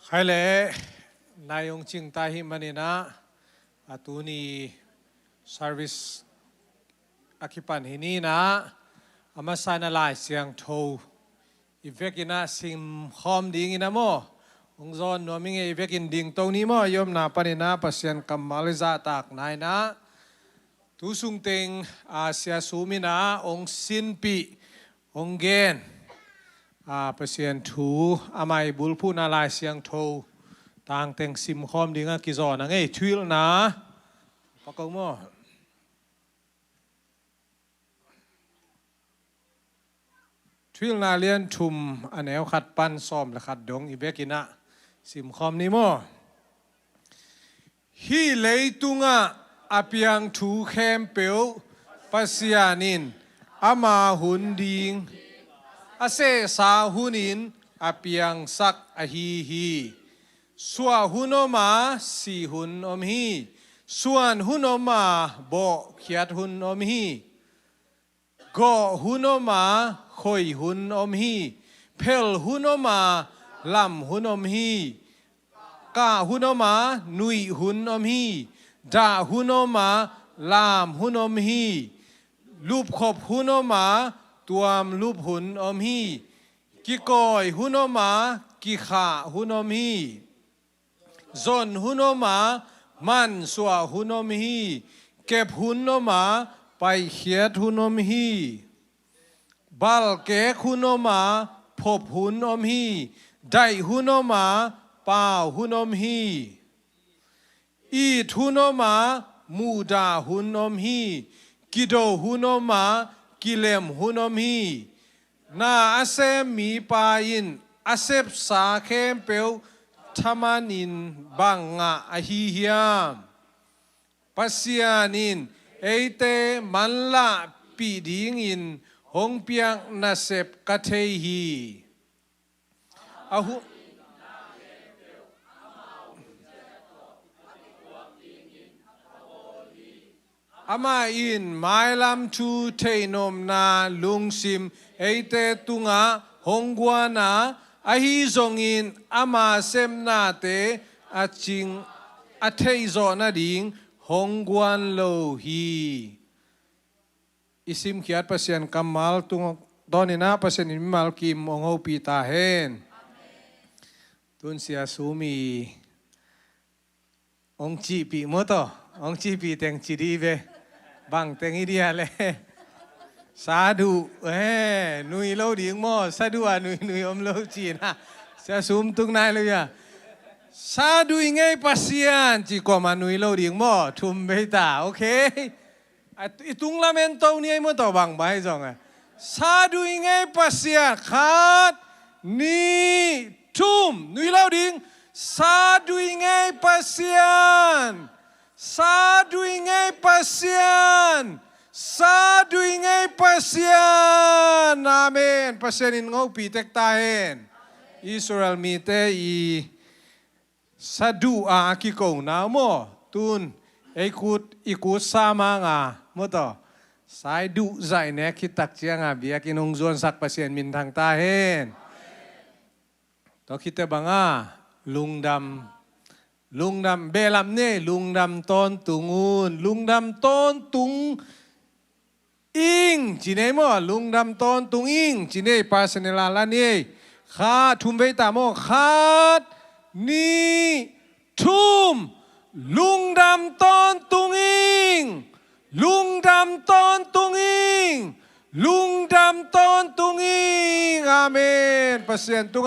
ใครเลยนายองจิงตาหิมันนะอาตุนีเซอร์วิสอาคิปันหินีนะอามาสานลายเสียงโทอีเวกินะสิมคอมดิ่งนะโมองค์จอนนัวมิงอีเวกินดิ่งตรงนี้โมยมนาปนินะปัสยันกัมมาลิซาตากนายนะทุสุงเต็งอาเซียสูมินะองสินปีองเกนปัสยันทูอาไม่บุลพูนาลายเสียงโทต่างเต็งสิมคอมดิ่งกิจอนังทวิลนะปะกงโมทวิลนาเลียนทุมอันแนวขัดปั้นซ้อมและขัดดงอีเบกินะสิมคอมนี้โมฮีเลยตุงะอาเปียงทูเข้มเปียวปัสยานินอามาหุนดิงอาเซสาหุนินอาเปียงสักอฮีฮีส่วนหุนอมาสีหุนอมฮีส่วนหุนอมาบ่เขียดหุนอมฮีก็หุนอมาคอยหุนอมฮีเพลหุนอมาลำหุนอมฮีกาหุนอมานุยหุนอมฮีดาหุนอมาลามหุนอมฮีลูบขบหุนอมาตัวมลูบหุนอมฮีกิกอยหุนอมากิขาหุนอมฮีซอนหุนอมามันสวหุนอมฮีเก็บหุนอมาไปเขียดหุนอมฮีบัลเกหุนอมาพบหุนอมฮีได้หุนอมาป่าหุนอมฮีอีทุนอมามูดาหุนอมฮีกิโดหุนอมากิเลมหุนอมฮีนาอาเซมีปายินอาเซบสาเข้มเปียวธรรมานินบังงะอหิเฮียมปัสยานินเอเตมันละปีดิงินหงเปียงนาเซบกะเทฮีอาหุอามาอินไมลัมทูเทนมนาลุงซิมเอเตตุงะหงกวานาอาฮิซงอินอามาเซมนาเตอาจิงอาเทยโซนาดิงหงกวนโลฮีอิซิมขียดปัสยันกัมมัลตุงตอนนี้นะปัสยันอิมัลกิมองโอปีตาเฮนตุนเสียสูมีองจีปีมโตองจีปีเต็งจีดีเวบังเต็งอีเดียเลยสาธุนุยโลดิงโมสาธุนุยอมโลจีนะเสียสูมตุงนายเลยอะสาธุยังไงปัสยันจีกว่ามานุยโลดิงโมทุมเบตาโอเคตุงลาเมนโตนี่ไอ้มโตบังไปจงอะสาธุยังไงปัสยันขาดนี่ทุมนุยโลดิงสาธุยังไงปัสยันสาธุยังไงปัสยันสาธุยังไงปัสยันอาเมนปัสยันอินงอปีเตกตาเฮนอิสราเอลมีเตอีสาธุอาคิโกนาโมตุนอีกุดสามางามโตสายดุใจเนี่ยคิดตักเจียงเบียกินองจวนสักปัสยันมินทางตาเฮนต่อคิดแต่บังลุงดำเบลัมเน่ลุงดำต้นตุงูนลุงดำต้นตุงอิงจีเน่โมลุงดำต้นตุงอิงจีเน่ปาสเนลาลานี่ขาทุมเบตาโมขาดนี่ทุมลุงดำต้นตุงอิงลุงดำต้นตุงอิงลุงดำต้นตุงอิงอาเมนปัสยันตุง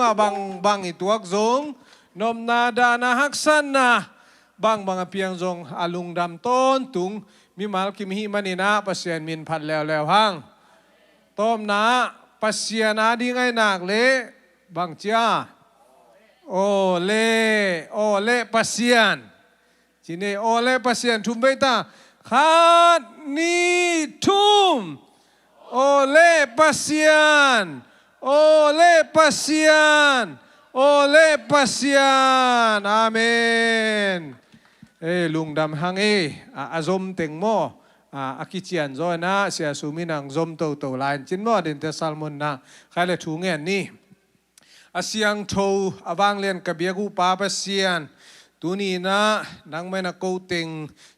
บังอิตัวกซงนมนาดานาฮักสันนะบางเพียงจงอาลุงดำต้นตุงมีมาลกิมหิมันินะปัสยันมินพัดแล้วหังต้มนาปัสยันอาดีไงนักเละบางจ้าโอเล่ปัสยันจีเนโอเล่ปัสยันทุมเบตาขาดนี่ทุมโอเล่ปัสยันโอเล่ปัสยันโอเล่ปัสยันอาเมนลุงดำฮังอาซมเต็งโมอากิเจียนโซนะเสียสูมินังซมโตลายจินโมเดนเตซัลมอนนะใครเลยถูเงี้ยนี่ อาเซียงโทอาวางเลียนกับเบียกูปาปเซียนตัวนี้นะนังไม่นักโกติง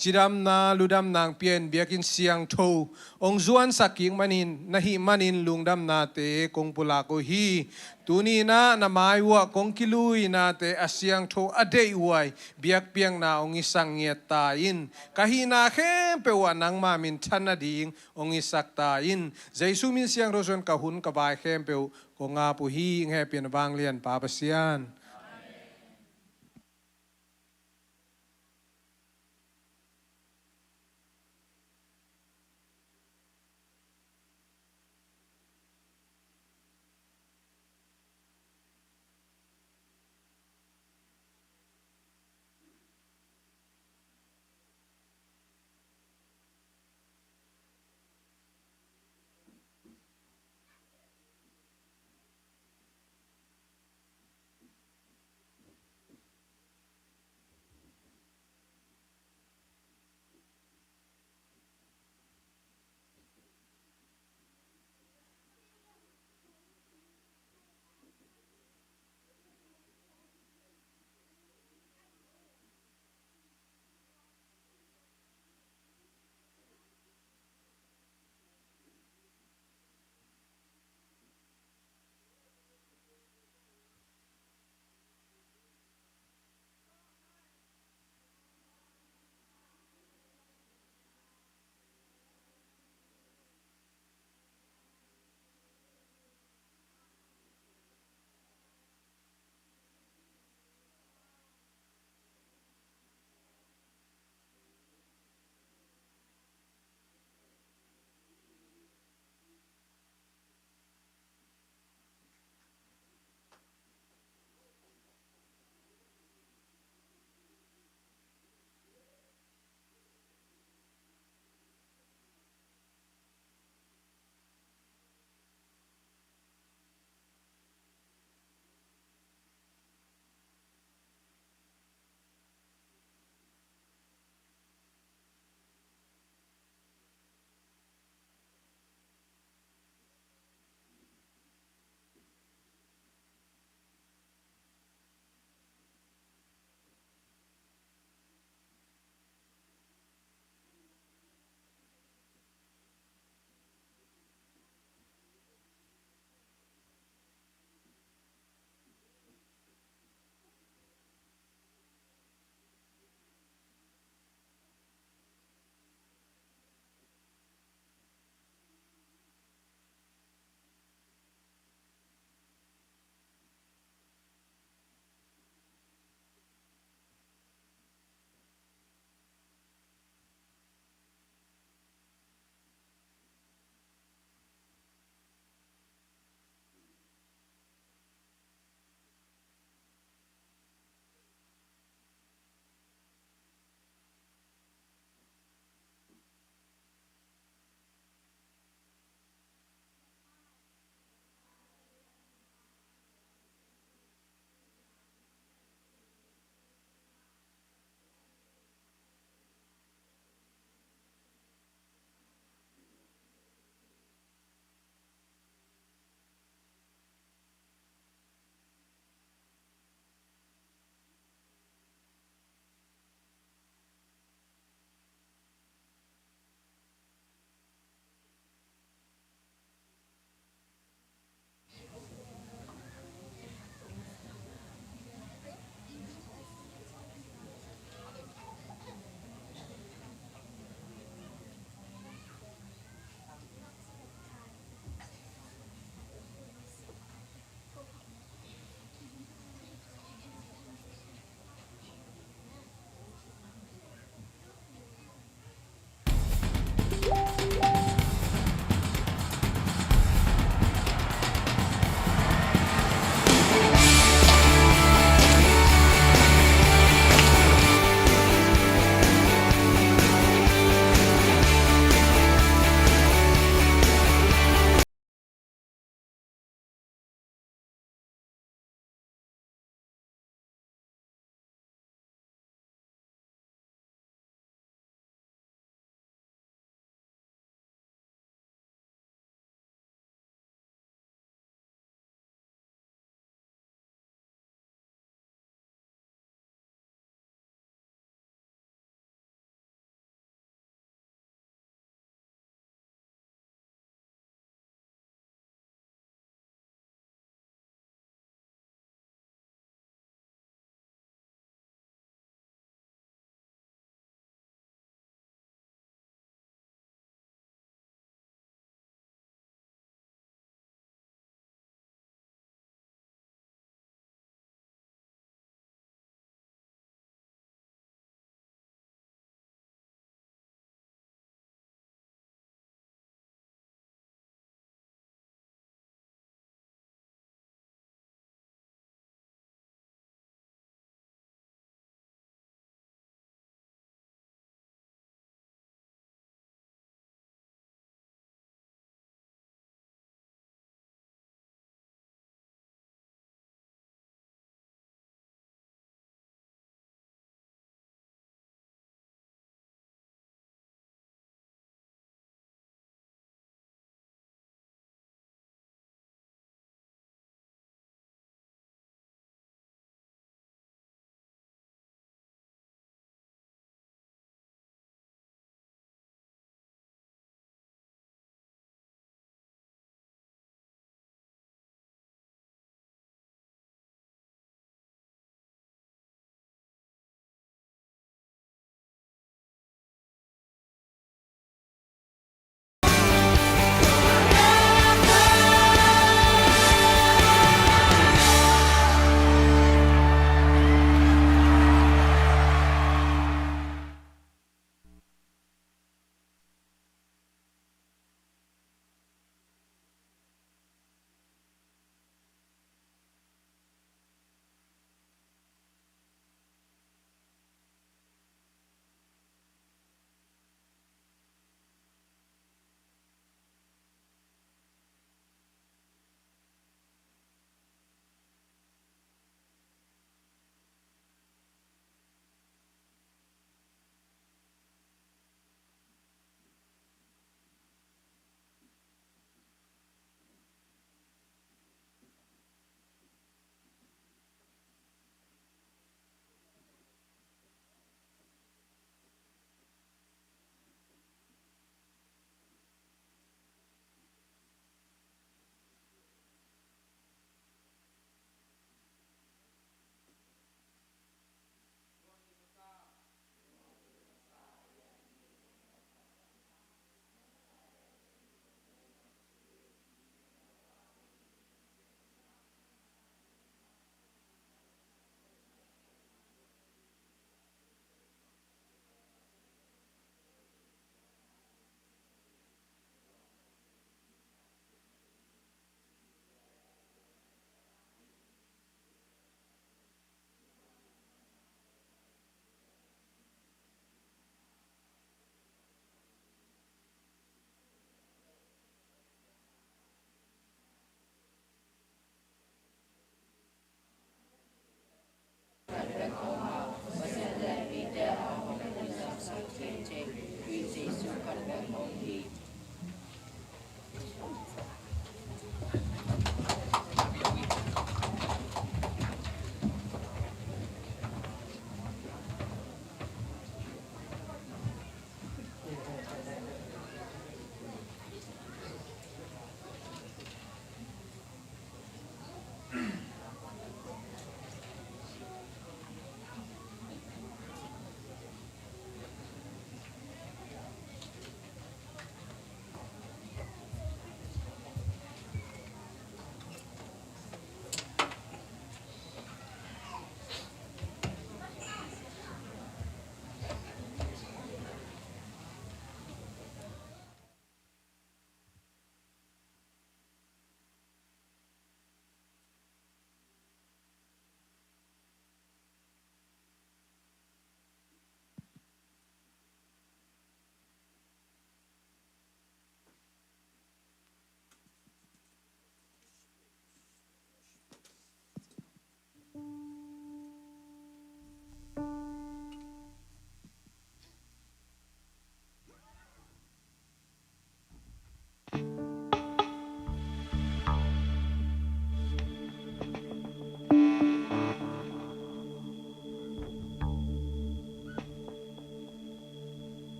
จิดำนาลุดำนางเปียนเบียกินเสียงโทองจวนสักกิ่งมันินนะฮิมันินลุงดำนาเตกงปุลาโกฮีตัวนี้นะนามายวัวกงกิลุยนาเตอาเซียงโทอเดย์ไว้เบียกเปียงนาองอิสังเงียตาอินกะฮีนาเข้มเปวานังมามินชันนาดิงองอิสักตาอินใจสุมินเสียงโรจนกะหุนกะบายเข้มเปวกงอาปุฮีงเฮเปียนบางเลียนปาปเซียน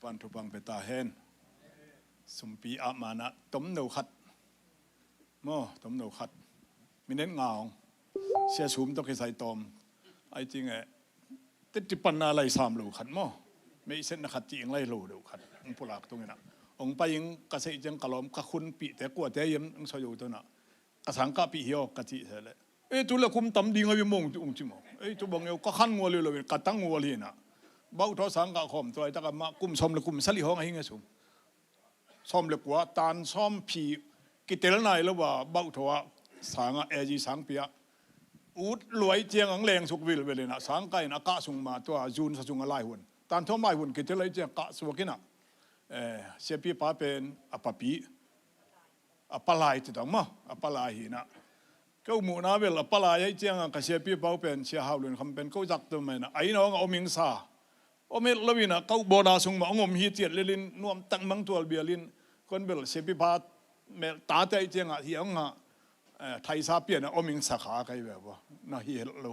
ปันทุบังเปตาเฮนสมปีอามานะต้มเนื้อขัดม้อต้มเนื้อขัดมีเน้นเงาเสียสูมต้องใส่ตอมไอ้จริงติดปันอะไรสามโลขัดม้อไม่เส้นขัดจริงไรโลเดียวขัดองค์พลากตรงนี้นะองค์ไปยังกษตรจังกะลอมกะคุณปีแต่กว่าแต่ยังองค์ชอยู่ตัวน่ะกสังกะปีเหียวกะจิเสเลยจุลคุมตำดีงอยมงองค์จิมจุบังเอวก็ขันงัวเลยเลยกะตั้งงัวเลยนะเบ้าทอสังกะขอมตัวไอ้ตะกะมากุมซอมเลยกุมสลิห้องไอ้เงี้ยสูมซอมเลยกว่าตานซ้อมผีกิเตลนายแล้วว่าเบ้าทอสังเอจีสังเปียอุดรวยเจียงอังแรงสุกวิลเวเลยนะสังไก่นะกะสุงมาตัวจูนสุงอะไรหุ่นตานท้องใบหุ่นกิเตลเจียงกะสวกินะเสียปีป้าเป็นอปปีอปลายติดต่อมาอปลายหินะก็หมู่นาเวลอปลายไอ้เจียงกับเสียปีป้าเป็นเสียหาวลุนคำเป็นเขาจักตัวมันนะไอ้น้องเอามิงซาโอเมลวินะเขาโบราณสงมาองมฮีเจียลินนวมตั้งมังตัวเบียลินคนเบลเสียปีป้าเมลตาใจเจียงอ่ะเฮียงอ่ะไทยซาเปียนะอมิงสาขาใครแบบว่าน่าเฮียเรา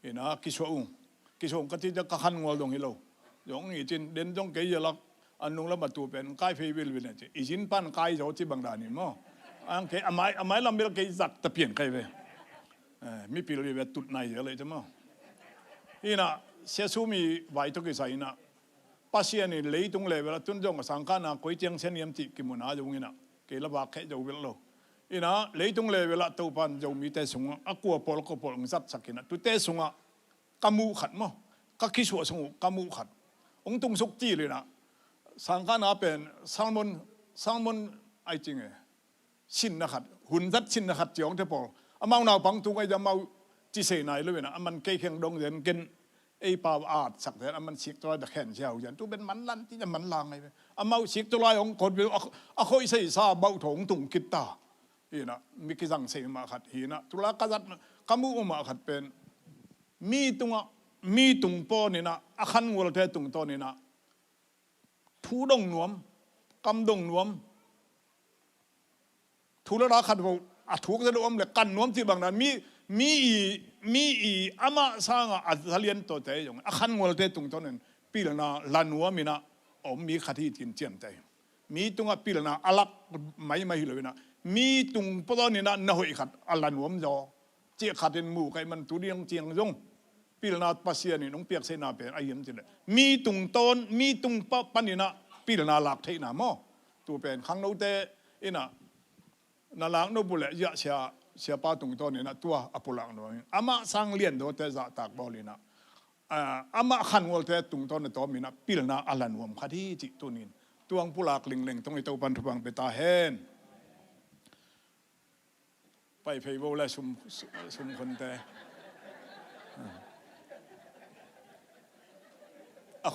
เห็นนะกิชวงก็ที่จะกขันงัวตรงนี้เราอย่างนี้จินเด่นจงเกยลักอันนู้นแล้วมาตัวเป็นกายเฟวิลวินเนี่ยอีจินปันกายจะที่บางดานี่มั้งอันเคอไม้ลำเบลเกยจักตะเปลี่ยนใครไปมีปีเลยแบบตุดในเยอะเลยจ้ะมั้งนี่นะเสียสูมีไว้ทุกสิ่งนะปัสเซียนี่เลยตรงเลยเวลาตุนจงสังฆานะคุยเจียงเช่นยมติกิมุนาจงนี่นะเกลบากแค่จะเวลโลนี่นะเลยตรงเลยเวลาตัวปันจะมีแต่สงฆ์อักวัวปอลก็ปอลงสัตสักกินะตัวแต่สงฆ์กามูขัดมั้งก็คิดว่าสงฆ์กามูขัดองตรงสุกจีเลยนะสังฆานาเป็นสังมนไอจริงชินนะครับหุ่นรัดชินนะครับเจียงเทปอลอามาหนาวปังตุงไอจะมาจีเสนายเลยนะมันเกยเข่งดงเดินกินไอปาวอาดสักแต่มันสิกตัวตะแขนเชียวอย่างตัวเป็นมันลันที่จะมันลางไงอามาสิกตัวลายของคนเป็นอะคอยใส่ซาเบาถงตุงกิตตาฮีนะมีกิจังเสมาขัดฮีนะตุลากษัตริย์กามูมาขัดเป็นมีตุงปอนี่นะอาคันวัวเทตุงตอนี่นะทูดงนวมกำดงนวมทูละราขัดว่าถูกจะนวมเลยกันนวมที่บางนั้นมีอามาสร้างอัศเลียนตัวใจอย่างอาคันวัวเทตุงตอนนั้นปีละนาลานวมีนะมีขัดที่จินเจียนใจมีตุงปีละนาอลักไม่เลยนะมีตุงปอนี่นะน่าหอยขัดอลานวมจอเจียขัดเป็นหมู่ใครมันตุเรียงเจียงจงปีละนาปัสเซียนี่น้องเปียกเสนาเป็นไอ้ยังจีเลยมีตุงต้นมีตุงปันนี่นะปีละนาหลักเทนะมั้งตัวเป็นข้างโน้ตเตอินะนาหลังโน้ตบุเล่ยะเสียป้าตุงต้นนี่นะตัวอปุลังโน้อามาสังเลียนโดเตจะตากบอลินะอามาขันวัลเตตุงต้นในตัวมีนะปีละนาอัลลันวมคดีจิตัวนี้ตัวงปุลักเล็งๆต้องไอตัวปันทุบังเปตาเฮนไปเพย์โวและชุมคนแต่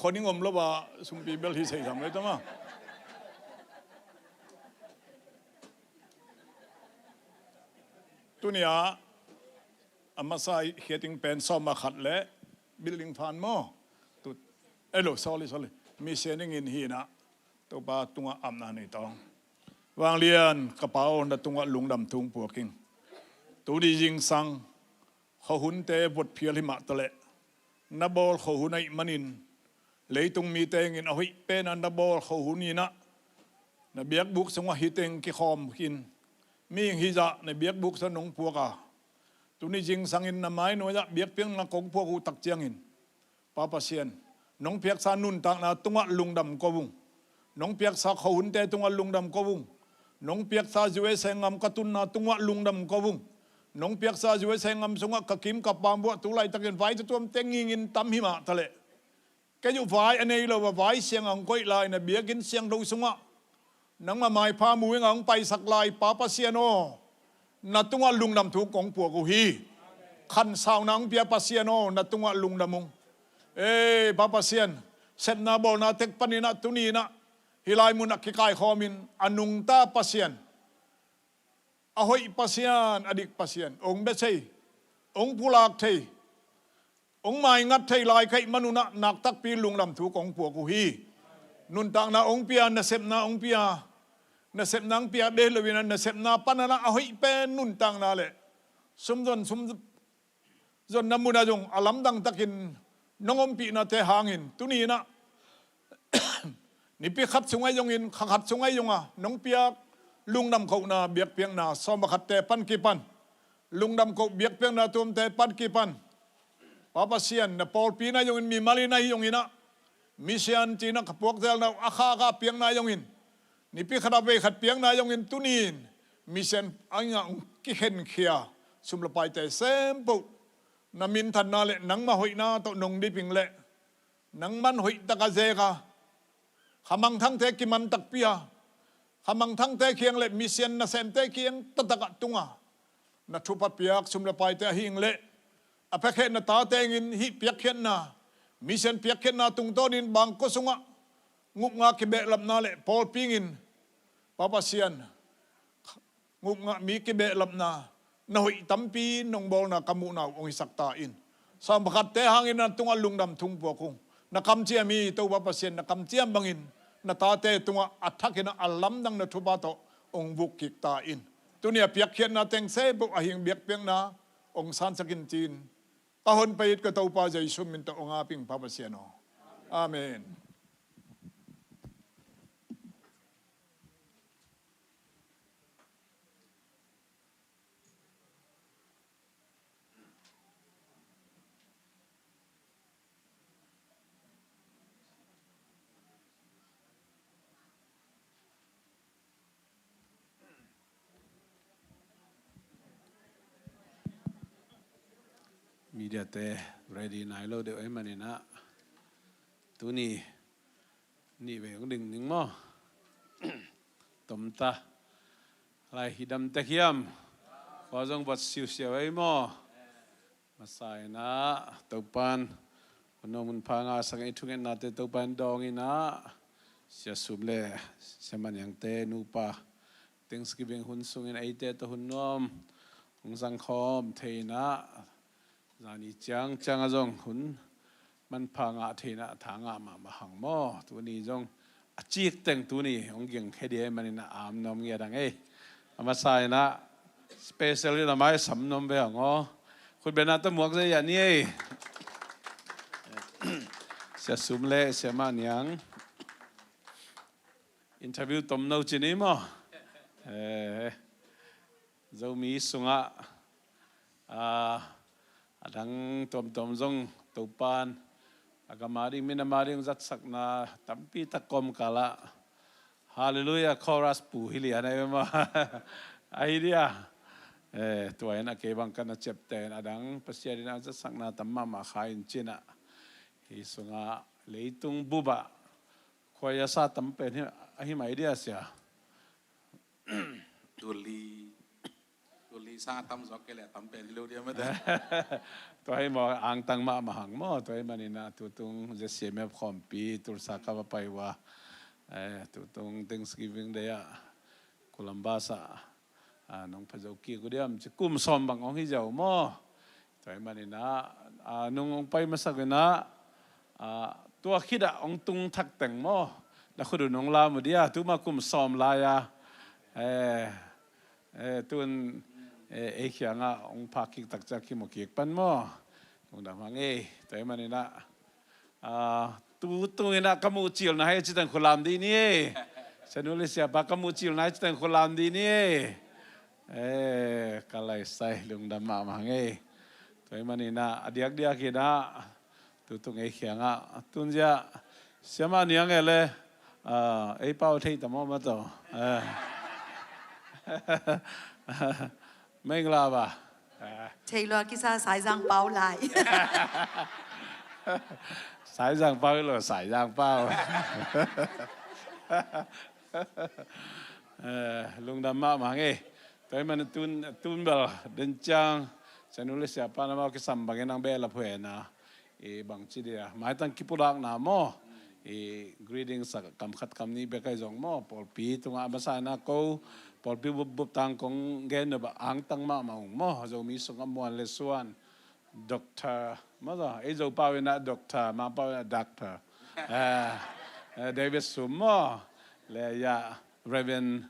คนนี้งมแล้วว่าสุมปีเบลที่ใส่ทำเลยตั้งมั้งตัวนี้อามาใส่เขียติงเป็นซ้อมมาขัดและบิลลิงฟานมั้งตัวsorry มีเสียงเงินหีนะตัวป้าตัวอับนาในตองวางเรียนกระเป๋าหน้าตัวลุงดำทุงปัวกิงตัวดียิงสังเขาหุ่นเตะบทเพียริมะตะเละนับบอลเขาหุ่นไอมันินเลยตรงมีเตงินเอาไว้เป็นอันดับบอลเขาหุ่นนี่นะในเบียกบุกสงฆ์ฮิตเตงกิคอมกินมีอย่างฮิจะในเบียกบุกสนองพวกตัวนี้จริงสังอินน้ำไม้น้อยละเบียกเพียงนักของพวกกูตักเจียงอินป้าปะเซียนน้องเพียกสานุนตักนาตัวลุงดำกวุงน้องเพียกสาเขาหุ่นเตตัวลุงดำกวุงน้องเพียกสาจุเอเซงามกตุนนาตัวลุงดำกวุงน้องเปียกซาจุเอเซงามสงะกะกิมกับปามบัวตุไลตะเกินไฟตัวมเต็งงินตั้มหิมะทะเลแกอยู่ไฟอันนี้เราว่าไฟเสียงอังก้อยลายนะเบียกินเสียงดูสงะนังมาหมายพามูงอังไปสักลายป้าปะเซียโนนัดตัวลุงดำถูกของปัวกูฮีขันสาวนังเปียปะเซียโนนัดตัวลุงดำมุงป้าปะเซียนเซนนาบอลนาเทกปนินะตุนีนะฮิลายมุนักกิกายคอมินอนุงตาปะเซียนahoy pasien adik pasien ong besei ong pulak thei ong mai ngat thei lai khai manuna nak tak pi lunglam thu kong pu ku hi nun tak na ong pia na sep na ong pia na sep nang pia de lewina na sep na panana ahoy pe nun tang na le sum zon namuna jong alam dang takin nongom pi na te hangin tuni na ni pi khat sungai yong in khat sungai yong a nong piak lung nam ko na biak piang na som khat te pan ki pan lung nam ko biak piang na tum te pan ki pan papa sian na Paul pi na yong in mi mali na yong ina mi sian ti na kapok tel na akha ka piang na yong in ni pi khada be khat piang na yong in tunin mi sian anga ki hen khia sum la pai te sempo na min than na le nang ma hoi na to nong di ping le nang man hoi ta ka ze ka khamang thang te ki man tak pia khamang thang te khiang le mi sian na sem te khiang ta ta tunga na thu pat piak sum la pai te hing le apek he na ta te ngin hi piak khen na mi sian piak khen na tung tonin bang ko sunga nguk nga ki be lam na le Paul pingin papa sian nguk nga mi ki be lam na hoi tampi nong bol na kamu na ong sakta in sam khat te hangin na tunga lungdam thung po kung na kam chia mi to papa sian na kam chia bangin na ta te tunga athakina alam dang na thuba to ong buk kik ta in tunia piak khian na teng se bu ahing biak piang na ong san sakin tin kahon pait ka to pa jaisu min to ong aping papa sian no amen media te ready nai lo de ai manina tu ni về cũng đừng những mo tôm ta lại hidam te hiam có dòng vật siêu siêu ấy mo mà sai na tàu pan nó muốn phá ngã sang ấy thung na te tàu pan dong ina sia sum le sia man yang te nupa Thanksgiving hun sung in ấy te to hun nom hung sang khom thei na zani chang chang azong hun man phá ngã thei na thả ngã mà hang mo tu ni zong achik teng tu ni ong gyang khedi man na am nom nge dang ei ama sai na specially na mai sam nom be ngo khut be na ta muak zai ya ni ei sia sum le sia man yang interview tom no chini mo zo mi sunga adang tom zong topan agamari minamari zat sakna tampi takom kala hallelujah chorus pu hili anai ma idea tuai na ke bang kana chapter adang pasiari na zat sakna tamma ma khain china hi sunga leitung buba khoya sa tampe ni ahi mai dia sia Tuli sa tam zo ke le tampe ni lo dia ma da tuai mo ang tang ma hang mo tuai manina tutung ZCC khompi tur sa ka pai wa tutung Thanksgiving day Columbus nong phajau ki ko diam kum som bang ong hi jau mo tuai manina nong pai masagena tua khida ong tung thak teng mo da khudu nong la mu dia tu ma kum som la ya tun khianga ong phakik tak cha ki mo ki pan mo ong da mang tuai manina tu ina kamu chil na hai chitang khulam di ni sanuli siapa kamu chil na chitang khulam di ni kalai sai lung da ma mang tuai manina adiak dia kina tutung khianga tunja siama niang ele pao thei tamo ma to mấy la ba thầy lo cái sao xài giang bao lại xài giang bao là xài giang bao lung đam ma mà nghe tới mình tun bel đến trang saya nulis siapa nama kesambangin nang bela puena bang chi dia mai tang kipudak na mo greetings kam khat kam ni be kai jong mo por pi tunga basana ko por pi bub tang kong gen ba ang tang ma maung mo zo mi sung amon le suan doctor ma da e zo pa na doctor ma pa doctor David Suum mo le ya Reverend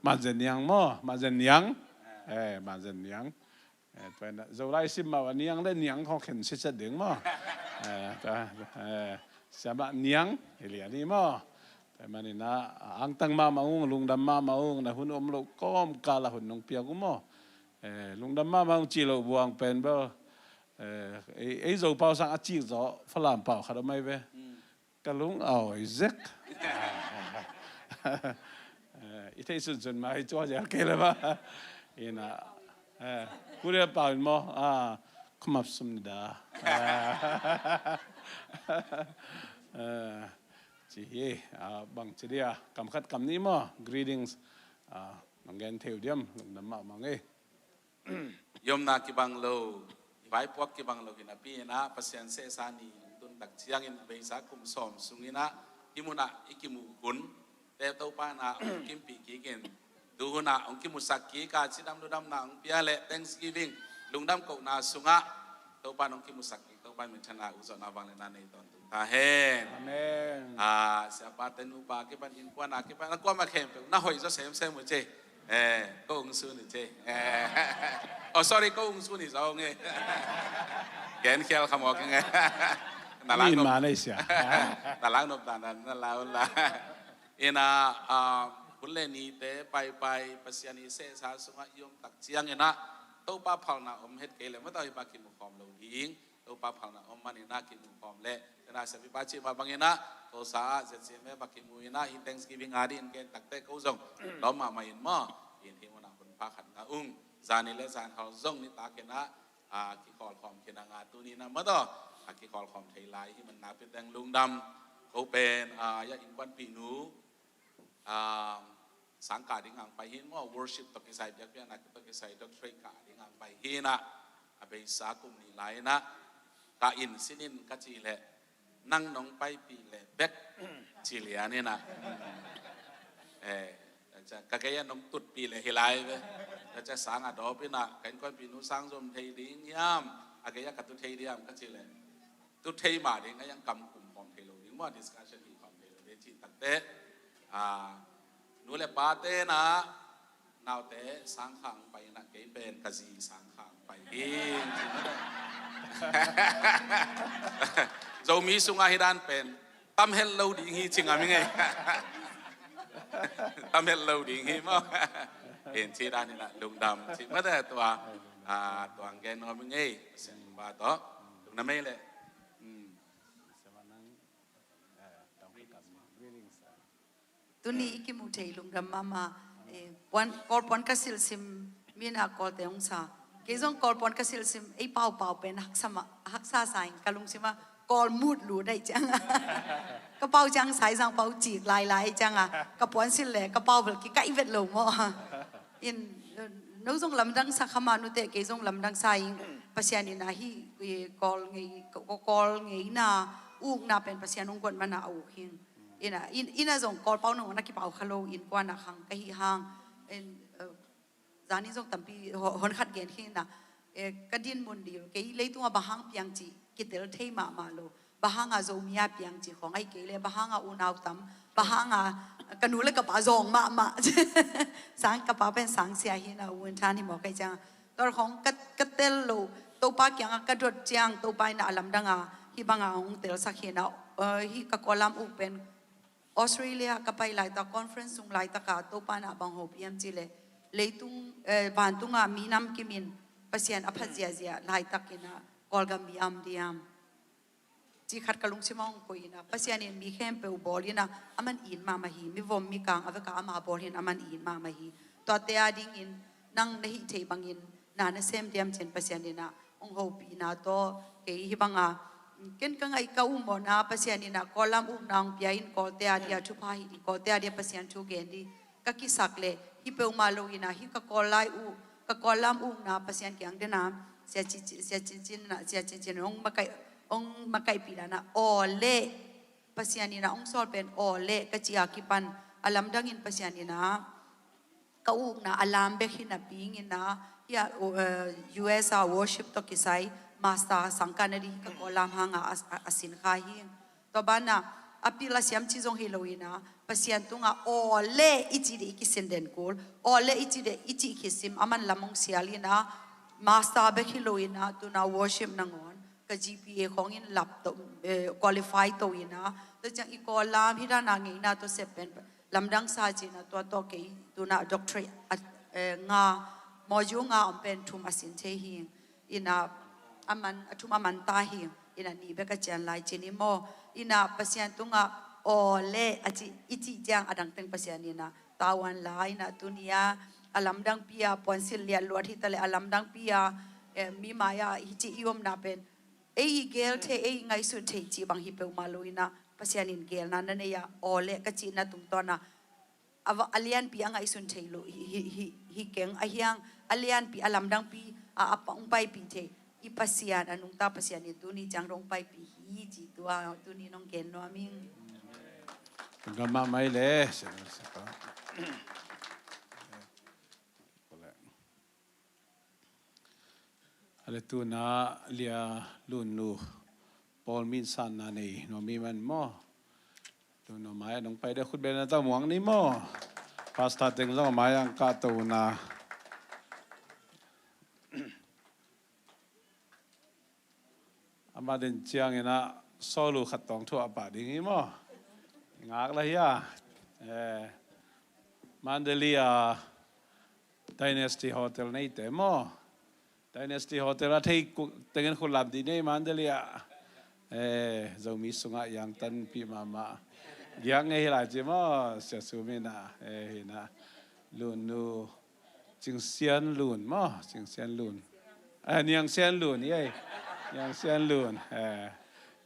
ma zen yang mo ma zen yang zo lai sim ma niang le niang kho khen se se ding mo siapa niang helia ni moแต่มันนี่นะอังตังมามาอุงลุงดำมาอุงนะหุ่นอมโลก้อมกาละหุ่นนงเปียกุโมลุงดำมาอุงจีโลบวงเป็นเบอไอ้โจเปาสังอาจีโจฝรั่งเปาขาดไม่เว้กะลุงเอาไอ้เซ็กอีเทสุนสุนมาไอ้จ้าจะเกล้บ้าอีน่ะกูเรียกเปล่าอีโมขมับสมนิดาจีบางทีเดียคำขัดคำนี้มั้ง greetings น้องแกนเที่ยวเดียมลุงดำมาบังยมนากิบังโลไว้พวกกิบังโลกินาปีนะพัศยันเสสานีตุนดักเชียงอินเบสาคุมสอมสุงินะกิมุนะอิกิมุกุนเตตัวป้านะกิมปีกิเกนดูหุนะองกิมุสักกีกาชิดำดูดำนะองเปียเล่ Thanksgiving ลุงดำกนาสุงะตัวป้าองกิมุสักกีตัวป้ามิชนะอุศนาบังเลนาในตอนตุตาเฮนsiapa tenu ba ke ban in kwa na ke ban kwa ma khem pe na hoi zo sem sem mo che ko ung su ni che oh sorry ko ung su ni zo nge gen khel kham ok nge na lang no Malaysia na lang no ta na la ina kun le ni te pai pasiani se sa su nga yom tak chiang ina to pa phal na om het ke le ma ta pa ki mu khom lo ding to pa phal na om mani na ki mu khom le na sa bibachi ma bangena to sa ZCC me bakimuina in Thanksgiving adi in ken takte ko zong lo ma in mo in himona kun pa khat na zani le zan hal zong ni ta kena ki khol khom kena nga tu ni na ma do ki khol khom thai lai hi man na pe tang lung dam ko pen ya in kwan pi nu sang ka ding ang pai hin mo worship to ki sai yak pya na to ki sai dok threi ka ding ang pai hi na abe sa kum ni lai na ka in sinin ka chi leนั่งน้องไปปีเล่เบ็กชิลีอันนี้นะจะกะเกยน้องตุดปีเล่ฮิไลเว้จะสางอดอปีน่ะกันก้อนปีนู้สางสมเทียดิ้งยามอะเกยกัตุเทียดิ้งก็ชิลีตุเทียมาดิ้งก็ยังกำกลุ่มของเทโลดิ้งว่าดิสคัชชันที่ของเทโลเดจิตักเตนู้เล่ปาเตนะนาวเตสางขังไปนะเกยเป็นกะซีสางขังไปดิ้งเรามีสุงาฮิดานเป็นตั้มเฮลโลดิ้งฮีจริงอ่ะมิไงตั้มเฮลโลดิ้งฮีมั้งเห็นที่ด้านนี่แหละลุงดำที่เมื่อแต่ตัวแกนอนมิไงเสียงบาต่อลุงน้ำไม่เลยตัวนี้อีกมุทัยลุงดำมาวันกอลปอนกัสซิลซิมมีนากอลเตองซาเกี่ยงกอลปอนกัสซิลซิมไอ้เป่าเป็นฮักซาสายกะลุงซิมากอลมูดหลูได้จังกระเป๋าจังสายจังเป๋าจีกลายจังกระป๋อนสิแหละกระเป๋าแบบกี่ไก่เวทลงมั้งอินนู้จงลำดังสักขมานุเตะเกี่ยงลำดังสายภาษานี่นะฮีกอลไงน่ะอุกน่ะเป็นภาษานุ่งกวนมันน่ะอุกหินอิน่ะจงกอลเป๋าหนึ่งนักกี่เป๋าคาโลอินกว่าน่ะขังกะฮีหางจานี่จงตั้มปีหอนขัดเกณฑ์หินน่ะกระดินมุนเดียวเกี่ยเลยตัวบ้าหังเปียงจีกิเตลเทมาโลบ้าหางาโซมียาเปียงจีของไอ้เกลบ้าหางาอุณาวตัมบ้าหางากระนูเลยกระป๋าซองมาสังกระป๋าเป็นสังเสียหินาวันทานี่หมอไก่จังตัวของกระเตลโลตัวปากยังกระโดดจังตัวไปน่ะลำดังฮิบังของเตลสักเห็นฮิกะกอลัมอุเป็นออสเตรเลียกับไปหลายตาคอนเฟรนซ์สุงหลายตาค่ะตัวไปน่ะบางโฮพีเอ็มจีเลยตุงบ้านตุงมีน้ำกิมินภาษาอภัสยาเสียหลายตากินะกอลกัมบิอัมดิอัมจีขัดกะลุงชิมองคุยนะภาษาเนี่ยมีแค่เปลบอลนะอามันอินมาฮีมีวอมมีกังเอาไว้กับอามาบอลอามันอินมาฮีตัวเตียดิ้งอินนั่งในหิเทบังอินนานเซมเดียมเช่นภาษาเนี่ยนะองโฮปีนะตัวเกี่ยฮิบังเกินกังไอเก้าอุโมนะภาษาเนี่ยนะกอลัมอุนางเปียอินกอเตียเดียชุพาฮิกอเตียเดียภาษาชูเกนดีก็คิดสักเลยฮิเปลมาโลอินะฮิกะกอลไลอุกะกอลัมอุนะภาษาเกี่ยงเดนะเสียจินองมาไก่ปีละนะโอเล่ภาษานี่นะองสอดเป็นโอเล่กะจีอากิปันอลัมดังอินภาษานี่นะกะอุกนะอลัมเบขินะปิงอินะยาUS worship ตอกิไซมาสตาสังกันาดีกะกอลัมหางอาสินคาฮิตัวบ้านนะอภิลาเซียมจิจงฮิโลอินะภาษาตุงะโอเล่อิจิเดอิกิเซนเดนกูลโอเล่อิจิเดอิจิคิซิมอามันละมงเสียลีนะมาสตาเบขิโลอินะตุนา worship นางอนก กับ GPA ของอินหลับตัวqualify ตัวอินนะตัวจังอีกอลามฮิดานางอินนะตัวเสพเป็นลำดังซาจีนะตัวเกยตัวน่ะ doctorate งาโมจูงาอมเป็นทุมอสินเทหิงอินะอามันทุมอามันตาหิงอินะนี่เบกเจนไลจีนิโมอินะปัสยานตุงะโอเล่อจิอิจิจังอดังเต็งปัสยานินะตาวันไลนะตุนียอาลัมดังพิยาปอนซิลเลียลวดฮิตเลอาลัมดังพิยามีมายาฮิจิอิวมนาเป็นเกลเทไงสุดเทจีบางฮิเปอุมาลุยนะปัสยานินเกลนั้นนั่นเองโอเล่กจินะตุงตอนะอเลียนปีไงสุดเทลุฮิเก่งไอเฮียงอเลียนปีอาลัมดังปีอาปองไปปีเทอีปัสยานอนุงตาปัสยานิตุนีจังรงไปปีฮีจีตัวตุนีน้องเกลนัวมิงGama mai le ale tu na lia lunu Paul min san na nei no mi man mo tu no mai nong pai de khut ben na ta muang ni mo pasta teng zo mai ang ka tu na ama den chiang ina solu khat tong thu apa ding ni mo ngak lah ya Mandalia Dynasty Hotel nei te mo Dynasty Hotel a thei tengen khulam di nei Mandalia zo mi sunga yang tan pi mama yang ngai la ji mo sia sumina hina lun nu jing sian lun mo jing sian lun niang sian lun ye yang sian lun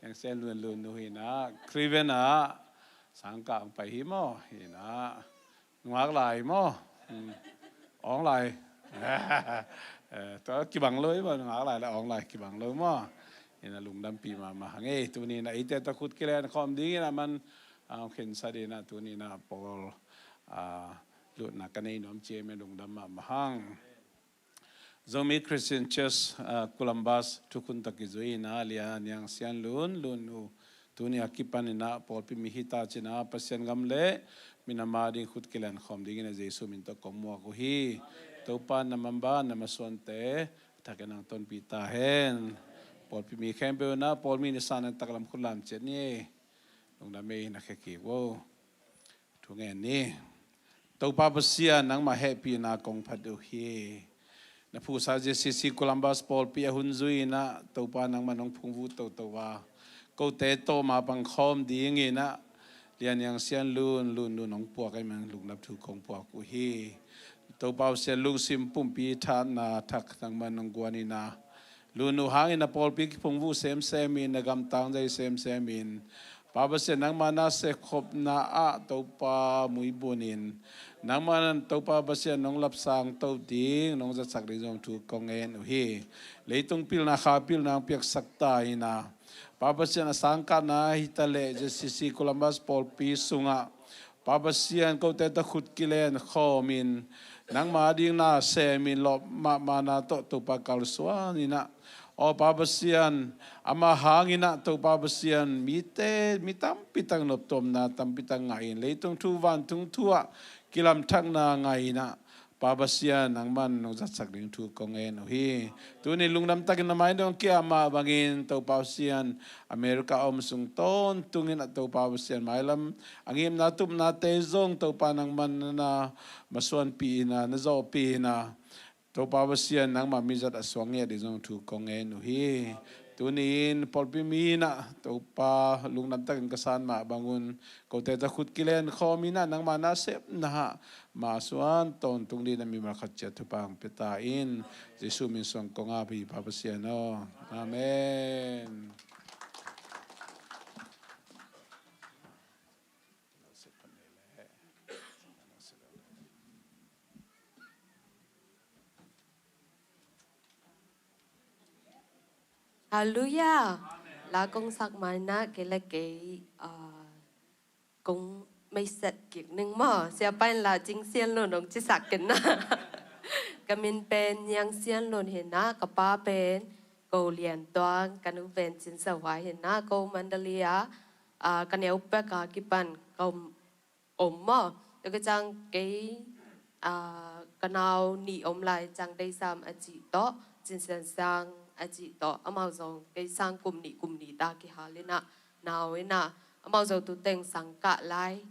yang sian lun lun nu hina krivena sang kaไปหิมอหินะงวกหลายมออ๋องหลายตัวกี่บังเลยบ่งวกหลายแล้วอ๋องหลายกี่บังเลยมอหินะลุงดำปีมาเงี้ยตัวนี้นะไอเตตะคุดกิเลนคอมดีนะมันเข็นซะดีนะตัวนี้นะปอลหลุดนักกันในน้อมเจมลุงดำมาหังZomi Christian Church Columbus ทุกคนตะกิจุยนะเลียนยังเสียนลุนนูตัวนี้คิดปันนะพอพิมิหิตาจินะปัสยันกำเล่มินามาดิ้งขุดกิเลนขอมดิ้งนะเจสุมินตะกมัวกุฮีตัวปานน้ำมันบ้านน้ำมันส่วนเตะถ้ากันนั่งต้นปีตาเห็นพอพิมิแคมเปญนะพอมีนิสานันตะกลำขุดลำเจ็ดนี่ลงน้ำเมย์นักเกี่ยวทุกแง่นี้ตัวป้าปัสยันนั่งมาแฮปปี้นะกงพัดดูฮีนะผู้สาว ZCC Columbus พอปีหุ่นจุยนะตัวป้านั่งมาน้องพงวุฒิตัวว่าก็เตะโตมาบังคอมดีอย่างงี้นะเรียนอย่างเสียนลุนน้องปวกไอ้มันลุงนับถือของปวกกูฮีตัวเบาเสียนลุงซิมปุ่มปีทานนาทักทั้งมันน้องกวนี่นะลุนนูหางอินะพอลปีกพงวูเซมมินนะกำตังใจเซมมินป้าเสียนนังมานาเสกขบนาอะตัวป้ามุยบุนินนังมานันตัวป้าเสียนน้องรับสั่งตัวดิ้งน้องจะสักได้จงถูกกองเงินโอฮีเลยตรงพิลนาคาพิลนางเปียกสักตายนะPapasian sangka na hitale ZCC Columbus Paul P sunga Papasian kau teta khut kilen khomin nang mading na semin lo mana to pakal swani na o Papasian ama hangina to Papasian mitam pitang noptom na tampitang ngain leitong tuwan tung tua kilam thang na ngaina Papasian ang man nung satsak ding tu kongen ohi tu ni lungnam takin na mai dong kiama bangin to Papasian Amerika sung ton tungin at to Papasian mailam angim natum na tezong to panang man na masuan pi na nazo pi na to Papasian nang mamizat aswangya di zong tu kongen ohi tu niin polpimina to pa lungnam takin kasan ma bangun ko teta khut kilen khomina nang manasep na masuan ton tung di na mi makatya tupang petain Jesu min song kongapi Papasiano amen Hallelujah. Là công sắc mai na cái là cái công mấy sạch kiệt nâng mò sẽ bay là chính xiên luôn đồng chỉ sạc cái na cái mình bên yang xiên luôn hiện na cái ba bên Golian toan cái nu bên chính sở hóa hiện na câu Mandalia cái nẻo bé cả cái bàn câu ôm mò cái trang cái nào nị ôm lại trang đây sam ở chỉ đó chính sang chỉ đó amao dòng cái sang cụm nị ta cái hà lên nào ấy amao dòng tu tên sang cả lại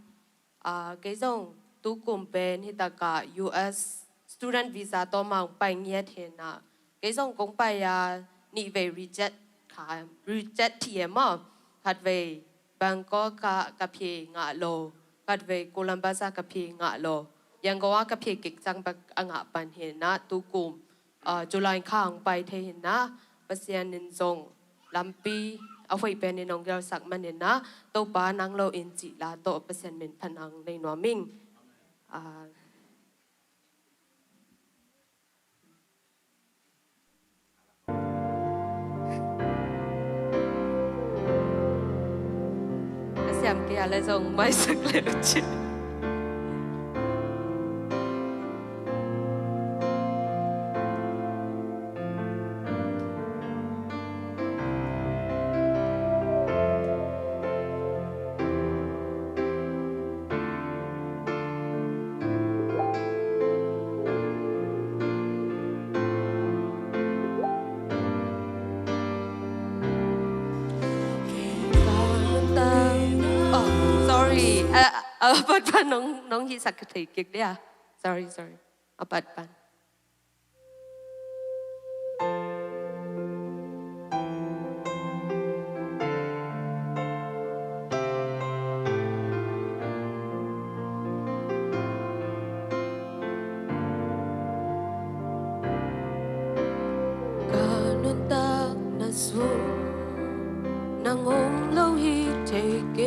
cái dòng tu cụm bên hiện tại cả US student visa to mang bay nhiệt hiện cái dòng cũng bay nị về reject thì mà hạt về Bangkok cà phê ngã lô hạt về Columbus cà phê ngã lôยังก็ว่ากับเพกิกจังบักอ่างปันเห็นนะตูกุมจุลัยข้างไปเทเห็นนะปัสยานินจงลำปีเอาไฟเป็นในน้องเกลสักมันเห็นนะตัวป้านังเราเอ็นจิลาโตปัสยานินพนังในนัวมิงปัสยามเกียร์เลยจงไม่สักเลยจิ ปัดปันน้องยีสักถีกิกเนี่ย sorry เอาปัดปันการนตานาสูนางองเล่าฮีเทเก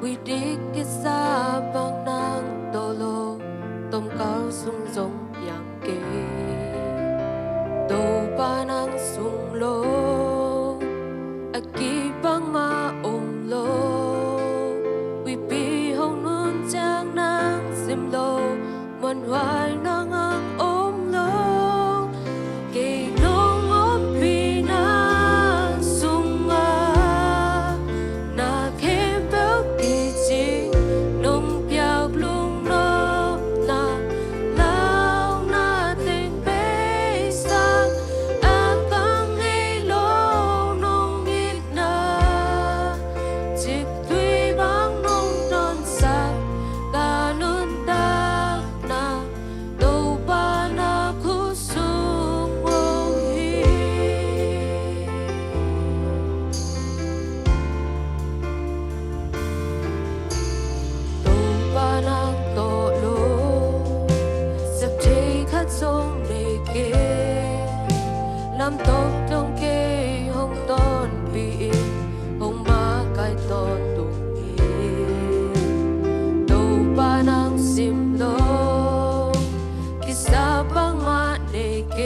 วิดิกษาบางนางโตโลต้มเกาสุงจงอย่างเกโตปานังสุงโลอากีบังมาอมโลวิปีหงนุนจางนางซิมโลมันวายนางอังอมโลเกนองอมปีนาสุงอานาเคเบลกีจีนงเปียกลุงโนนาลาวนาเต็งเปสังอากังไอโลนงยิดนาจิกตุยบังนงดอนสักกานุนตานาโตปานาคุสุงโอฮีโตปานังโตโลสับเทขัดทรงในเกลำตกตรงเกหงตอนปีหงมาไกลตอนตุงเอโตปานังซิมโลกิสาบังมาในเก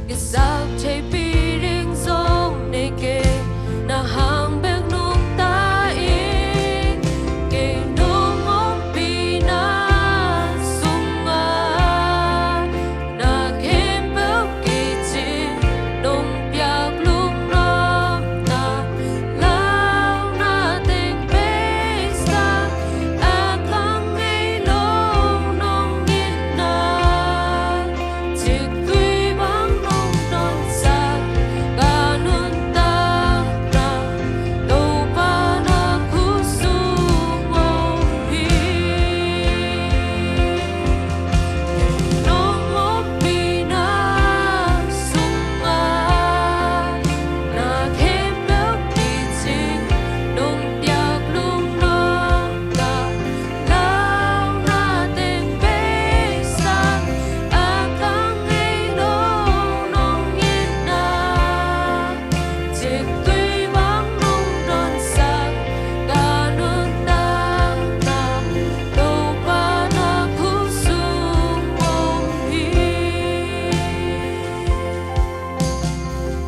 กิสาใช้ปีริงทรงในเกนาหางเบกนุ่งตาเองเกนุ่งอมปีนาสุงอานาเข้มเบลกีจีนงเปียกลุงนอนาลาวนาเต็งเปสังอาคังไอโลนงยิดนาจิกตุยบังนงดอนสักกานุนตานาโตปานาคุสุงโอฮีนงอมปีนาสุงอานาเข้มเบลกีจีนงเปียกลุงนอนาลาวนาเต็งเปสังอาคังไอโลนงยิดนาจิกตุยบังนงดอนสักกานุนตานาโตปานาคุสุงโอฮี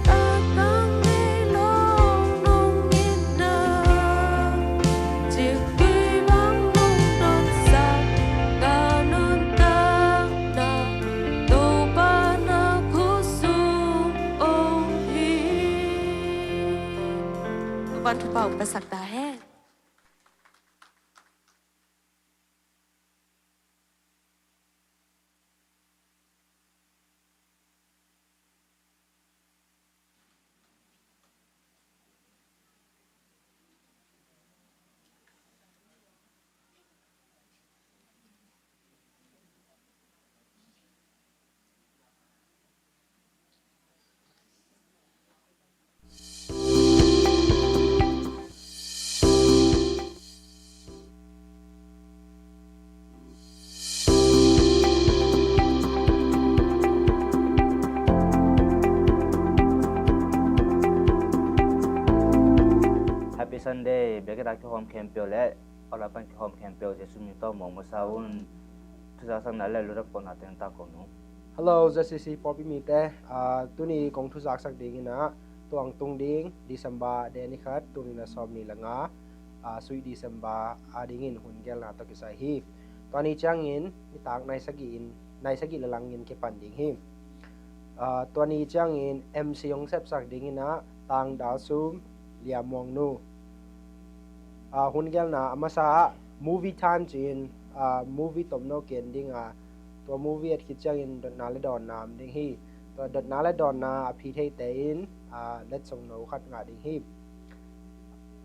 อาคังไอโลนงยิดนาจิกตุยบังนงดอนสักกานุนตานาโตปานาคุสุงโอฮีทุกวันทุกเป่าอุปสรรคตาแห้ง Sunday begera ki home camp le ora pan ki home camp je sumi to mo saun tusa sang na le lu rak pon ateng ta ko no Hello ZCC Popi Mite tuni kong thu sak sak ding na tuang tung ding December de ni khat tuni na som ni langa sui December adingin hun gel na to kisai hi tani changin ni tak nai sagi lalang in ke pan ding hi tani changin MC yong sep sak ding na tang dal Suum liam mong nu hun gel na amasa movie time chin movie tom no ken dingตัว movie อัดคิดจังอินดนาเลดอนนามดิงฮีตัวดนาเลดอนนาพีเทเตอินเล็ดส่งโนขัดงาดิงฮี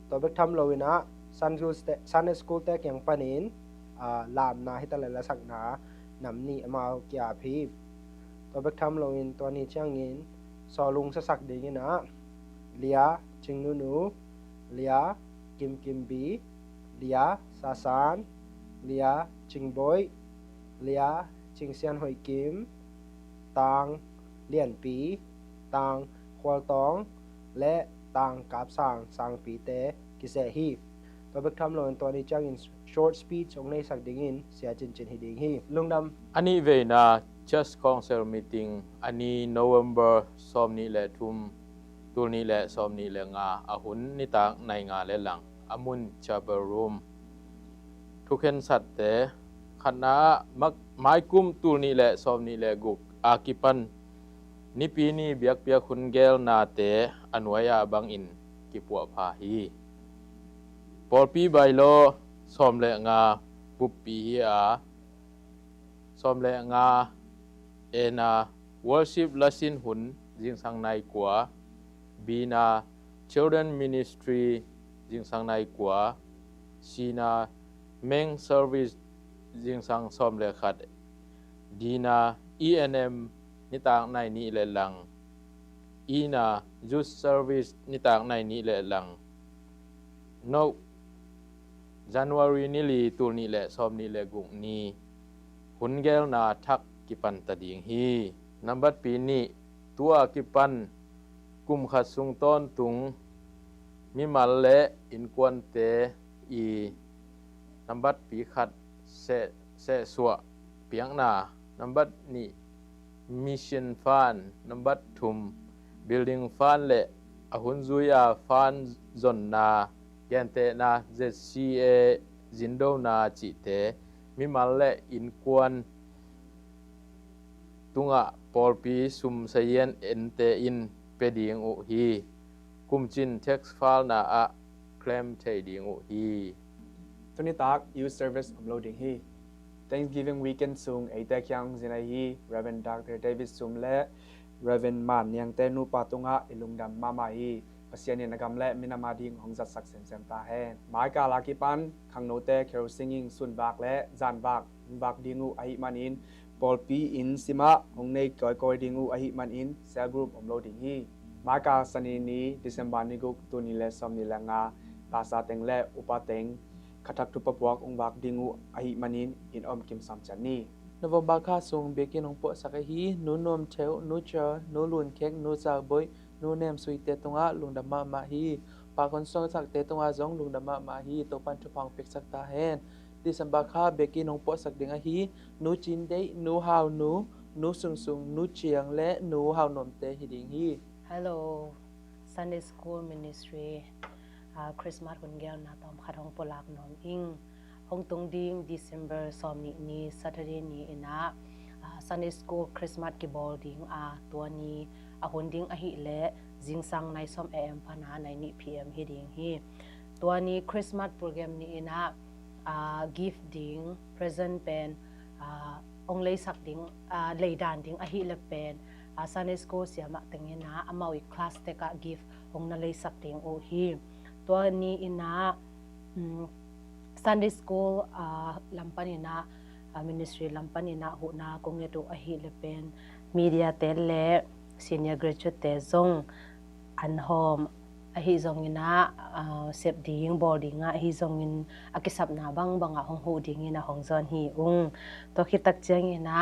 ตัวเบกทำโลวินะซันสกูลเตกยังปนินลามนาให้ตะเลละสักนานำนี่มาเอาเกียพีตัวเบกทำโลวินตัวนี้จังอินซอลุงสักดิงนะเลียจิงนูเลียกิมบีเลียซาซานเลียจิงบอยเลียจิงเซียนหอยกิมตางเลี่ยนปีตางควอลตองและตางกาบสางปีเตกิเซฮีตัวเบกทำลงตัวนี้จังอิน short speech องในสักดิ่งเสียจินฮิดิ่งฮีลุงดำอันนี้เวนะ just council meeting อันนี้ November สอมนี้แหละทุ่มตัวนี้แหละสอมนี้แหละงาอาหุนนิตางในงาและหลังอามุนชาเบอร์รูมทุกเห็นสัตว์แต่ขณะมักไม้กุ้มตูนี่แหละซอมนี่แหละกุกอากิปันนิปีนี้เบียกเปียกคุณเกลนาเตอนุยาบังอินกิปัวพาฮีปอลปีใบโลซอมเลงาปุปปีฮีอาซอมเลงาเอนา worship ละสินหุนจิงสังในกว่าบีนา children ministry จิงสังในกว่าชีนา main serviceจิงสังซอมเลขัดดีนา ENM นิตางในนี้เลหลังอีนา Youth Service นิตางในนี้เลหลังนก January นี่ลีตูนี้เลซอมนี้เลกุงนี้หุนเกลนาทักกิปันตะดิงฮีนับบัดปีนี้ตัวกิปันกุมขัดสุงต้นตุงมิมัลเลอินกวนเตอีนับบัดปีขัดเสสัวเปียงนานับบัดนี่มิชชั่นฟานนับบัดทุมบิลดิ้งฟานเละอาหุนซุยาฟานจนนาแกนเตนา ZCA จินโดนาจิเตมิมัลเละอินกวนตุงะปอลปีซุมเซียนเอ็นเตอินเปดิงอุฮีกุมจินเท็กซ์ฟาลนาอะเคลมเทดิงอุฮีตัวนี้ตัก youth service uploading ฮี Thanksgiving weekend ซุงไอเตกยังจินไอฮี Reverend Dr. David Suumและ Reverend มันยังเตนูปาตุงะอิลุงดำมาฮีปัสยานินกรรมและมินามาดิงของจัดสักเซมตาแฮนหมายกาลากิปันขังโนเตเคโรซิงสุนบากและจานบากดิงูไอฮิมันอินปอลปีอินซิมาของในกอยดิงูไอฮิมันอินเซลกรุ๊ปอัปโหลดดิ้งฮีหมายกาสันีนี้ดิเซมบานิกุกตัวนี้และซอมนี้และงาภาษาเต็งและอุปาเต็งขัดทุบปวกองบากดิงูไอฮิมันอินอินอมกิมซัมจันนีนวบาคาซุงเบกินองปอสักฮีนูนอมเชลนูเจอนูลุนเค้กนูซาบอยนูเนมสุยเตตงะลุงดำมาฮีปาคนซองสักเตตงะจงลุงดำมาฮีตัวปันจุพังเป็กสักตาแฮนดิสัมบาคาเบกินองปอสักเดงฮีนูจินเดนูฮาวนูซุงนูเจียงและนูฮาวนมเตฮิดิงฮี Hello Sunday School Ministry Christmas คนเกลนาตอมขัดห้องปลากนอมอิงห้องตรงดิ้ง December ซอมนี้ Saturday นี้นะ Sunday School Christmas กิบอลดิ้งตัวนี้หุ่นดิ้งหิและจิงสังในซอมAM พนาในนี้ PM ฮิดิ้งฮีตัวนี้ Christmas โปรแกรมนี้นะgift ดิ้ง present เป็นองเลยสักดิ้งเลยดานดิ้งหิและเป็นSunday School เสียมาตั้งยินะอามาวิคลาสเตกะ gift องนั่นเลยสักดิ้งโอฮีตัวนี้นะ Sunday School ลำปันนะ Ministry ลำปันนะหัวนาคงเงตุหิและเป็น media เตเลsenior graduate เตจงอันโฮมหิจงยินะเสพดิ้งบอดิ้งหิจงยินอากิสับนาบังห้องหูดิ้งยินะห้องจอนหิตัวคิดตักเจียงยินะ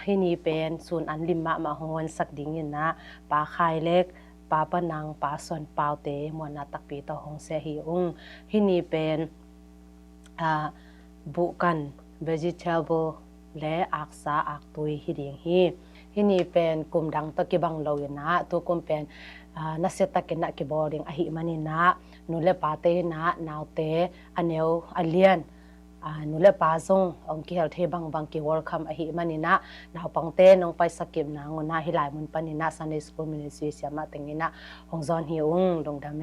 ฮินี่เป็นศูนย์อันลิมมาห้องวันสักดิ้งยินะปาคายเล็ก ปาปะนังปาส่วนเปาเตมวนาตักปีต่อหงเสหิองที่นี่เป็นบุกัน vegetable และอักษาอักตุยฮิดิงฮีที่นี่เป็นกลุ่มดังตะกิบังโลยนะตัวกลุ่มเป็นนักเศรษฐกิจนักกิบอริงอหิมันินะนุเลปาเตนะนาวเตอันเนวอัเลียนนุเลปาซงองกิเฮลเทบังบังกิวอลคัมอหิมันินะนาวปังเตนองไปสกิมนางงนาฮิลายมุนปานินะซันเดย์สคูลมินิสทรีเสียมาติงินะหงซอนฮิอุงลงดาเม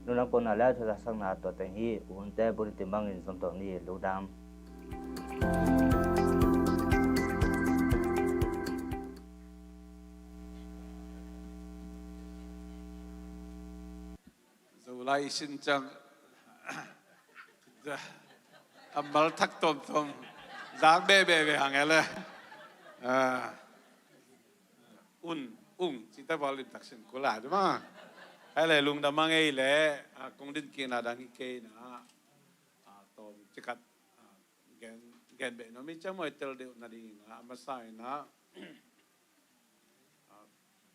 นุนักปนแล้วทุกสังนาตัวเต็งฮีอุ่นแต่บริติบังอินสมตัวนี้ลูกดำลายสินจังอัมบัลทักตมจากเบหางอะไรอุ่งสิตาบอลิมทักษิณกุลาใช่ไหมอะไรลุงดำมังเอเล่คงดินกินอะไรนี่เกนะตมจิกัดแกนเบนไม่จำไม่เตลเดียวนาดีนะมาใส่นะ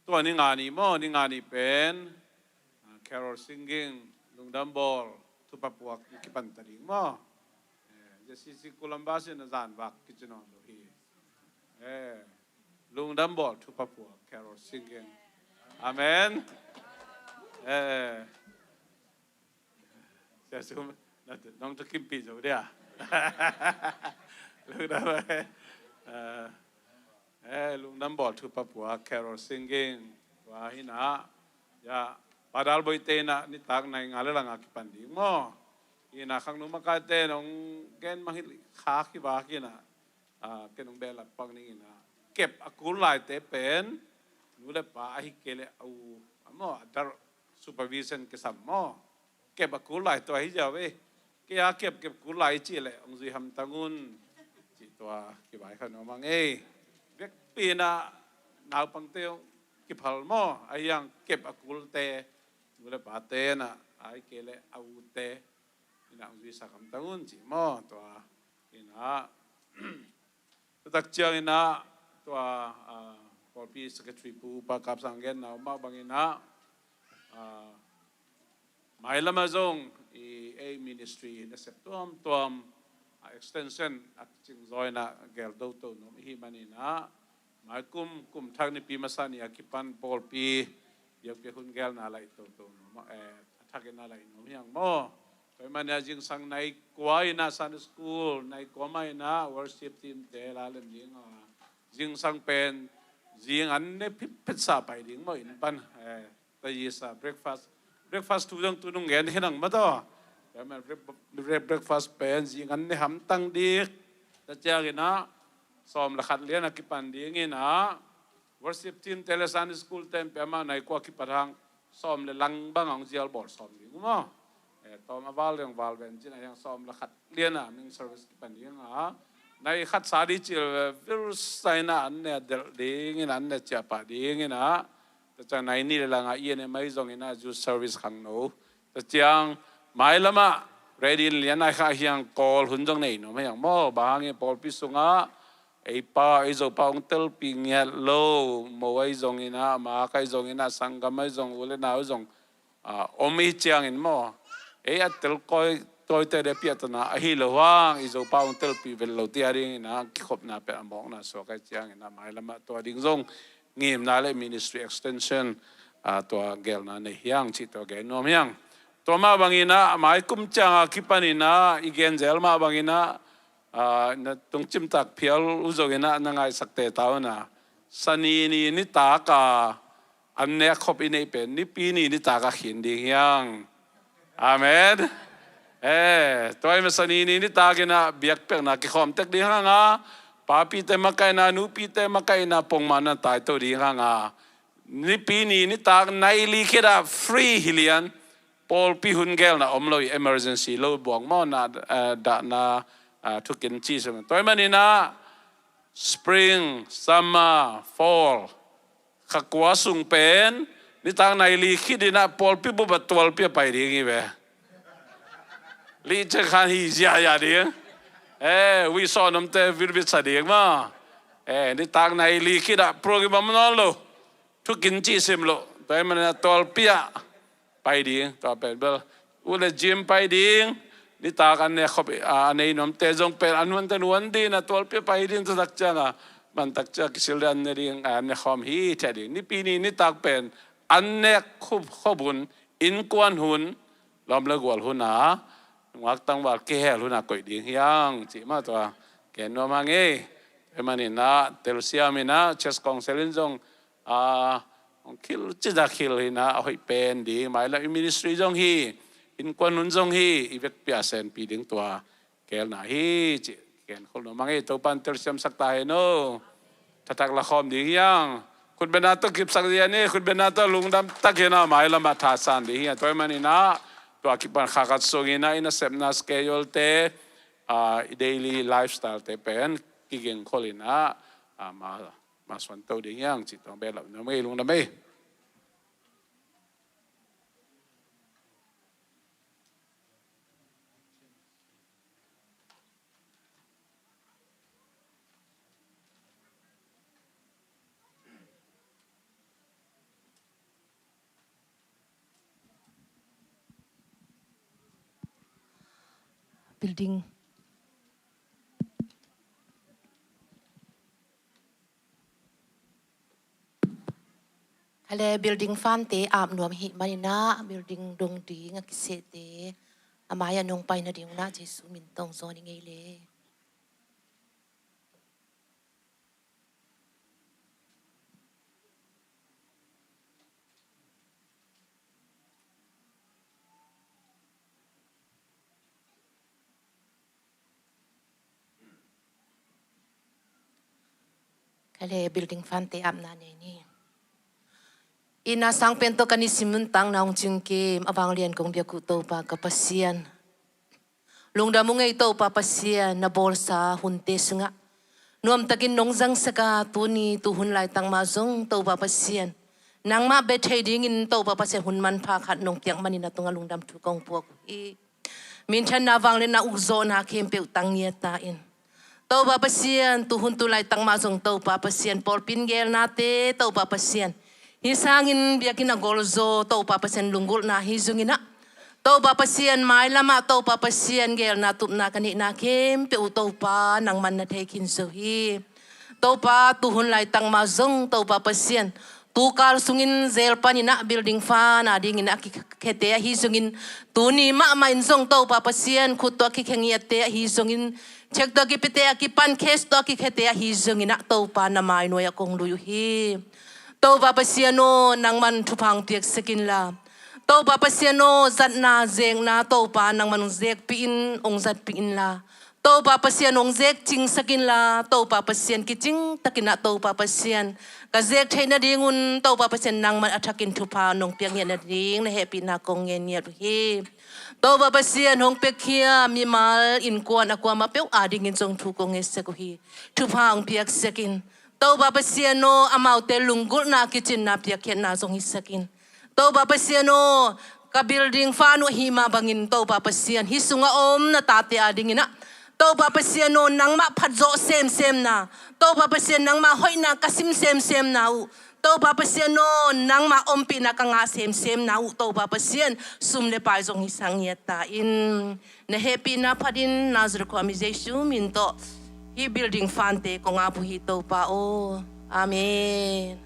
ตัวนี้งานนี้มั่วนี่งานนี้เป็นCarol singing, lung dambol, tu papuak ikipan tadi mo. ZCC Columbus na zan bak kitchenon lo hi. Lung dambol, tu papuak, Carol singing. Amen. Saya Suum, nong tu kimpi jo dia. Lung dambol, tu papuak, Carol singing. Wah hina, ya. Padahal boy tena ni tag na ngala lang akipandi mo. Ina kang numakate nung ken mahil khaki baki na kenong bela pang ni ina. Kep akulay te pen nule pa ahikele au amo dar supervision kesam mo. Kep akulay to hi jawe. Kaya kep kulay chile ang zui ham tangun chi to kibai khan mang e. Bek pina naw pang teo kipal mo ayang kep akul te Mula pate na ay kele aute ina ang bisa kam tangun ci mo to ina tak chiang ina to corpi secretary pu pa kap sanggen na ma bangina mai lamazong a ministry na septom tom extension at ching zoina gel do to no hi manina mai kum thang ni pi masani akipan polpi Yang pihun gel na lai to athakin na lai no yang mo kay managing sang nai kuai na Sunday school nai komai na worship team te lalim jing sang pen jing an ne pit sa pai ding mo in pan ta yisa breakfast tunung gen hinang ma to kay man breakfast pen jing an ne ham tang dik ta chagina som la khat lian akipan ding ina worship team tele Sunday school tempe ama nai ko ki parang som le lang bang ang jial bor som ni mo tom aval yang valven jin yang som la khat liana ming service ki pan yang nai khat sadi chil virus saina an ne ding in an ne cha pa ding ina ta cha nai ni la nga ien mai zong ina ju service khang no ta chiang mai lama ready liana kha hiang call hun jong nei no ma yang mo bang e pol pi sunga pa izo pa ong tel pingyat lo mo ai zong ina ma kai zong ina sangam ai zong ule na zong omi chiang in mo at tel koi toi te de piat na hi lo wang izo pa ong tel pi vel lo ti aring ina khop na pe among na so kai chiang ina mai lama to ding zong ngim na le ministry extension to gel na ne hiang chi to ge nom yang to ma bangina mai kum chang kipanina igen zel ma bangina na tung chim tak phial uzogena na ngai sakte taw na sani ni ta ka anne khop inei pen ni pi ni ta ka khin ding yang amen toy ma sani ni ta ke na biak pek na ki khom tek ding nga pa pi te makai na nu pi te makai na pong man tai to ding nga ni pi ni ta nai li kheda free hilian pol pi hun gel na omloi emergency lo buang mo na da na tukin cheese toy manina spring summer fall kakwa sung pen ni tang nai li khidina pol pi bu batwal pi pai ringi be li che khan hi ya ding we saw nam te virbit sa ding ma ni tang nai li khida program no lo tukin cheese lo ตัวมันตัวเปียไปดีตัวเป็นเบลอุลจิมไปดีนี่ตากันเนี่ยเขาอันนี้น้ำเตจงเป็นอันวันตันวันดีนะตัวเปียไปดีตัวตักจ้านะมันตักจ้ากิสิลอันนี้อันนี้ความฮีเทดีนี่ปีนี้นี่ตักเป็นอันเนี้ยขบุญอินกวนหุนล้อมเลิกวัลหุนนะวักตั้งวัดแก่หุนนะก่อยดียังจีมาตัวแกนว่ามังเอ้มันนี่นะเตลเซียมินะเชสกองเซลินจงคิลจิดาคิลฮินะเอาให้เป็นดีหมายแล้วมินิสทรีจงฮีอินกวนหุนจงฮีอีเวกเปียเซนปีดึงตัวแกลนะฮีจีแกนคนว่ามังเอ้ตัวปันเตลเซียมสักตายโน่ถ้าตักละครดียังคุณเป็นนาตัวกิบสักเดียนี่คุณเป็นนาตัวลุงดำตักเห็นหมายละมาทาสันดีตัวมันนี่นะตัวกิบันขากัดส่งนะอินเซปนาสเกยลเตdaily lifestyle เตเป็นกิเกงคนลินะมาส่วนตัวดียังจิตต้องเบลล์นะไม่ลุงดำไม่building ale building fan te am nuam hi manina building dong di nga kise te amaya nong pai na ding na jesu min tong zo ni ngei le ale building fan te am na ni ina sang pento kanisimun tang naung jingke abang lian kong bia ku to pa kapasian lungda mungei to pa pasian na bolsa hunte sunga nuam takin nongjang saka tuni tu hun lai tang ma zong to pa pasian nang ma be trading in to pa pasian hun man pha khat nong piang manina tunga lungdam tu kong puak i min chan na wang le na ukzo na kem pe tang nia ta in to pa pasian tu hun tu lai tang ma zong to pa pasian por pin gel na te to pa pasian hisangin biakin na golzo to pa pasian lunggul na hizungina to pa pasian mai lama to pa pasian gel na tup na kani na kem pe to pa nang man na thekin so hi to pa tu hun lai tang ma zong to pa pasian tu kal sungin zel pani na building fa na ding ina ki khete hi sungin tu ni ma ma in zong to pa pasian khut to ki khengi ate hi sungin chek to ki pete ki pan kes to ki khete hi sungina to pa na mai no ya kong lu hi to pa pasiano nang man thupang piek sekin la to pa pasiano zat na zeng na to pa nang man zek pi in ong zat pi in la to pa pasian ong zek ching sakin la to pa pasian ki ching takina to pa pasian ka zek theina dingun to pa pasian nang man athakin thupa nong piang yen na ding na happy na kong yen yer hi to pa pasian hong pek khia mi mal in kwan akwa ma peu ading in jong thu kong ese ko hi thupa ong piak sekin to pa pasiano amau te lunggul na kitchen na piak yen na jong hisakin to pa pasiano ka building fa no hima bangin to pa pasian hisunga om na tate ading ina to pa pasiano nang ma phadzo sem na to pa pasian nang ma hoina kasim sem na u to pa pasiano nang ma ompi na kanga sem na u to pa pasian sum le pai jong hisang yata in na happy na padin nazar ko amization min to hi building fante ko nga bu hi to pa o amen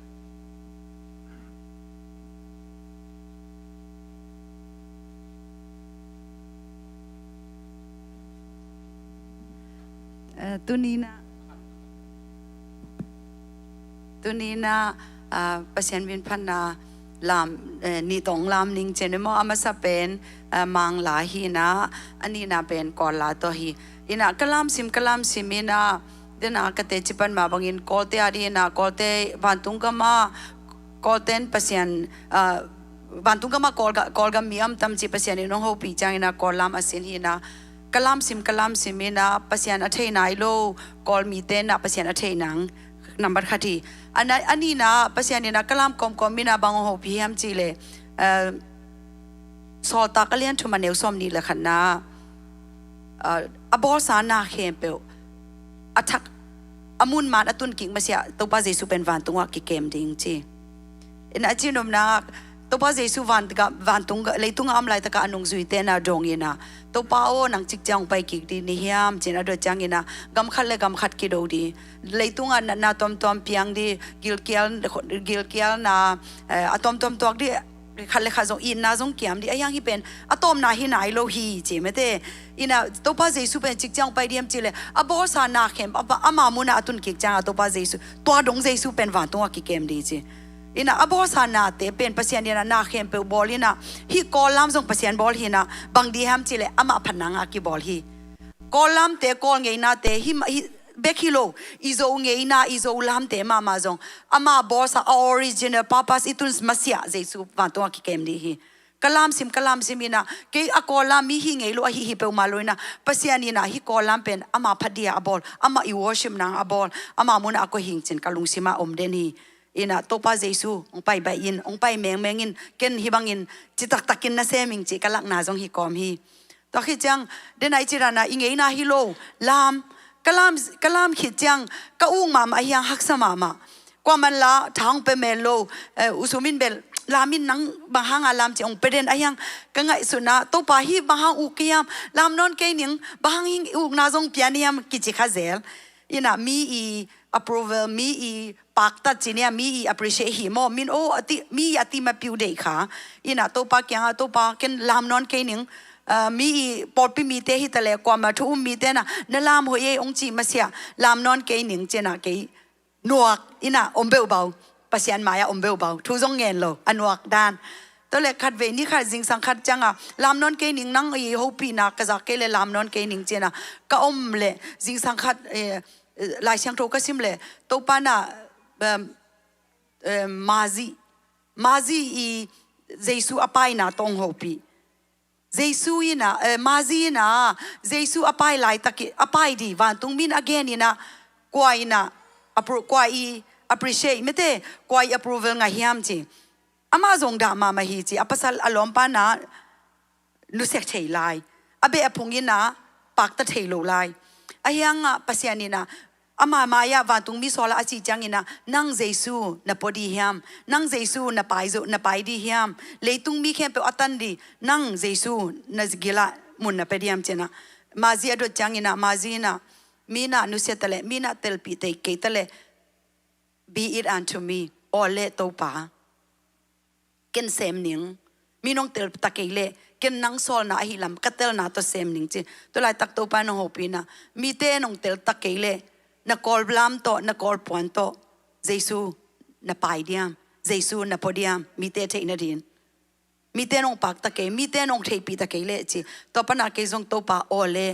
tunina pasien bin phanna lam ni tong lam ning chenemo amasa pen mang la hi na ani na pen kor la to hi ina kalam sim ina dena kate chipan ma bangin kote ari na kote bantung kama koten pasien bantung kama kolga miam tam chi pasien no ho pi chang ina kolam asin hi na kalam sim ina pasien athei nai lo kol mi ten na pasien athei nang number khati ani na pasien ina kalam kom mina bang ho pi ham chi le so ta kalian thuma neu som ni la khana abor sa na khem pe athak amun man atun king masia to pa jesu pen van tunga ki kem ding chi in achinom na to pa Jesu van tung leitung am lai taka anung zui te na dong ina to pa o nang chik chang pai ki di ni hiam china do chang ina gam khat ki do di leitung an na tom piang di gil kial na atom tok di khalle khazong in na zong kiam di ayang hi pen atom na hi nai lo hi che mete ina to pa Jesu pen chik chang pai diam chile abo sa na khem ama muna atun ki chang to pa Jesu to dong Jesu pen van to ki kem di che ina abo sa na te pen pasien ina na khem pe bol ina hi kolam zong pasien bol hi na bang di ham chile ama phananga ki bol hi kolam te kol ngei na te hi bekilo izo ngei na izo lam te mama zong ama bosa original purpose itun masia Jesu van to ki kem di hi kalam sim ina ke akola mi hi ngei lo hi pe maloina pasian ina hi kolam pen ama phadia abol ama I worship na abol ama muna ako hingchin kalung sima omden hi ina to pa Jesu ong pai bai in ong pai mengin ken hibangin chitak takin na seming chi kalak na jong hi kom hi to khi chang denai chirana ingei na hi lo lam kalam khi chang ka ung mama hiang haksa mama kwa man la thang pe melo usumin bel lamin nang bahang alam chi ong peden ayang ka ngai suna to pa hi bahang u kiam lam non ke ning bahang hing u na jong pianiam ki chi khazel ina mi I approval mi I pakta chinia mi I appreciate hi mo min o ati mi ati ma piu dei kha ina to pa kyang to pa ken lam non ke ning mi pot pi mi te hi tale kwa ma thu mi te na lam ho ye ong chi ma sia lam non ke ning chena ke nuak ina ombeu bau pasian maya ombeu bau thu jong ngen lo anuak dan to le khat ve ni kha jing sang khat changa lam non ke ning nang I ho pi na ka za ke le lam non ke ning chena ka om le jing sang khat lai siang tho ka sim le to pa na mazi I Jesu apai na tong ho pi Jesu ina mazi na Jesu apai lai taki apai di van tung min again ina kwai na kwai appreciate mete kwai approval nga hiam chi ama zong da ma hi chi apasal alom pa na nu sek thei lai abe apungina pak ta thei lo lai ayang pasianina ama maya van tung mi sola achi changina nang Jesu na podi hiam nang Jesu na pai di hiam leitung mi khem pe atan di nang Jesu na gila mun na pediam chena mazi ado changina mazina mina nu setale mina telpi te ketale be it unto me ole to pa ken sem ning minong tel takele ken nang sol na hilam katel na to sem ning chi to lai tak to pa no hopina mi te nong tel takele na kol blam to na kol pon to Jesu na pai diam Jesu na podiam mi te te na din mi te nong pak take mi te nong thei pi takele chi to pa na ke jong to pa ole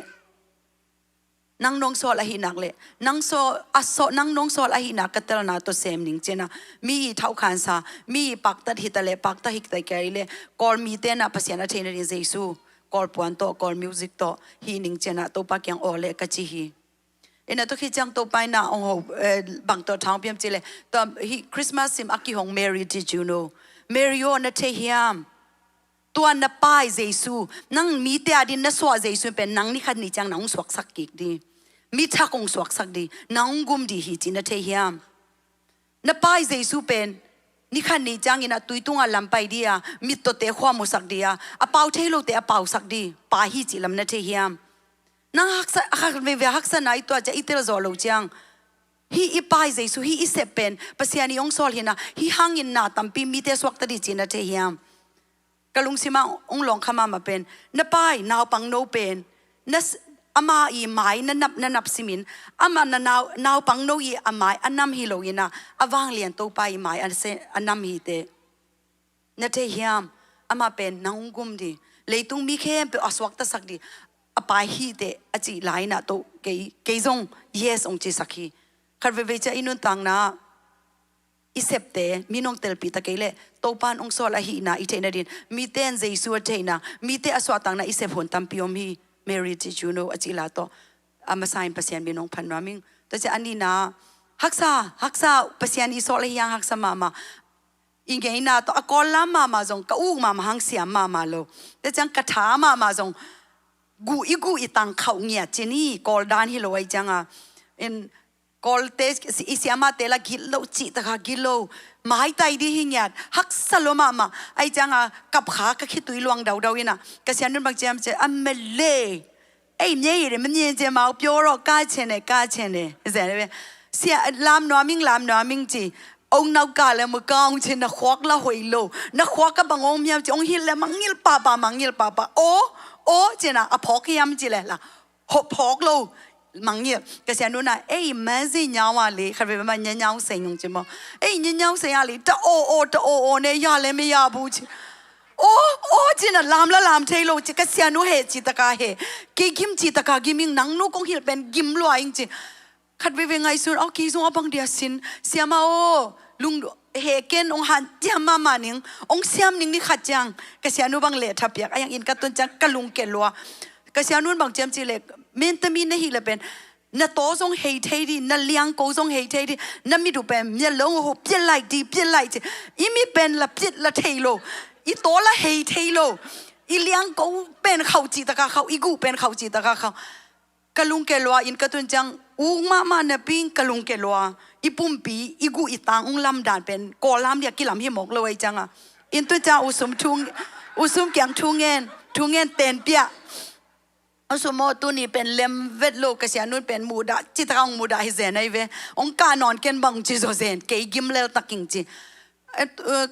nang nong sol a hinak le nang so aso nang nong sol a hinak katel na to sem ning chena mi thau khan sa mi pakta hitale pakta hik tai kai le kol mi te na pasiana thein rin Jesu kol pon to kol music to hi ning chena to pa kyang ole ka chi hi ina to khi chang to pai na ong ho bang to thang piam chile to hi Christmas sim aki hong Mary did you know Mary o na the hiam tuan na pai Jesu nang mi te adin na so Jesu pen nang ni khat ni chang nang swak sak ki di mi tha kong swak sak di nang gum di hi chin na the hiam na pai Jesu pen ni khat ni chang ina tuitunga lampai dia mi to te khwa mu sak dia a pau thelo te a pau sak di pa hi chi lam na the hiam nang haksa ve haksa nai to cha itel zo lo chang hi ipai Jesu hi isepen pasiani ong sol hina hi hangin na tampi mi te swak ta di chin na the hiam kalung sima ong long khama ma pen na pai naw pang no pen na ama I mai na nap simin ama na naw pang no I amai anam hi lo ina awang lian to pai mai an se anam hi te na te hiam ama pen nang gum di leitung mi khem pe aswak ta sak di apai hi te achi lai na to ke zong yes ong chi sakhi kharve ve cha inun tang na isepte minong telpi takele topan ong sola hi na ithena din mi ten Jesu athena mi te aswatang na isep hon tampiom hi Mary did you know achila to amasain pasian minong phanwaming to cha ani na haksa pasian isola hi haksa mama ingei na to akola mama jong ka u mama hang siam mama lo te chang katha mama jong gu itang khau ngia chini kol dan hi loi changa in Koltes isiama tela gilo cita ka gilo mahai tai di hingyat hak saloma ma ai janga kap kha ka khitui luang dau dau ina ka sian nun bang jam che amele ai mye re mye je ma pyo ro ka chen ne zai sia lam no ming ji ông nào cả là một con trên nó khoác là hồi lô nó khoác các bằng ông nhau ông hiểu là mang nghil papa ô trên là phok yam chỉ là hộp phok lô mang nghil cái xe nó này ấy mà gì nhau à lì khai về mà nhau sinh không chứ mà ấy nhau sinh à lì ta ô này ya lên mới ya bu chứ ô trên là làm thế lô chứ cái xe nó hết chỉ ta cả hết cái kim chỉ ta cả kim mình nắng nó cũng hiểu bên kim lo anh chứ khát về ngày xuân ok dùng abang dia sin xem mà ô lung heken ông han jama maning ông siam ning ni khatjang ka sianu bang le thapiak ayang in ka tun chang kalung ke lo ka sianu bang jam chi le mentami ne hi le ben na to song hei thei di na liang ko song hei thei di na mi du pen mye long ho piet lai chi i mi pen la piet la thei lo i to la hei thei lo i liang ko pen khau chi ta ka khau i gu pen khau chi ta ka khau kalung ke lo in ka tun chang u ma na ping kalung ke lo ipumpi igu itang lam dan pen ko lam dia kilam hi mok loi changa in tu cha usum kyang thungen ten pia asumo tu ni pen lem vet lo ka sia nun pen muda chitrang muda hi zen ai ve ong ka non ken bang chi zo zen ke gim le taking chi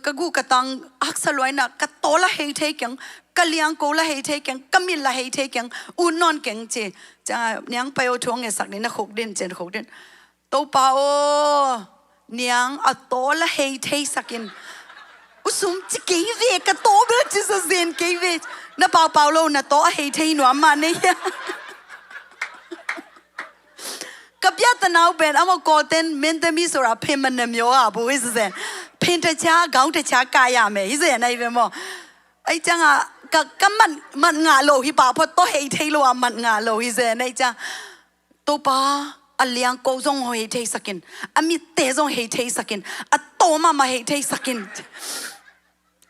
ka gu ka tang aksaloi na ka tola hei thei kyang kaliang ko la hei thei kyang kamil la hei thei kyang un non kyang chi cha nyang payo thong e sak ni na khok din chen khok din tô bao niang à tô là hay thấy sakin usum chỉ cái gì cái tô biết chỉ là gì cái gì na bao lâu na tô hay thấy nó mà này cái biết ta nào bên ama có tên mình ta mi sora payment nem yo à bố is thế payment cha gạo cha kaya me is thế này vậy mà ai chăng à cái mặt ngã lô hi bảo tô hay thấy lo mặt ngã lô is thế này chăng tô bao aliang ko zong hoi thei sakin ami te zong hei thei sakin a to ma hei thei sakin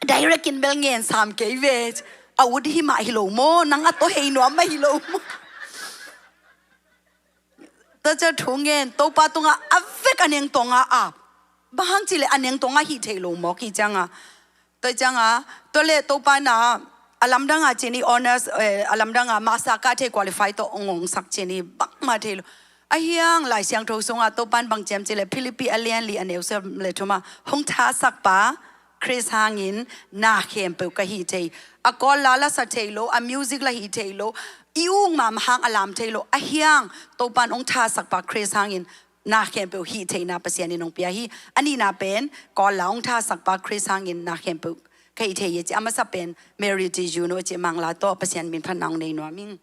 direct in bel ngen sam ke ve a ud hi ma hi lo mo nang a to hei no ma hi lo mo ta cha thung ngen to pa tonga a vek aneng tonga a bahang chile aneng tonga hi thei lo mo ki changa to changa to le to pa na alam danga chini honors alam danga masaka the qualify to ongong sak chini bak ma thei lo ayang lai siang tho songa to pan bang chem chile philippi alien li aneu se le thoma hong tha sak pa chris hangin na khem pe ka hi thei a kol la la sa thei lo a music la hi thei lo iung mam hang alam thei lo ayang to pan ong tha sak pa chris hangin na khem pe hi thei na pasian ni nong pia hi ani na pen kol la ong tha sak pa chris hangin na khem pe kai thei ye chi ama sa pen mary ti ju no chi mang la to pasian min phan nang nei no ming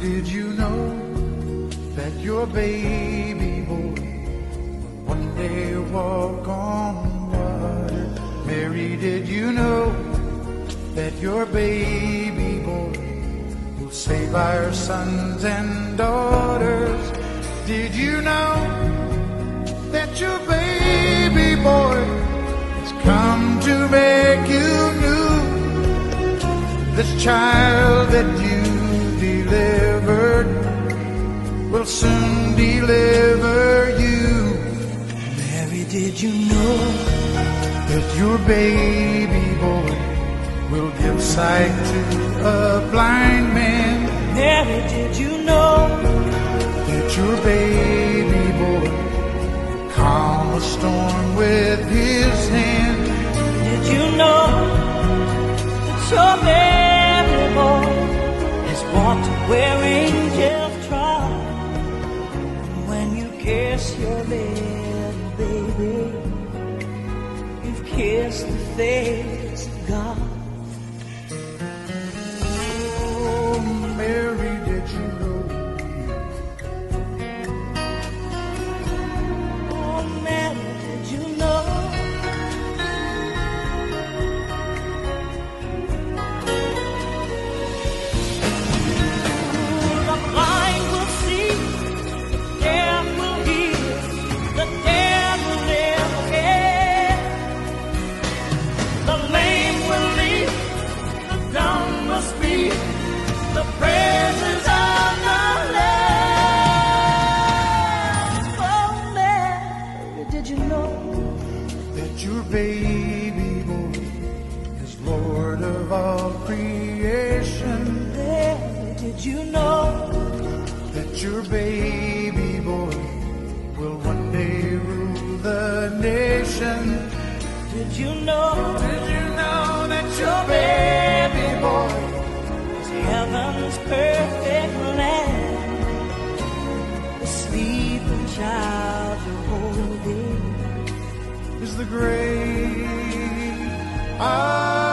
Did you know that your baby boy would one day walk on water? Mary, did you know that your baby boy will save our sons and daughters? Did you know that your baby boy has come to make you new? This child that you delivered will soon deliver you. Mary, did you know that your baby boy will give sight to a blind man? Mary, did you know that your baby boy will calm a storm with his hand? Did you know that your baby boy walked where angels trod? When you kiss your little baby, you've kissed the face of God. ocean. Did you know that your baby boy is heaven's perfect lamb? The sleeping child you're holding is the great I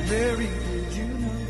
Mary, did you know?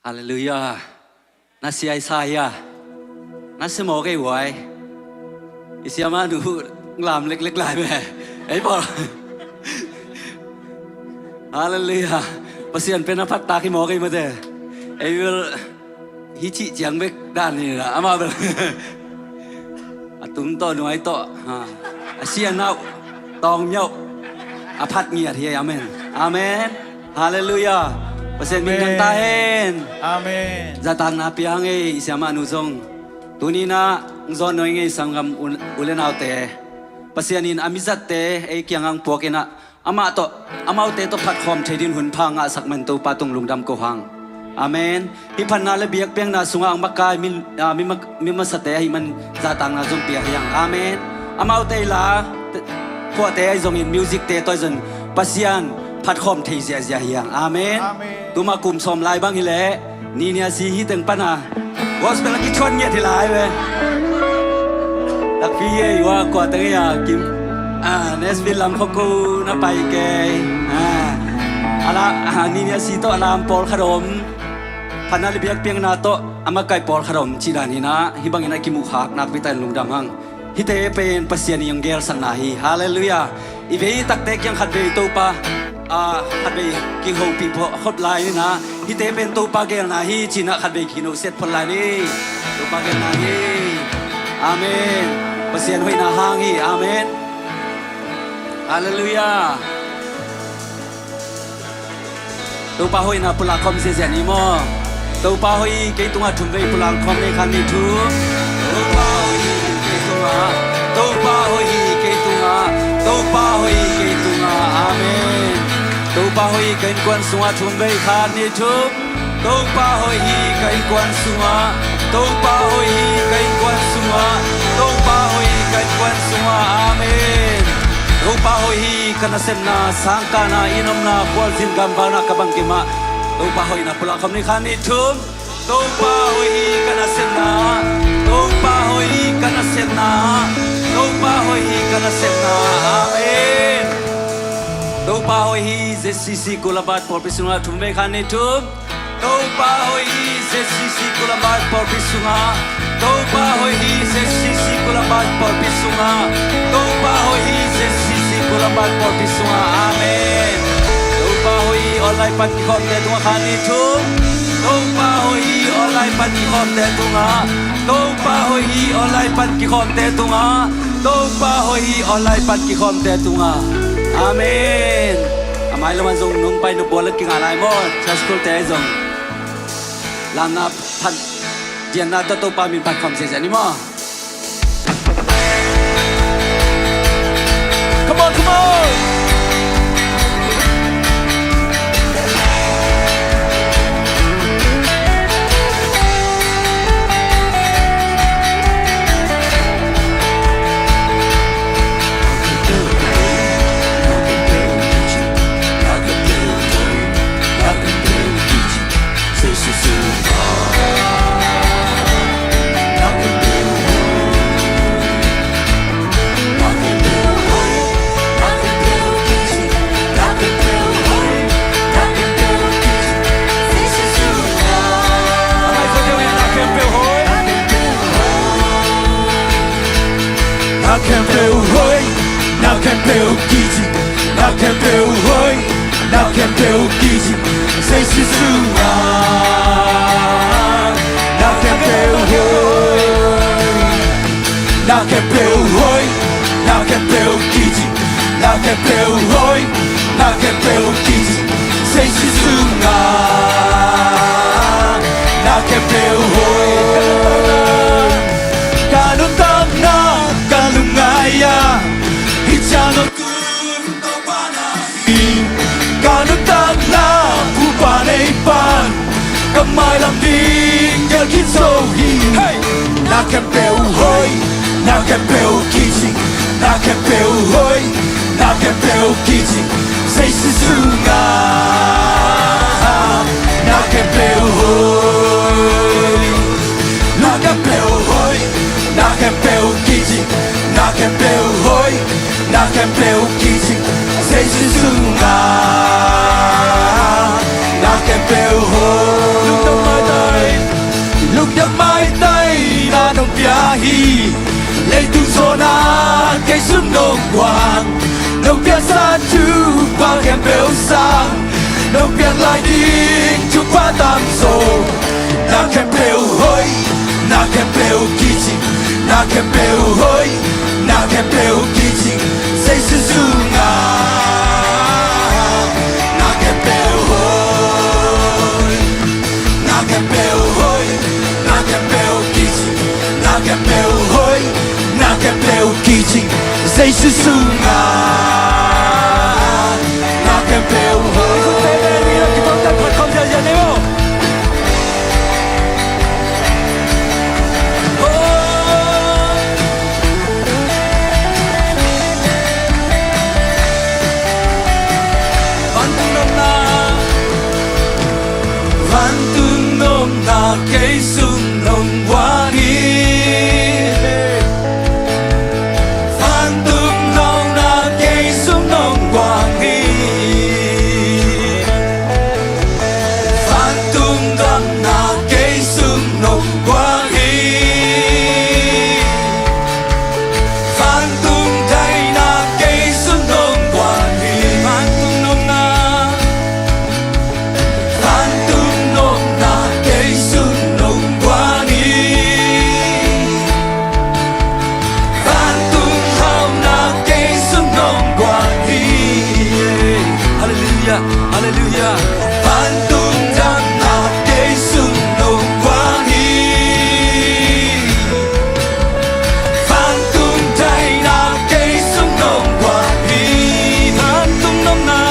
哈利路亚，那是爱啥呀？那是某个位，一些嘛ดูลามเล็กๆหลายแม่ไอ้บอลฮาเลลูยาประเสียนเป็นอภัตตาขี้หมอกันมาเด้ไอ้เวลฮิจิเจียงเบกด้านนี่ละอามาเป็นตุ้มโตหน่วยโตเสียนเอาตองเมียวอภัตเงียดเฮียอาเมนอาเมนฮาเลลูยาประเสียนมีกันตาเห็นอาเมนจะตั้งนาเปียงเอเสียมานุจงตัวนี้นะจอนหน่วยเงยสังกำอุเลนเอาเตะประเสียนินอามิจัตเตะไอ้เกียงอังปวกินะอามาโตอามาเตะโตพัดคอมเทดินหุ่นพังอาสักมันตัวปาตุงลุงดำโกหังอาเมนฮิพันนาเลเบียกเปียงนาสุงอังบักกายมิมาสเตะให้มันจะตั้งนาจงเปียกยังอาเมนอามาเตะลาพวกเตะไอ้จงอินมิวสิกเตะตัวจนประเสียนพัดคอมเทเสียยังอาเมนตัวมากลุ่มสมลายบ้างฮิเล่นี่เนี่ยสีฮิตึงปนาวอสเป็นลักกี้ชนเงี้ยที่หลายเว้ยลักพี่เอ๋ว่ากว่าตั้งยากิมเนสฟิลลัมพกูน่าไปเกยอะไรนี่เนี่ยสีโตอลามปอลขนมพันนาลิเบียกเปียงนาโตอามาไก่ปอลขนมชีดานีนะฮิบังอินากิมุขากนักวิตัยลุงดำหังฮิเตเป็นปัสยานียังเกลสังนาฮีฮาเลลูยาอีเวตักเตกยังขัดเบยโตปะขัดเบยกิโฮปีพอขดลายนี่นะฮิเตเป็นโตปะเกลนาฮีจีน่าขัดเบยกิโนเซตพลายนี่โตปะเกลนาฮีอาเมนปัสยานห้อยนาหางฮีอาเมนฮาเลลูยาโตปะห้อยนาปุลาคอมเสียนี่มอโตปะห้อยเกตุงอาทุ่มเวปุลาคอมในคันนี้ทุกโตปะห้อยเกตุงอาโตปะห้อยเกตุงอาโตปะห้อยเกตุงอาอาเมนโตปะห้อยเกินกวนสุงอาทุ่มเวคันนี้ทุกโตปะห้อยเกินกวนสุงอาโตปะห้อยเกินกวนสุงอาโตปะห้อยเกินกวนสุงอาอาเมนโตปะห้อยกันเซมนาสังกานาอินอมนาควอลซินกัมบานากับังกิมาโตปะห้อยนาปุลาคำนี้คันนี้ทุกโตปะห้อยกันเซมนาโตปะห้อยกันเซมนาโตปะห้อยกันเซมนาอาเมนโตปะห้อย ZCC Columbus พอพิสุงาทุ่มเมคันนี้ทุกโตปะห้อย ZCC Columbus พอพิสุงาโตปะห้อย ZCC Columbus พอพิสุงาโตปะห้อย ZCC Columbus พอพิสุงาอาเมนโตปะห้อยออนไลน์ปันกิคอมเตตุงาคันนี้ทุกโตปะห้อยออนไลน์ปันกิคอมเตตุงาโตปะห้อยออนไลน์ปันกิคอมเตตุงาโตปะห้อยออนไลน์ปันกิคอมเตตุงาอาเมนอาไมละมันจงนุ่งไปนุบอลกิงอะไรหมดชาสกุลเตจงลานนับพันเดียนนาโตปามินปันคอมเสียนี่มั้ง Come on come on Nào kèm theo hối, nào kèm theo kỳ dị, nào kèm theo hối, nào kèm theo kỳ dị, xây sự sương nào kèm theo hối, nào kèm theo hối, nào kèm theo kỳ dị, nào kèm theo hối, nào kèm theo kỳ dị, xây sự sương nào kèm theo hối, cả nước tâm nào Kalungaya Hichano kun Topanahi Kanutagna Pupaneipan Kamay lambing Yalkin sohin Na kempeu hoy Na kempeu kichi Na kempeu hoy Na kempeu kichi Say sisunga Na kempeu hoy Na kempeu hoy Na kempeu kichi Na kempeu hoy Na kempeu kichi Say sisunga Na kempeu hoy na cây sung nông quang nông biên sa chu bao kèm bèo sang nông biên lại đi chu qua tam sổ na kèm bèo hoi na kèm bèo kỳ chi na kèm bèo hoi na kèm bèo kỳ chi say sư du nga na kèm bèo hoi na kèm bèo hoi na kèm bèo kỳ chi na kèm bèo hoi na kèm bèo kỳ chi say sư du nga na kèm bèo hoi không giờ giờ nếu cây sung nồng hoa đi phan tung nồng na cây sung nồng hoa đi phan tung nồng na cây sung nồng hoa đi phan tung thay na cây sung nồng hoa đi phan tung nồng na phan tung nồng na cây sung Hallelujah. Phan tung đam na cây sung nồng quang hi. Phan tung thay na cây sung nồng quang hi. Phan tung nồng na.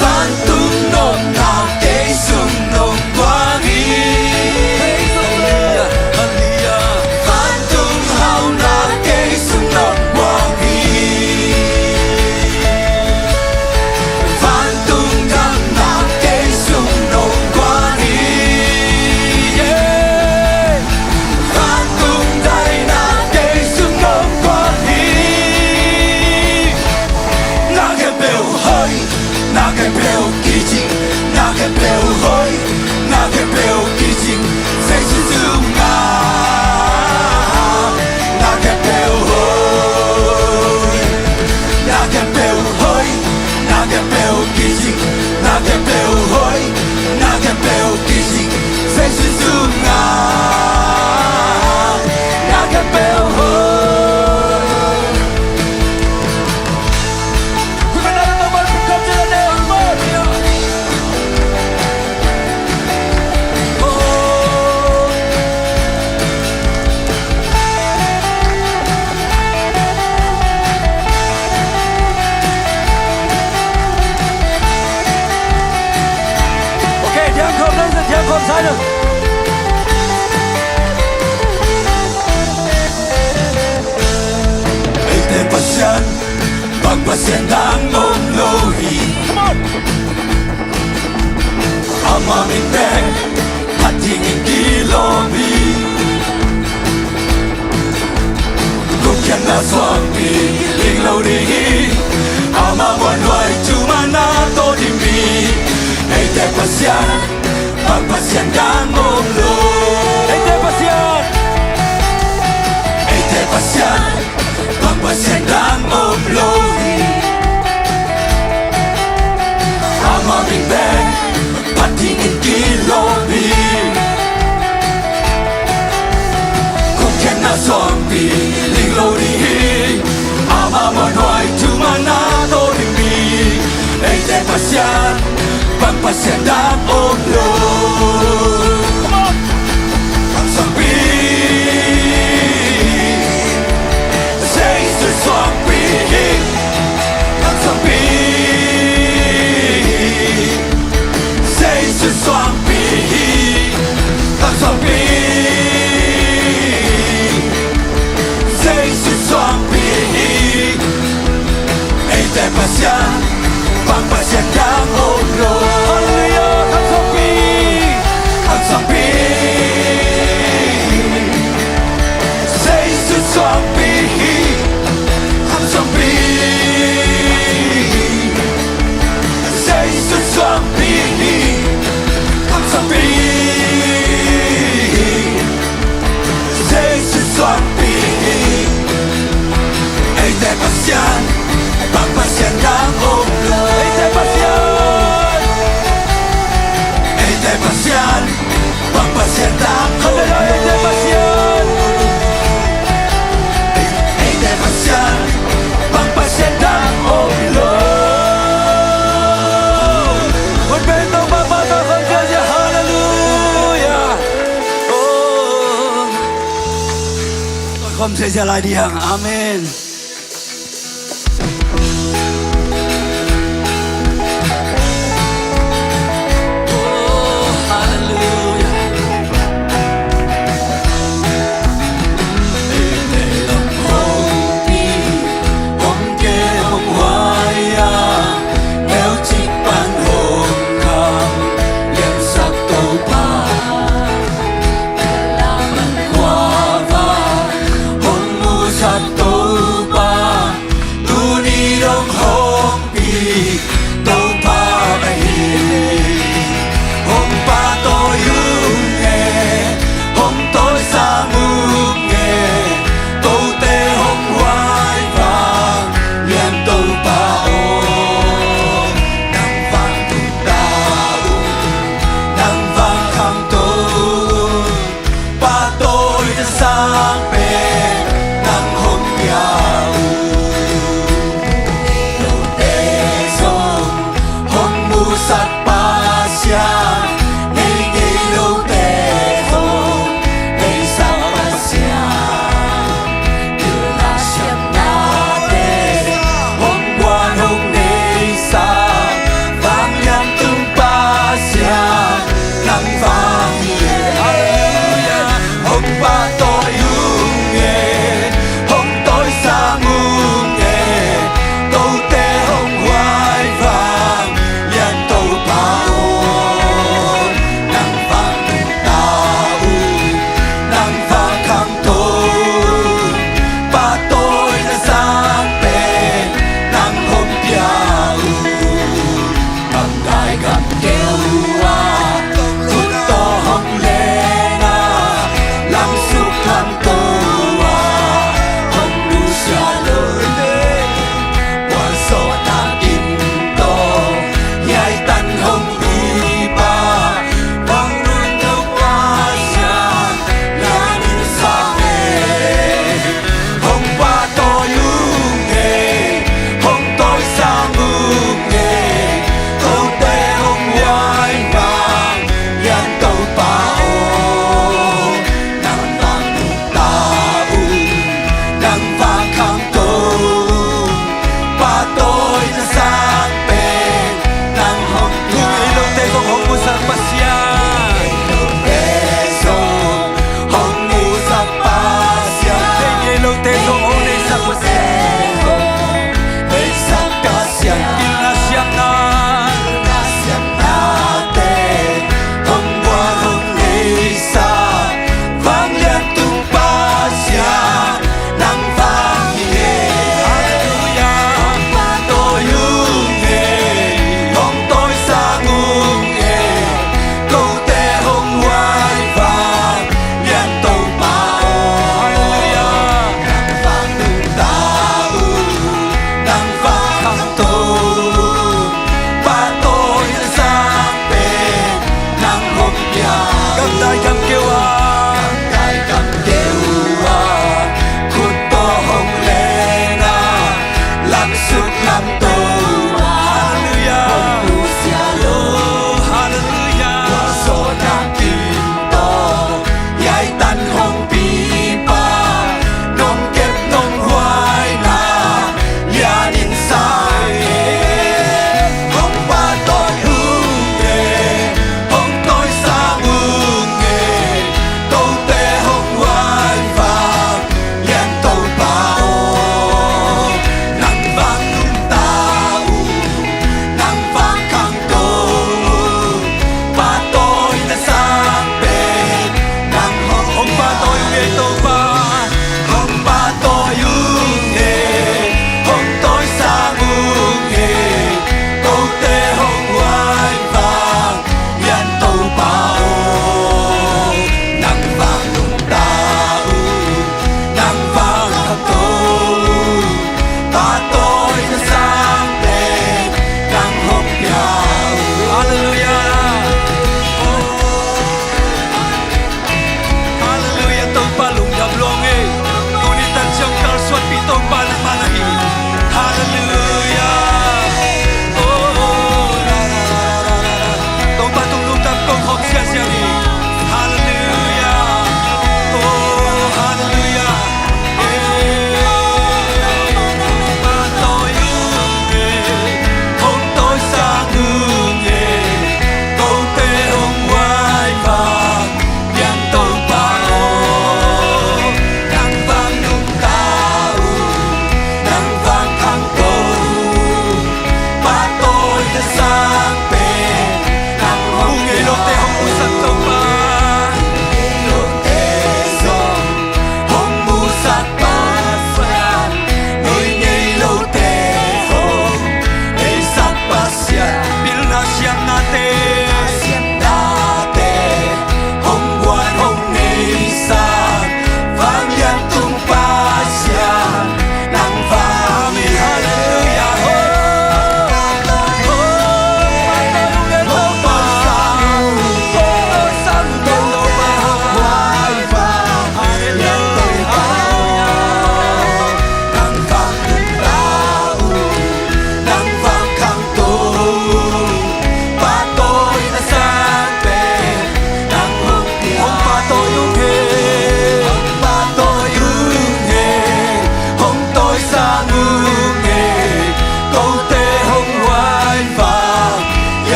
Phan tung nồng na cây sung nồng quang hi. Hallelujah. Phan tung hao na cây sung nồng quang hi. Pasien đang ôm lâu hi ama min beng hati ngin kilomi kukian na swami ling lâu đi ama buan loài cuma na to di mi ei te pasien đang ôm lâu ei te pasien đang ôm lâu ama min beng hati ngin kilomi kukian na swami ling lâu đi ama buan loài cuma na to di mi ei te pasien đang ôm lâu Pasien đang ôm lâu. Hallelujah, kom saja lah dia. Amin. Satu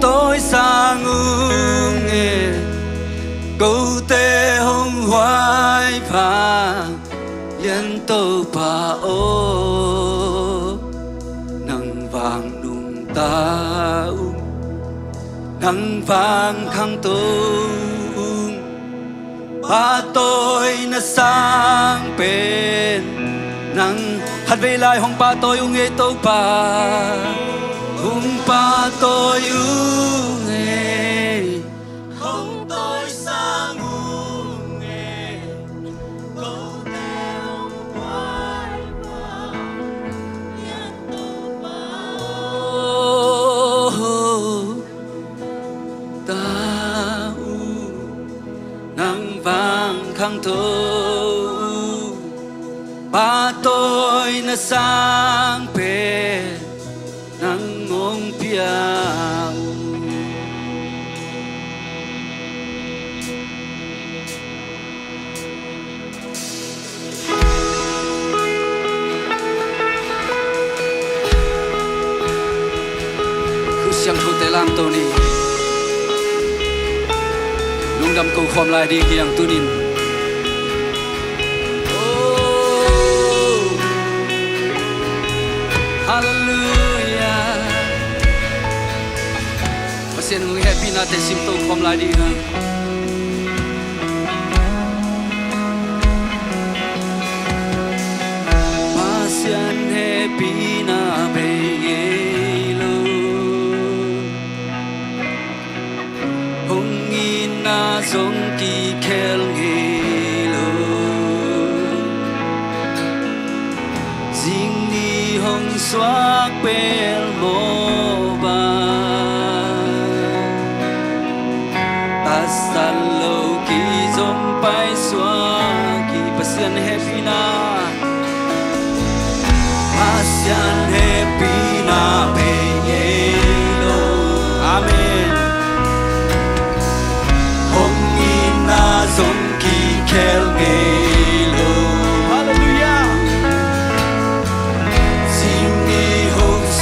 tôi sang nghe câu tê hồng hoài phà yên tô pa ô nang vàng nung ta nang vàng khang tô ba tôi na sang bên nang hát về lại hong ba tôi nghe tô pa hong ba tôi nghe hong tôi sang nghe câu tê hong hoài phà yên tô pa ta nang vàng khang thâu ba tôi na sang pe nang ngong piao cứ xiang thu te lam to ni lung dam câu khom lai đi kiang tu nin Hallelujah. Pasien ngung happy na te sim to khom lai di ha. Pasien happy na be lo. Hong in na zong ki khel nge lo. Jing ni hong swak pel mo ba tasal lo ki zom pai swak ki pasien happy na be lo amen hong in na zom ki khel nge lo hallelujah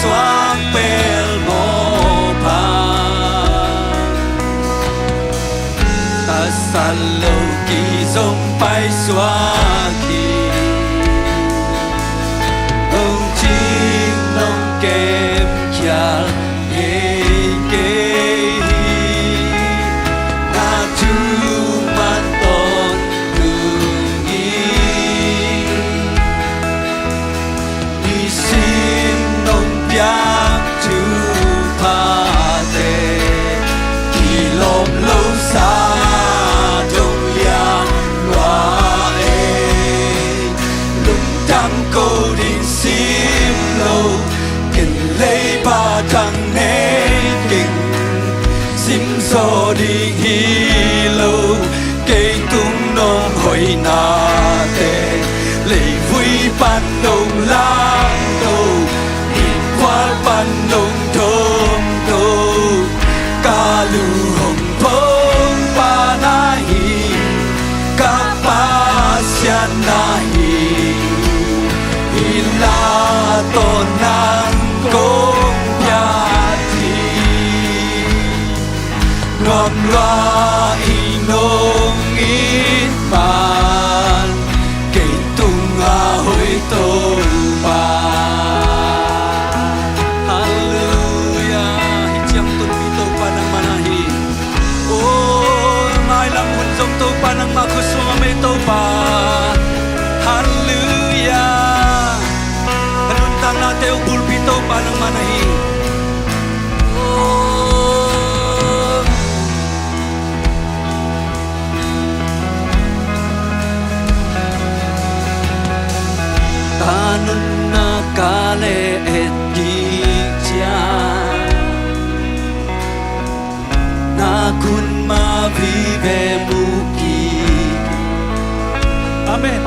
xoang bel mô pa ta san lâu kỳ dông bay xóa kỳ ông chinh nông kem kia ye kê na chu man ton đường đi xin nông yang chu pa te ki lom lo sa dong yang wa e lung tam ko din sim lo ken lei ba thang ne king sim so di hi lo ke tung nong hoi na te lei vui pan dong lang do qua ban đông thơm đâu ca lu hồng phong ba na hi ca ba xian na hi la tôn nan công ya thi ngom loa hi nong ít ban kể tung a hoi tô ba panang makuswa may topa hallelujah hanuntang nate upulpi topa ng manahi tanun na kale et gikya na kun ma vive muki amen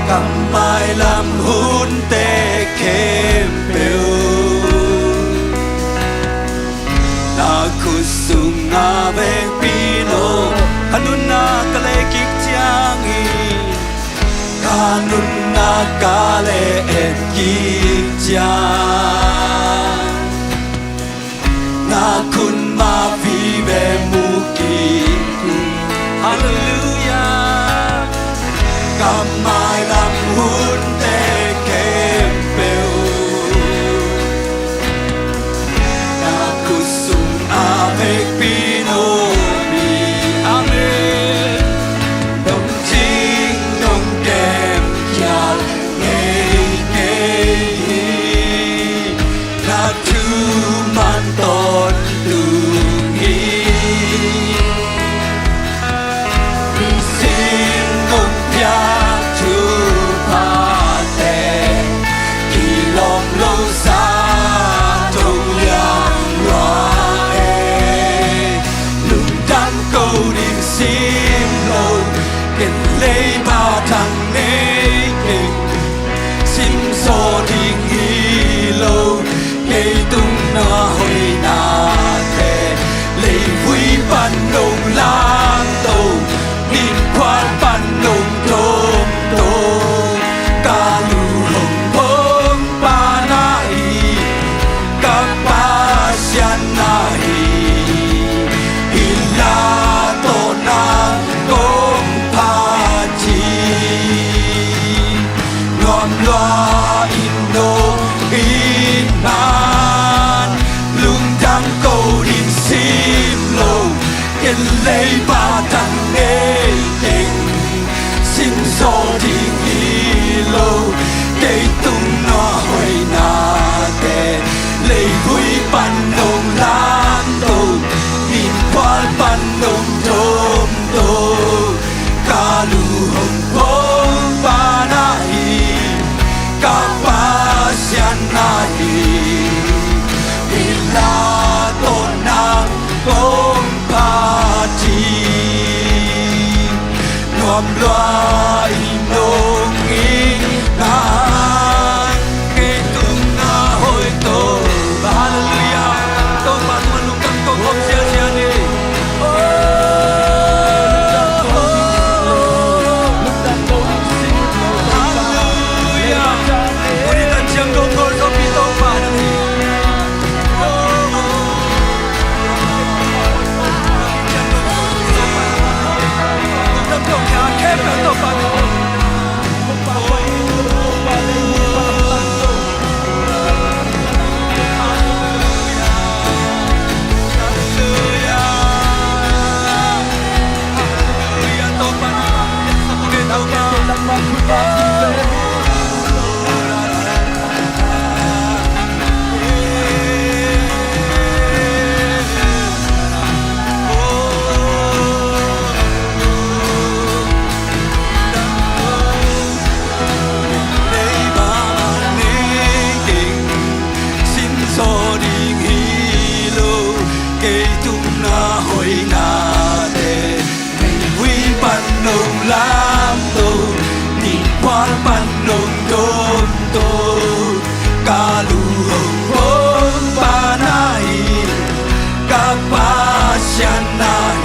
kamai lam hun te kem peu na kusung ave pino hanun na kale kik chiangi kanun na kale et kik chiang na kun ma vi ve mu ki hallelujah kamai lam hun te kem peu na kusum ave pino mi amen dong ching dong kem kyal ngei ngei na tu man ton tu hi sin ngong pya tu pa te ki lom lo sa tong yang wa e lung dam ko din sim lo ken lei ba thang nei king sim so ding hi lo ke tung na hoi na te lei vui ban nong lang to nin quan ban nong tom to ka lu hong bom pa na hi ka pa sian na hi illa to na kom pa chi ngom loa in no in nan lung dang ko din sim lo ken lei ba tang nei king sim so ding hi lo ke tung no hoi na te lei vui pan nong lam to in kwal pan nong tom to ka lu hong bom pa na hi ka pa sian na hi illa to nang kom pa chi nom loa in nong in na ke tung na hoi to hallelujah to pa tu lung tam ko kom sia sia ni hallelujah uri ta chang ko ko so pi to pa ni lam tu nhìn quan ban nông đôm tô ca lu hồng bom pa nai ca pa sian nai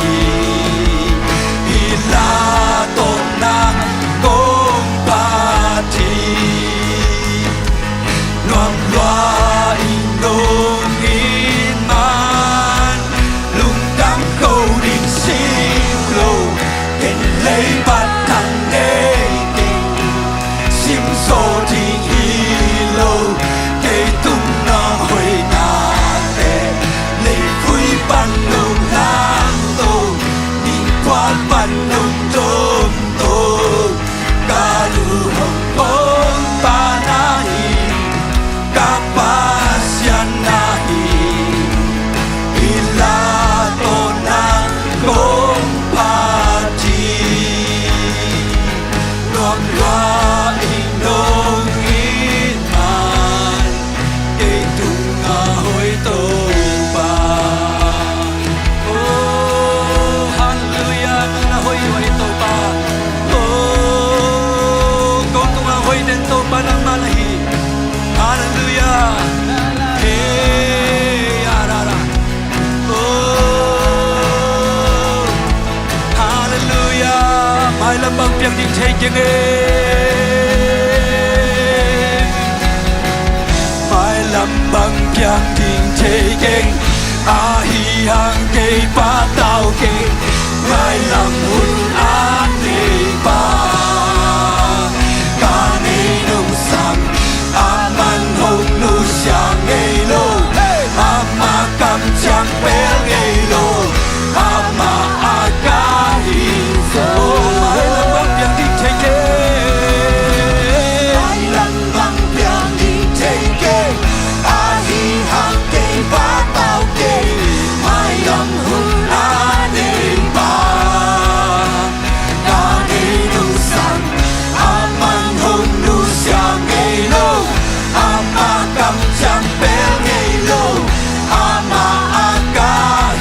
ila ton nang kom pa ti nom loa in nong in man lung dam câu đình sim lo ken lei bat thang nei king sim so ding hi lo ke tung na hoi na te lei phui ban nong lang to nin quan ban nong tom to ka lu hong bom pa nai ka pa sian nai ila to na kom pa ti nom loa in nong in man ke tung na hoi to pa oh hallelujah na hoi hoi to pa oh con tung na hoi den to pa nang malahi hallelujah hey arara oh hallelujah mai lam bang piang ding chei jeng e mai lam bang piang ding chei jeng a hi hang ke pa tao ke ngai lam hun a ne ba ka ne nung sang a man hong nu xiang ngei lo a ma kam chang pel ngei lo a ma a ka hi zo mai lam bang piang di chei ke mai lam bang piang di chei ke a hi hang ke pa tao ke mai lam hun a ne ba ka ne nu sang a man hong nu xiang ngei lo a ma kam chang pel ngei lo a ma a ka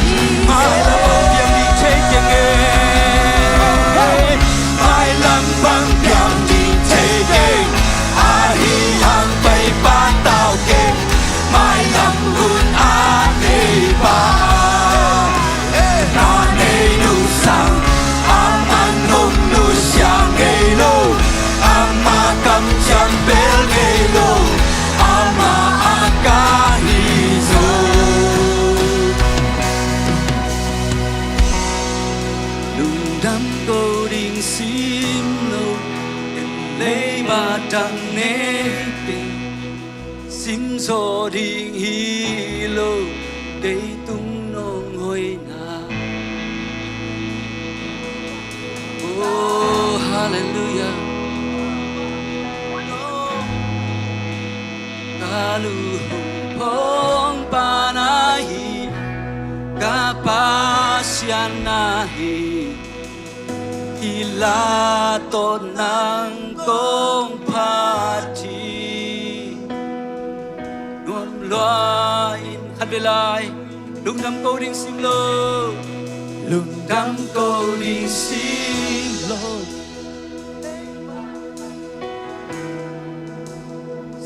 hi mai lam bang piang di chei ke mai lam bang piang di chei ke a hi hang pai pa tao ke mai lam hun a ne ba na ne nu sang a man hong nu xiang ngei lo a ma kam chang pel ngei lo a ma a ka hi zo lung đam cô đình sim lo lấy ba trăng nê tình sim gió đình hi lo để tung nong hồi na oh hallelujah kalu pong panahi kapasyaнаhi ila to nang kong pati nuam loain khát về lại lung đam câu đình sim lo lung đam câu đình sim lo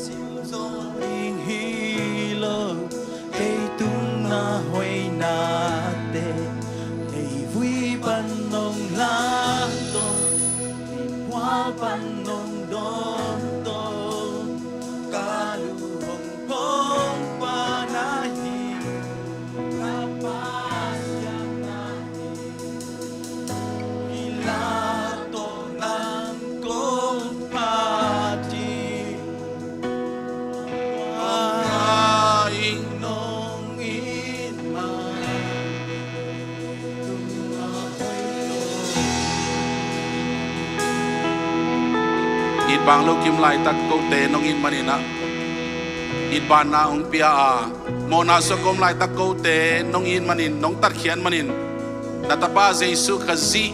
sim gió đình hi lo cây tung na hoay na te cây vui ban nong la to hoa ban nong don to ca lu hong phong pa na hi ca pa sia na hi la to nang kong pa ti hoa in nong in ma ít bang lâu kim lại tắc câu tế nông in manina ít ban na ong pia a mona so kom lại tắc câu tế nông in manin nông tắt khian manin natapa Jesus kazi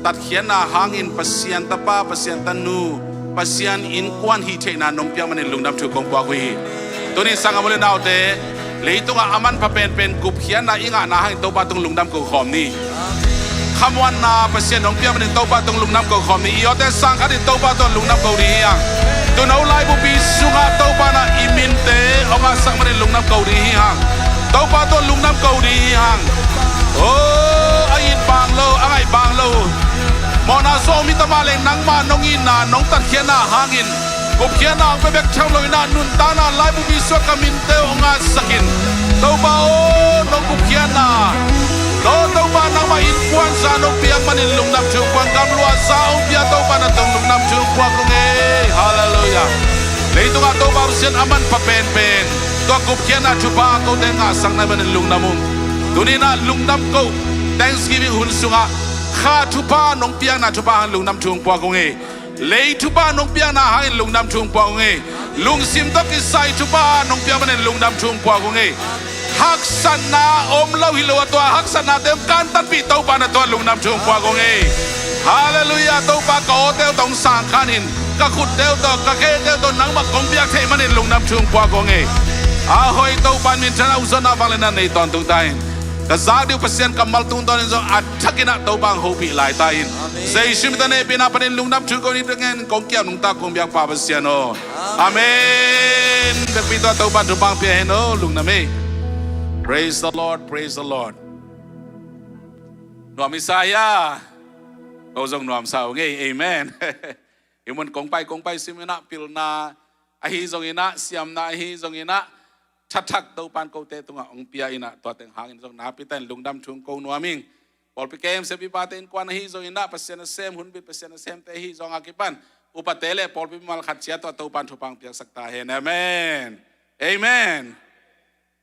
tắt khian na hangin pasian tapa pasian tanu pasian in quan hi the na nông pia manin lungdam thu kong kwa hui tunin sangamole nau te leitunga aman pa pen pen kup khian na inga na hang to ba tung lungdam ko khom ni khamwan na pasien nong pia manin toba tong lungnam ko khom ni iote sang khadi toba to lungnam ko ri yang tu no lai bu pi sunga toba na imin te onga sang manin lungnam ko ri yang toba to lungnam ko ri yang oh ai bang lo ai bang lo mona so mi tama le nang ma nong in na nong tat khian na hangin ko khian na pe bek chang loi na nun ta na lai bu pi so kamin te onga sakin toba o nong ku khian na lo tau ba nang ma in kwan sa nong piang manin lungnam chung kwan kam lua sa ong pia tau ba na tong lungnam chung kwan kong hallelujah leitung a tau ba rusian aman pa pen pen to kup kian na chupa ko te nga sang na manin lungnam tunina lungnam ko thanksgiving hun sunga kha chupa nong piang na chupa lungnam chung kwan kong lei chupa nong piang na hangin lungnam chung kwan kong lung sim to ki sai chupa nong piang manin lungnam chung kwan kong haksana om lo hilo to haksana dem kan tan pi to pa na to lungnam chung kwa gong hallelujah to pa ko te tong sang khanin ka khut te to ka ke te to nang ma kong biak the manin lungnam chung kwa gong a hoi to pan min chana usana valena nei ton tung tai ka za diu pasien kamal tung ton zo athakina to bang ho pi lai tai sei sim ta ne pina panin lungnam chung ko ni pengen kong kya nung ta kong biak pa pasien o amen be pi to pan to bang pe no lungnam praise the Lord, praise the Lord. Nuam Isaiah, câu dòng nuam sao nghe, amen. Imun kong pai simina pilna ahi zong ina siam na ahi zong ina ชักตัวปานโกเตตุงองเปียอินะตัวเต็งหางอินทรงนาปิเตนลุงดำชุงโกนัวมิงบอลไปเกมเซปิปาเตนกวนฮีโซอินะเปอร์เซ็นต์เซมหุ่นบิดเปอร์เซ็นต์เซมเตฮีโซงอากิปันอุปเตเลบอลไปมาขัดเชียตัวปานทุปังเปียกสักตาเฮนเอเมนเอเมน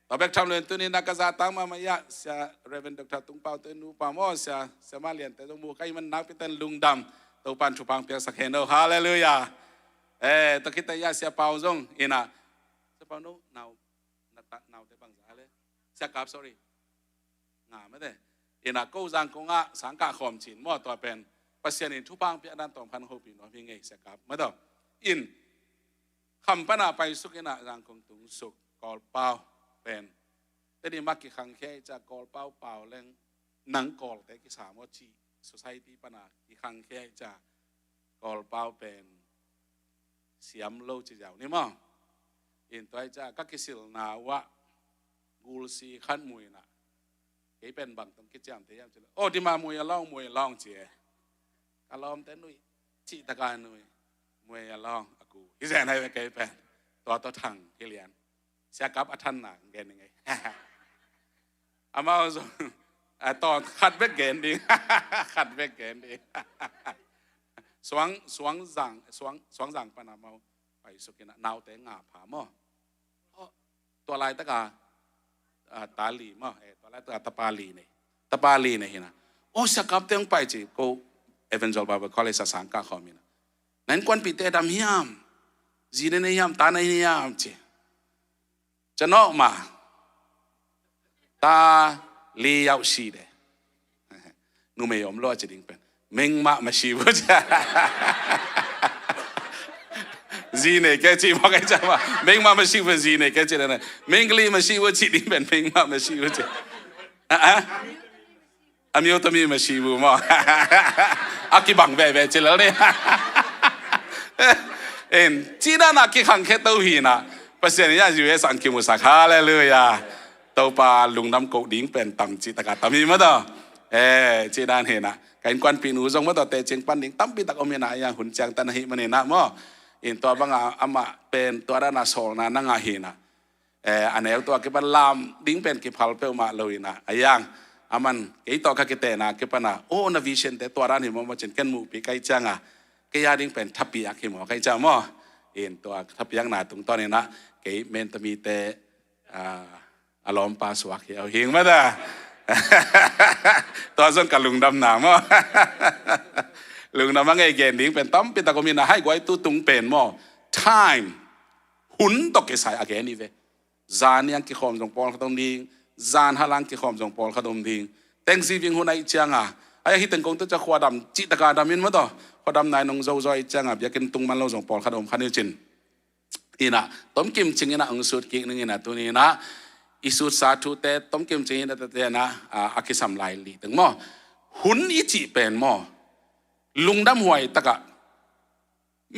ต่อไปทำเรื่องตัวนี้นักการตั้งมายะเสียเรเวนดรตุงเปาเตนูปามอเสียมาเรียนแต่จมูกใครมันนักปิเตนลุงดำตัวปานทุปังเปียกสักเฮนฮาเลลูยาตะคิดยาเสียเปาจงอินะเสียเปาโนนาวแต่บางสาเลยเสียกับ sorry งาไม่ได้อินะกูจังกงะสังกัดขอมฉินมั่วตัวเป็นปัสยานินทุพังเปียนันตอมพันหูปีน้องพี่ไงเสียกับไม่ต้องอินคำปนาไปสุกินะจังคงตุงสุกกอลเปาเป็นแต่ดีมักกี่ครั้งแค่จะกอลเปาเรื่องหนังกอลแต่กี่สามว่าชี society ปนากี่ครั้งแค่จะกอลเปาเป็นเสียมโลจิเจ้านี่มั้งอินตัวจะก็กิสิลนาวะกูลซีขันมวยนะเฮ้เป็นบางตรงกิจกรรมแต่ยังจะโอ้ที่มามวยล่องเจี๋ยกะลอมแต่นุยจีตะการนุยมวยล่องอากูที่แสนให้ไปเกยเป็นตัวถังที่เรียนเสียกับอัฐันหนังเกณฑ์ยังไงอามาตอนขัดเบกเกณฑ์ดีขัดเบกเกณฑ์ดีสวงสั่งปนาเมาไปสุกินะนาวแต่งาผาหม้อตัวลายตะกาตาลีหม้อตัวลายตะกาตะปาลีเนี่ยนะโอ้สักกับเตียงไปจีกูเอเวนจอลบาร์เบอร์คอลเลจสังกัดเขามีนะนั่นควนปีเตดำฮิมจีนเนี่ยฮิมตาเนี่ยฮิมจีจะนอกมาตาลียาวชีเดนูไม่ยอมรอจะดิ้งเป็นเม่งมาชีวจ้าจีเนี่ยแกจีบอกไอ้จ้าว่าเม่งมาชีวจีเนี่ยแกจีนั่นเม่งกลีมาชีวจีดิ้งเป็นเม่งมาชีวจ้าอามิโอตมีมาชีวมั้งอากิบังเว่เจแล้วเนี่ยจีน่านักกี่ครั้งแค่ตัวหินะภาษาเนี่ยอยู่ในสังคมมุสาขาเลยอ่ะตัวปลาลุงน้ำโกดิ้งเป็นต่ำจีตะกัดต่ำมีมั้ยต่อจีด้านเห็นนะการกวนปีนูจงมาต่อเตจิงปันดิ้งตั้มปีตะกอมีนาอย่างหุ่นจังตันหิมันเนี่ยนะมั้งอินตัวบางอามาเป็นตัวด้านนาโซนานั่งอาหินะอันนี้ตัวเก็บบัลลัมดิ้งเป็นเก็บพัลเปลมาเลยนะอย่างอามันเกี่ยตัวก็เกตนะเก็บปนะโอ้นาวิเชนแต่ตัวด้านนี้มันจะเกินมูปีไกจังอ่ะเกี่ยดิ้งเป็นทับปีอักหิมอไกจังมั้งอินตัวทับปีอักหนาตรงตอนนี้นะเกี่ยเมนตมีแต่อารมณ์ปาสวะเกี่ยวหิงมั้ยล่ะตัวส่วนกับลุงดำหนามอ่ะลุงดำว่าไงเกณฑ์ดิ้งเป็นตั้มเป็นตะกมีนาให้ไว้ตู้ตุงเป็นมั้ง time หุ่นตกเกสายอเกนี่เวจานยังกี่คอมจงปอลขดมดิ้งจานฮาลังกี่คอมจงปอลขดมดิ้งแต่งซีวิงหุ่นไอเจียงอ่ะไอ้ฮิตงกงตัวจะขวดดำจิตตะการดำมินมั้งต่อขวดดำนายนงโจโจไอเจียงอ่ะอยากกินตุงมันเราจงปอลขดมขันยูจินอีน่ะต้มกิมจิงอีน่ะองสุดกิงนึงอีน่ะตัวนี้นะอิสุดสาธุเตต้มกิมจิงอีน่ะเตนะอากิสัมไลลีถึงมั้งหุ่นอิจิเป็นมั้งลุงดำหวยตะกะ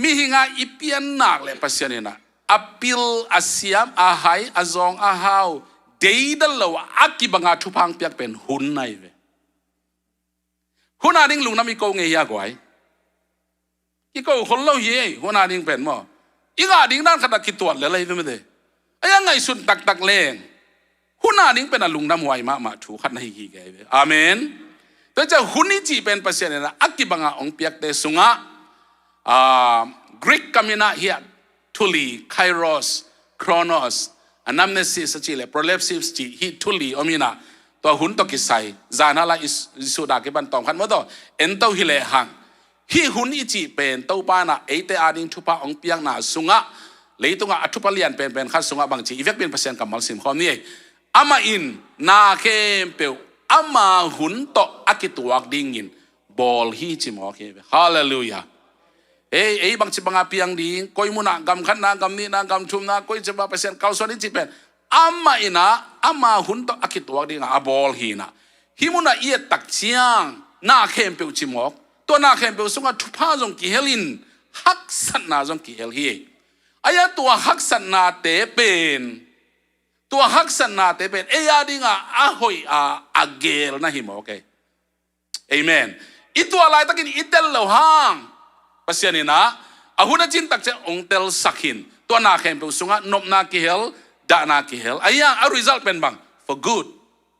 มีหิงาอีเปียนนักเลยภาษาเนี่ยนะอพิลอาเซียมอาไฮอาซองอาฮาวเดียดเลวอากิบังอาทุพังเปียกเป็นหุ่นไหนเวหุ่นอะไรลุงน้ำมีโกงเงียกไว้อีโกคนเล่าเย่หุ่นอะไรเป็นมั้งอีกาดิ้งด้านขนาดคิดตัวอะไรไม่ได้ไอ้ยังไงสุดตักเลงหุ่นอะไรเป็นลุงน้ำหวยมาถูกขัดให้กี่แกเวอาเมนแต่จะหุ่นนี้จีเป็นภาษาเนี่ยนะอากิบังอาองเปียกเตสุงะGreek kamina hiya tuli kairos chronos anamnesis chile prolepsis chi hi tuli omina to hun to kisai zanala isuda ke ban tong khan mo to ento hile hang hi hun ichi pen to pa na eite ading thupa ong piang na sunga leitunga athupa lian pen khan sunga bang chi evek pen pasien kamal sim khom ni ama in na kem pe ama hun to akituak dingin bol hi chi mo ke hallelujah bang cibang api yang di koi muna gam khan na gam ni na gam thum na koi coba pasien kau so ni cipen ama ina ama hunto akituak di nga abol hina himuna ia tak chiang na khem pe chimok to na khem pe sunga thupa jong ki helin hak san na jong ki hel hi aya to hak san na te pen ya di nga ahoi agel na himo okay amen itu alai takin itel lo hang pasien ina ahuna chin tak che ongtel sakhin to na khem pe sunga nop na ki hel ดานากิเฮลไอ้ยังเอา result เป็นบัง for good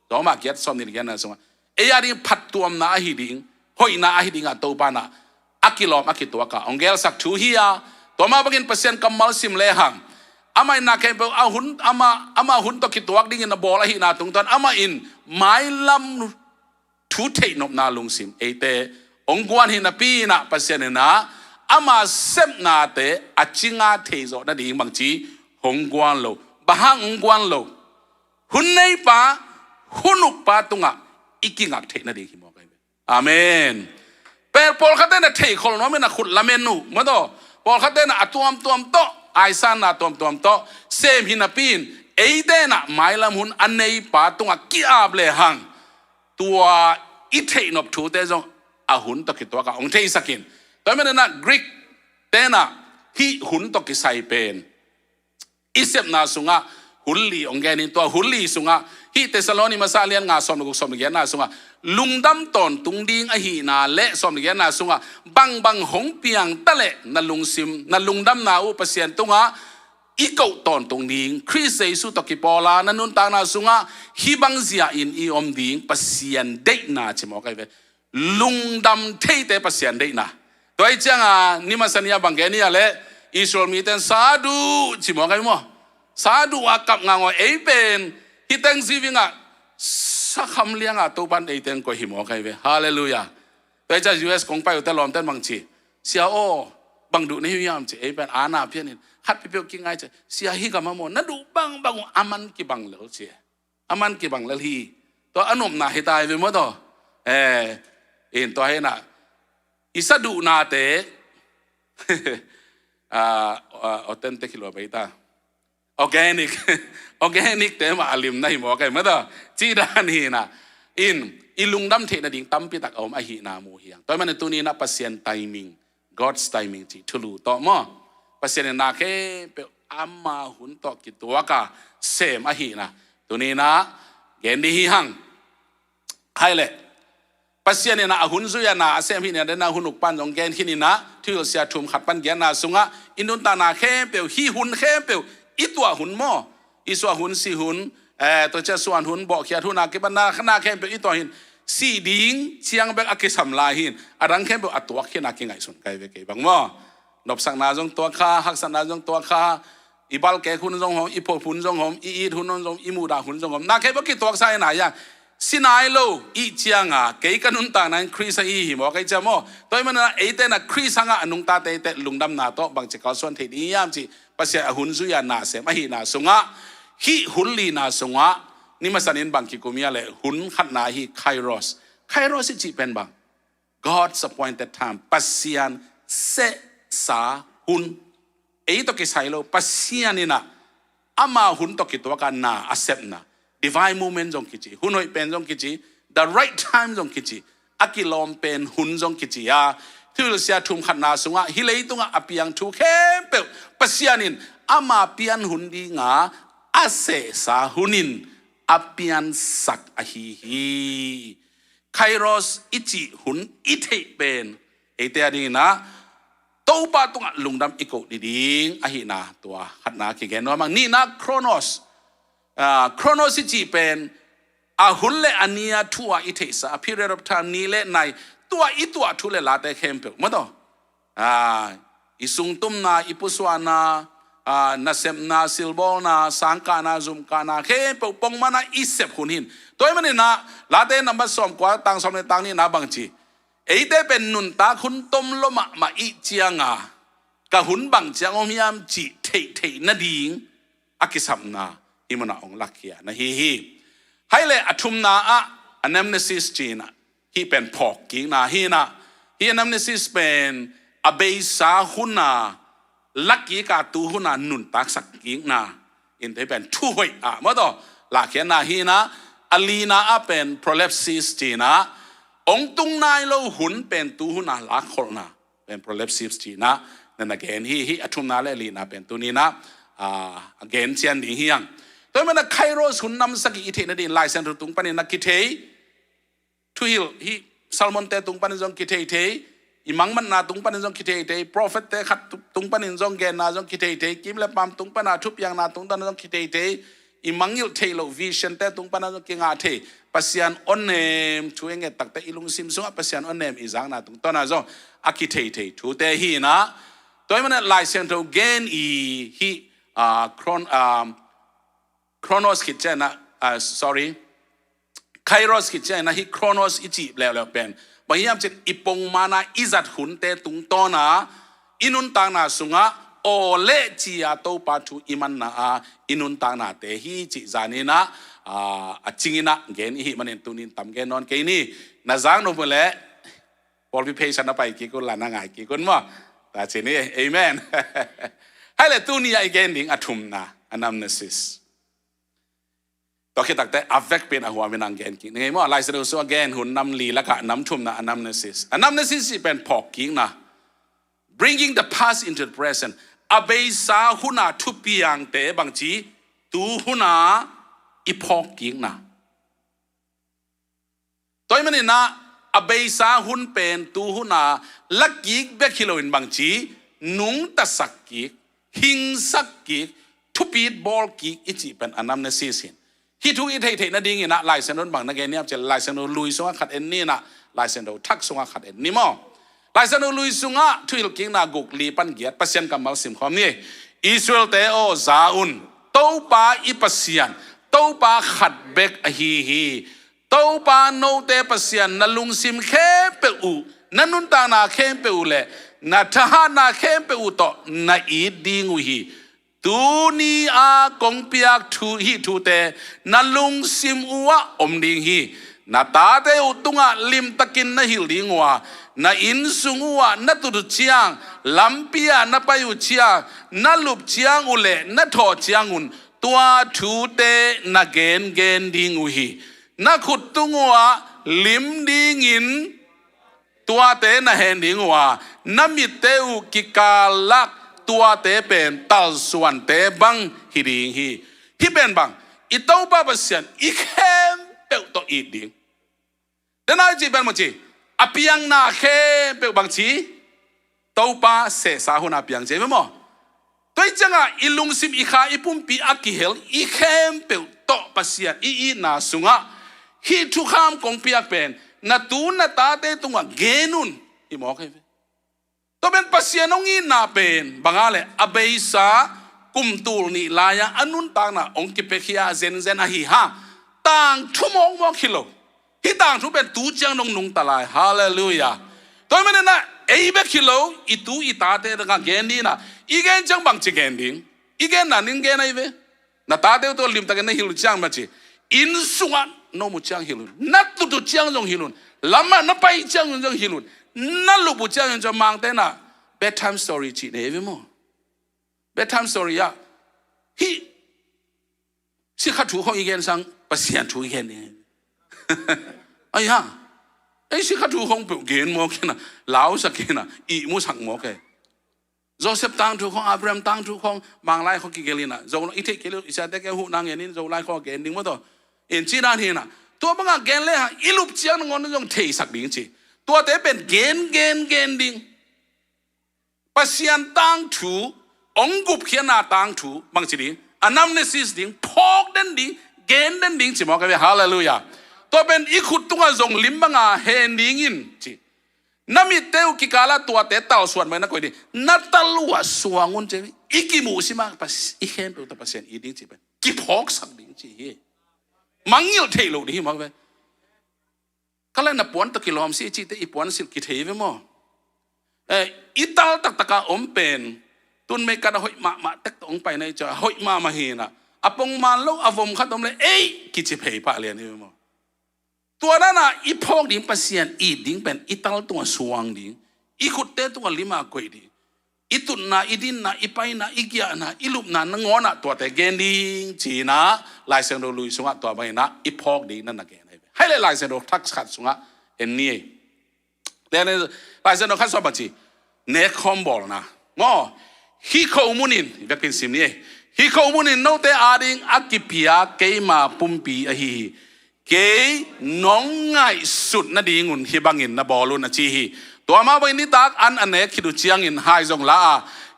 ต่อมาเกียรติสมนิกันนะสมไอ้ยังนี่พัดตัวมนาฮิดิงหอยนาฮิดิงอ่ะตัวปานะอากิลอมอากิตัวกะองเกลสักทูเฮียตัวมาบังอินเปอร์เซ็นต์กำมัลซิมเลหังอามาอินนาเคมเปอาหุนอามาหุนตกิตัวกดิ่งอินบอลอะฮินาตุงตันอามาอินไม่ลำทุเทนบนาลุงซิมเอเตองกวนฮินาปีนะเปอร์เซ็นต์นะอามาเซมนาเตอจิงาเทโซนั่นดิ่งบางทีหงกวนโลบะฮังองกวนโลหุนในป่าหุนุกป่าตุงะอีกิงักเทนั่นดิ่งฮิมอกไอเวอาเมนเปิดพอลขัดเต้นเทคนน้องไม่นักขุดละเมนูมาดูพอลขัดเต้นตัวมโตไอซันตัวมโตเซมหินาปีนเอเดน่ะไม่ละมุนอันในป่าตุงะกิอาบเลยหังตัวอิเทนอบทูเตจงอาหุนตกิตัวกับองเทสักินตัวไม่ได้นะกรีกเตน่ะฮิหุนตกิไซเป็นอิเซมนาสุงะหุลลีองแกนินตัวหุลลีสุงะฮิเตสโลนิมาซาเลียนงาสอมนุกสอมนุกยานาสุงะลุงดำตอนตุงดิงอหีนาเละสอมนุกยานาสุงะบังหงเปียงตะเละนัลุงซิมนัลุงดำนาอุปเสียนตุงะอีเก่าตอนตุงดิงคริสเยซูตกิปอลานันุนตานาสุงะฮิบังเสียอินอีอมดิงปเสียนเดนาชิมอกไอเวลุงดำเทเตปเสียนเดนาตัวไอ้เจ้านิมาสัญญาบังเกนียเละอิสราเอลมีแต่สาธุชิมอกไอมั้งสาธุอากับงานว่าเอเป็นฮิตังซีวิงะสักคำเลี้ยงตัวปันเอเตนก็หิมอกไอเวฮาเลลูยาตัวเจ้า US คงไปอุตลอมเต้นบางทีเสียโอบังดูนี่ยามจีเอเป็นอาณาเพียนินฮัดพิเปียวกิงไงจีเสียฮิกามาโมนัดดูบังอามันกิบังเลวเสียอามันกิบังเลวฮีตัวอนุมนาฮิตายไปหมดตัวเอ็นตัวให้น่ะอิสดูนาเตauthentic หรือไปตาorganic เต็มอาลิมในหมอไก่เมื่อตอจีดานีนะอิลุงดำเทนดิ่งตั้มปิตักเอามาหีนามูเฮียงตอนมันตัวนี้นะpasien timing God's timing จีทุลูต่อมาpasienนาแค่เปอามาหุนต่อกิตัวกะเสมาหีนะตัวนี้นะเกณฑ์ดีหังใครเลยpasien na ahun zuya na asem hi ne na hunuk pan jong gen khini na thil sia thum khat pan gen na sunga inun ta na khe pe hi hun khe pe itwa hun mo iswa hun si hun to cha swan hun bo khia thuna ke ban na khana khe pe itwa hin si ding chiang bek akisam la hin arang khe pe atwa khina ki ngai sun kai ve ke bang mo nop sang na jong to kha hak san na jong to kha ibal ke hun jong hom ipo hun jong hom i hun jong imu da hun jong hom na khe pe ki to sai na yaสินายโลอีเจียงเกยกันนุนตานั้นคริสอีหิมอกไอจามอตัวมันเอเตนะคริสงอนุงตาเตเตลุงดำนาโตบางจิกาส่วนเทดียามจีปัสยาหุนซุยานาเสมาหีนาสุงะฮิหุนลีนาสุงะนี่มาสันนินบางกิกุมีอะไรหุนขัดนาฮีไคโรสจีเป็นบาง God's appointed time ปัสยานเสสาหุนเอตกิไซโลปัสยานินะอามาหุนตกิตัวกันนาอาเซปนาdivine moment jong kichi hunoi pen jong kichi the right time jong kichi akilom pen hun jong kichi ya thul sia thum khatna sunga hilei tunga apiang thu khem pe pasianin ama pian hun di nga ase sa hunin apian sak ahi hi kairos ichi hun ithei pen ete ading na topa tunga lungdam iko diding ahi na tua khatna ki gen no mang ni na chronosจีเป็นหุนเลอันนี้ทัวอิเทสa period of time นี้เลในตัวทุเลลาเตเข้มเปล่ามั้งต่ออิสุงตุมนาอิปุสวานานาเซมนาซิลโบนาสังกานาซุมกานาเข้มเปล่าปงมานาอิเซปหุนหินตัวมันนี่นะลาเตนับสอมกว่าตังสอมในตังนี่นะบางทีเอเตเป็นนุนตาขุนต้มลมมาอิเจียงกะหุนบางเจียงอมยามจีเทนาดิงอากิสัมนาอิมันองลักเขียนะฮีให้เลยอธุมนาอันนัมเนซิสจีนะฮีเป็นพอกกิงนะฮีนะฮีนัมเนซิสเป็นอเบยสาหุนาลักกีกาตูหุนานุนตักสักกิงนะอินเทเป็นช่วยเมื่อต่อลักเขียนะฮีนะอลีนาเป็น prolepsis จีนะองตุงนายโลหุนเป็นตูหุนาลักขอนะเป็น prolepsis จีนะนั่นนะเกณฑ์ฮีอธุมนาและอลีนาเป็นตัวนี้นะเกณฑ์เชียนดีเฮียงตัวมันไคโรสหุนนำสักอิเทนดินไลเซนตุงปันนักกิเททุฮิลฮิซัลมอนเตตุงปันจงกิเท imang man na tung panin jong kitei tei prophet te khat tung panin jong gen na jong kitei tei kim le pam tung pana thup yang na tung tan jong kitei tei imangil thei lo vision te tung pana jong kinga thei pasian onem thuenge tak te ilung sim sunga pasian onem izang na tung tona jong akitei tei thu te hi na toy man lai sen to gen hi chronos kitchen na sorry kairos kitchen na hi chronos ichi le pen bayam chen ipong mana izat hun te tung tona inun tang na sunga ole chia to pa thu iman na inun tang na te hi chi zani na chingina gen hi manen tunin tam gen non ke ni na zang no bole pol bi patient na pai ki ko la na ngai ki kun mo ta che ni amen hai le tu ni ai gen ding athum na anamnesis to khi tak te avek pen ahwa minang gen ki ngai mo lai se so again hun nam li la ka nam thum na anamnesis pen phok ki na bringing the past into the present abeisa huna thupiang te bangchi tu huna iphok ki na toy mani na abeisa hun pen tu huna lakik bekhiloin bangchi nung tasak ki hingsak ki thupit bol ki ichi pen anamnesis hin hi thu i thei na ding ina lai sen don bang na gen niam che lai sen lui sunga khat en ni na lai sen do thak sunga khat en ni mo lai sen lui sunga thuil king na guk li pan giat pasien kamal sim khom ni Israel te o zaun to pa i pasian to pa khat bek a hi to pa no te pasian na lung sim khe pe u nanun ta na khe pe u le na tha na khe pe u to na i ding u hi tu ni a kong piak thu hi thu te na lung sim uwa om ding hi na ta te utunga lim takin na hil ding wa na in sungwa na tu chiang lampia na payu chiang na lup chiang ule na tho chiang un tua thu te na gen ding u hi na khut tungwa lim ding in tua te na hen ding wa na mit te u kikalak tua te pen tal suan te bang hiding hi ben bang itau pa pasian ikhem pe to iding dena ji ben mo ji apiang na khem pe bang chi tau pa se sa huna piang je mo toi changa ilung sim ikha ipum pi akihel ikhem pe to pasian i na sunga hi thu kham kong piak pen na tu na ta te tunga genun i mo ke to ben pasianong i na pen bangale abeisa kumtul ni laya anun tang na ong kipekhia zen a hi ha tang thumong mo khilo hi tang thu ben tu chang nong nung talai hallelujah to men na ei be khilo i tu i ta te ga gen ni na i gen chang bang chi gen ding i gen na ning gen ai ve na ta te to lim ta gen na hilu chang ma chi in suan no mu chang hilun na tu chang jong hilun lama na pai chang jong hilun na lu bu chang jong mang te na bedtime story chi ne ve mo bedtime story ya hi si kha thu khong igen sang pasian thu igen ni ai ha ai si kha thu khong pe gen mo ke na lao sa ke na i mu sang mo ke Joseph tang thu khong Abraham tang thu khong mang lai khong ki gelina zo i the ke lu isa te ke hu nang yen zo lai kho gen ding mo to in chi dan hi na to banga gen le ha ilup chiang ngon jong thei sak ding chi to te pen gen ding pasian tang thu ong gup khiana tang thu bang chi ding anamnesis ding phok den ding gen den ding chi mo ka hallelujah to ben i khut tunga jong lim banga hen ding in chi nami teu ki kala tua te tal suan mai na ko di na talua suangun che ikimu sima pas i hen pe ta pasien i ding chi ben ki phok sak ding chi he mangil thei lo ni ma ve kala na pon ta kilom si chi te i pon sil ki thei ve mo ital tak taka om pen tun me kana hoi ma tek tong pai nei cha hoi ma hi na apong man lo avom khatom le ei ki chi phei pa le ni mo tua na i phok ding pasien i ding pen ital tua suang ding i khut te tua lima koi di itun na idin na ipai na igya na ilup na ngona tua te gen ding chi na lai seng do lui sunga tua bai na i phok ding na na gen hai le lai seng do thak khat sunga en ni le lai seng do khat so ba chi ne khombol na ngo hi kho munin ve pin sim ni hi kho munin no te ading akipia keima pumpi a hi ke nong ngai sut na ding un hi bangin na bolun na chi hi ตัวมาวันนี้ตักอันเนกคิดดูเชียงอินไฮจงลา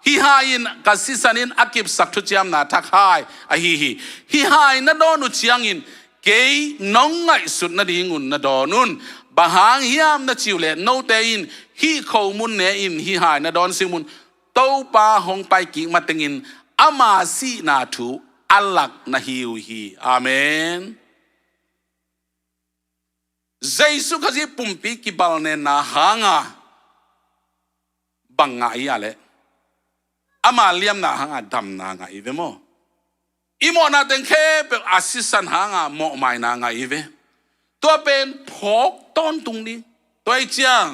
ฮิไฮอินกัสซิสันินอากิบสักทุจยามนาทักไฮอะฮิไฮนัดโดนุเชียงอินเกยน้องไงสุดนาดีงุนนัดโดนุนบางหางฮิยามนัดจิวเลโนเตอินฮิเขามุนเนอินฮิไฮนัดโดนซิมุนเต้าปาหงไปกิงมาติงินอามาซีนาทูอัลลักนาฮิวฮีอาเมนเจสุขจิปุ่มปีกิบาลเนนาหางาบังไงอะไรอามาเลียมนาหางาดำนาไงอีเวโมอีโมนาเต็งแค่เป็นอาศิสันหางาโมไม่นาไงอีเวตัวเป็นพกต้นตรงนี้ตัวไอเจียง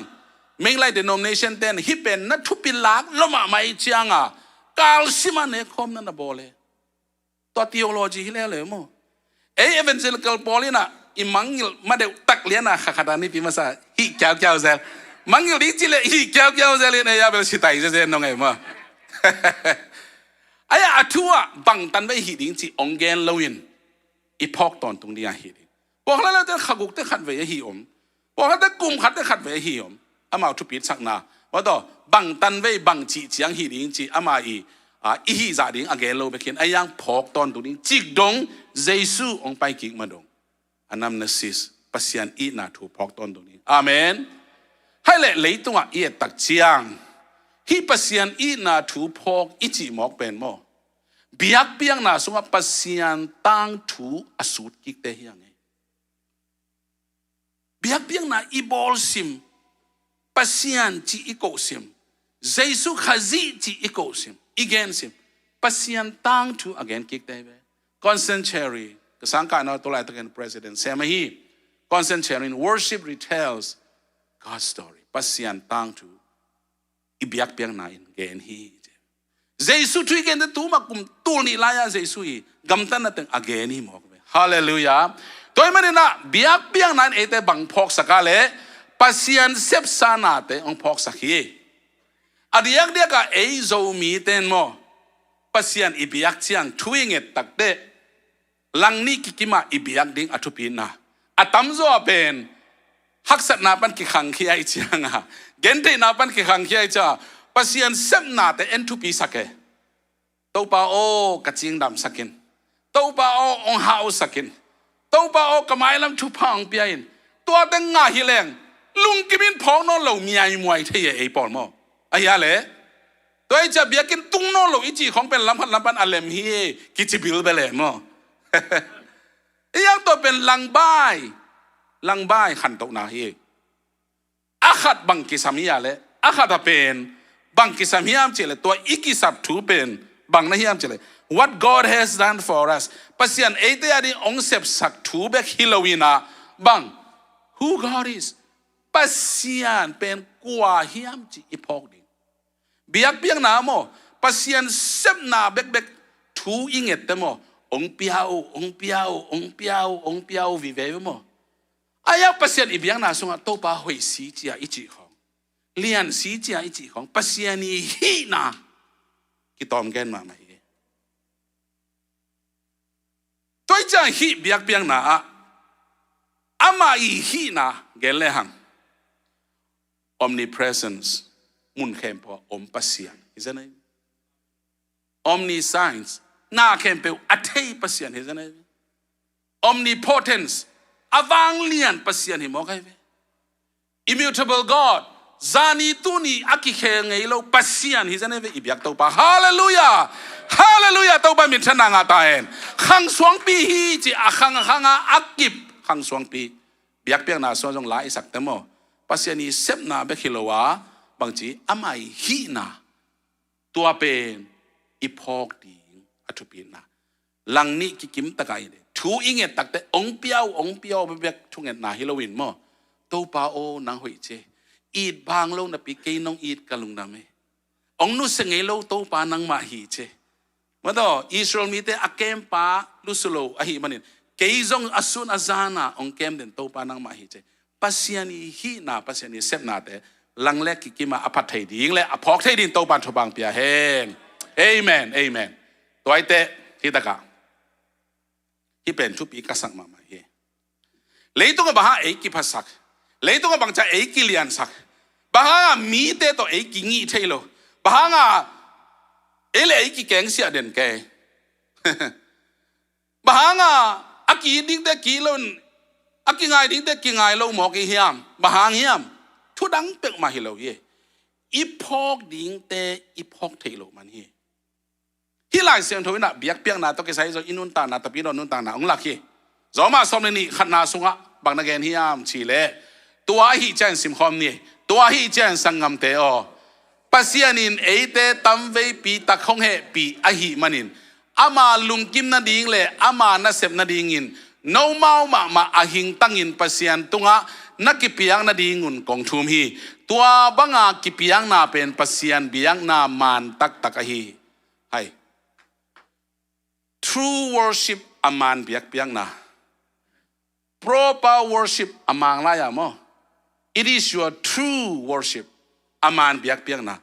ไม่ไล่ denomination เต้นฮิเป็นนัททุปิลักลมาไม่เจียงอ่ะกาลซิมันเนคอมนั่นนะบอเลยตัว theology ที่แล้วเลยโมevangelical บอลน่ะอีมังยิลมาเดตักเลียนนะขนาดนี้พี่มาซะฮิเจ้าเซลมังยิลดิจิเลฮิเจ้าเซลเนี่ยยาเบลสิตายเซนน้องไงมาไอ้อาทัวบังตันไว้ฮิดิงจีองเกนลวินอีพอกตอนตรงนี้ฮิดิบอกแล้วเราจะขกุกจะขัดไว้ฮิอมบอกแล้วจะกุมขัดจะขัดไว้ฮิอมอามาทุบปิดสักนาว่าต่อบังตันไว้บังจีเจียงฮิดิงจีอามาอีฮิจาดิงอเกนโลเบคินไอ้ยังพอกตอนตรงนี้จิกดงเยซูองไปกิกมาดงอันนั้นนะสิปัสยันอีนาถูกพอกต้นตรงนี้อาเมนให้เละตัวเอียตักเชียงที่ปัสยันอีนาถูกพอกอิจิมอกเป็นโมเบียกเปียงนาสุงปัสยันตั้งถูกอสูรกิกเตียงไงเบียกเปียงนาอีบอลซิมปัสยันจีอีโกซิมเยซูขจีจีอีโกซิมอีเกนซิมปัสยันตั้งถูกอเกนกิกเตยคอนเซนเชอรี่ก็สังกัดนาตัวไลต์กัน president เซมาฮี concentrating worship retells God's story ปัสยันตั้งถูอีเบียกเปียงนายเกนฮีเยซูทุยเกนตัวมากุมตัวนี้ลายเยซูฮีกำตันนั่นตึงอเกนฮีหมอกไปฮาเลลูยาตัวมันนี่นะเบียกเปียงนายเอเตบังพอกสักการะปัสยันเซฟสานาเตองพอกสักฮีอดียกเดียกเอโซมีเตนโมปัสยันอีเบียกเชียงทุยเงตักเตลังนี้กิมาอิบิยักดิ้งอัตุปีน่ะอัตมโซเป็นฮักษณะปันกิขังขี้ไอเจียงอ่ะเกณฑ์ที่นาปันกิขังขี้ไอจ้าปัสยันเซมนาแต่เอ็นทุปีสักเกตัวป้าโอกระจิงดำสักกินตัวป้าโอองหาวสักกินตัวป้าโอกระไม้ลำทุพังเปียนตัวเต็งงาฮิเลงลุงกิมินพองนอนเหล่ามีไอมวยเทียไอปอนโมไอ้ยาเล่ตัวไอจะเบียกินตุ้งนอนเหล่าอีจีของเป็นลำพันอัลเลมฮีกิจิบิลเบลโมยังตัวเป็นลังบ้ายขันตกนาฮีอาขัดบังกิสามียาเลอาขัดเป็นบังกิสามียามเจเลตัวอีกิสับถูเป็นบังนาฮียามเจเล what God has done for us ปัสยันเอเตียดิองเซบสักถูเบกฮิโลวีนาบัง who God is ปัสยันเป็นกว่าฮิยามจีอีพอกดิเบียกเบียงนาโมปัสยันเซบนาเบกถูอิงเอตโมองเปียววิเวโมอายาปัสยันอีเบียงนาสงะโตปาหวยสีจีอาอิจิของเลียนสีจีอาอิจิของปัสยันฮีนากิตอมแกนมาไหมตัวจ่าฮีเบียงนาอามาอีฮีนาเกลเลหัง omnipresence มุนเข้มพออมปัสยันอิจฉาไหน omniscienceน่าเข้มเปลอัตย์ปัสยันเห็นไหม omnipotence อวังเลียนปัสยันเห็นมั้ย immutable God จานีตุนีอากิเคงไงเราปัสยันเห็นไหมอีเบียกตัวปะฮาเลลูยาตัวปะมิตรนางาตาเองขังสวงปีฮีจีอาขังอากิบขังสวงปีเบียกเปียงนาสวงจงไล่สักเต็มอปัสยันนี้เซฟนาเบคิโลวาบางทีอามาฮีนาตัวเป็นอีพอกดีทุปีนะลังนี้กิมตะไกเลยทูอิงเงตักแต่องเปียวไปเบียกทุงเงนาฮิโลวินมั้งตัวป้าโอนางหอยเจอีดบางโลนะปีเกยน้องอีดกะลุงดำเมองนุสเงโลตัวป้านางมาฮีเจมาต่ออิสราเอลมีแต่อาเกมป้าลุสโลอะฮีมันนี่เกยจงอสุนอาซานะองเกมเด่นตัวป้านางมาฮีเจปัสยันฮีนาปัสยันเซฟนาแต่ลังเล็กกิมาอภัทไทยดิงและอภอกไทยดินตัวป้านทบังเปียเฮนเอเมนตัวไอเตะที่ตะกะที่เป็นชุบอีกสักมาเลยตัวก็บ้าเอกิพัสักเลยตัวก็บังจะเอกิเลียนสัก บางมีเตตัวไอ้กิงี้เทโลบางเอเลไอ้กิแกงเสียเด่นแกบางอากีดิ้งเตกีลนอากีไงดิ้งเตกีไงเราหมอกเฮียมบางเฮียมทุดังเป็กมาเฮโลเยอีพอกดิ้งเตอีพอกเทโลมันเฮที่หลายเสียงทวินะเบียกเปียงนาตัวกิใส่จอินุนตานาตะปีนนุนตานาองลักเฮจอมาสมนี่ขัดนาสุงะบางนักเรียนเฮียมชีเลตัวฮีเจนสิมคอมนี่ตัวฮีเจนสังงามเตอปัสยานินเอเตตัมเวปีตะคงเฮปีอหิมันินอามาลุงกิมนาดิงเลอามานาเซบนาดิงินโนเมามาอหิงตั้งอินปัสยันตุงะนักกิปียังนาดิงุนกองทุมฮีตัวบังอากิปียังนาเป็นปัสยันบียังนามานตักตักฮีให้ True worship อามันบียกปียังนา Proper worship อามังลายามอ It is your true worship อามันบียกปียังนา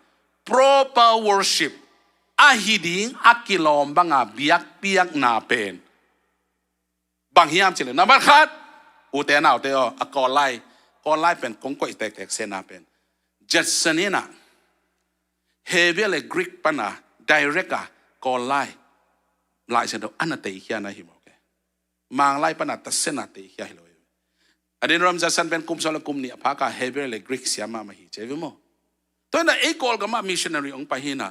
Proper worship อาฮิดิงอากิลอมบังอาบียกปียังนาเป็นบางเฮียมเฉลยนะบัดคัดอุเตนาอุเตออกอไลเป็นกงก้อยแตกเซนาเป็นจัดสนินะเฮเวลกรีกปนะไดเรกะกอไลลายเสนออันนั้นเตยเฮียนะฮิมโอเคมังไลปนะตัดเสนาเตยเฮียฮิโลยอันนี้รวมจัดสันเป็นกลุ่มสองกลุ่มนี้พักกับเฮเวลกรีกเสียมาฮิเจวิโมตัวนั้นเอกอลกับมามิชชันนารีองไปฮินะ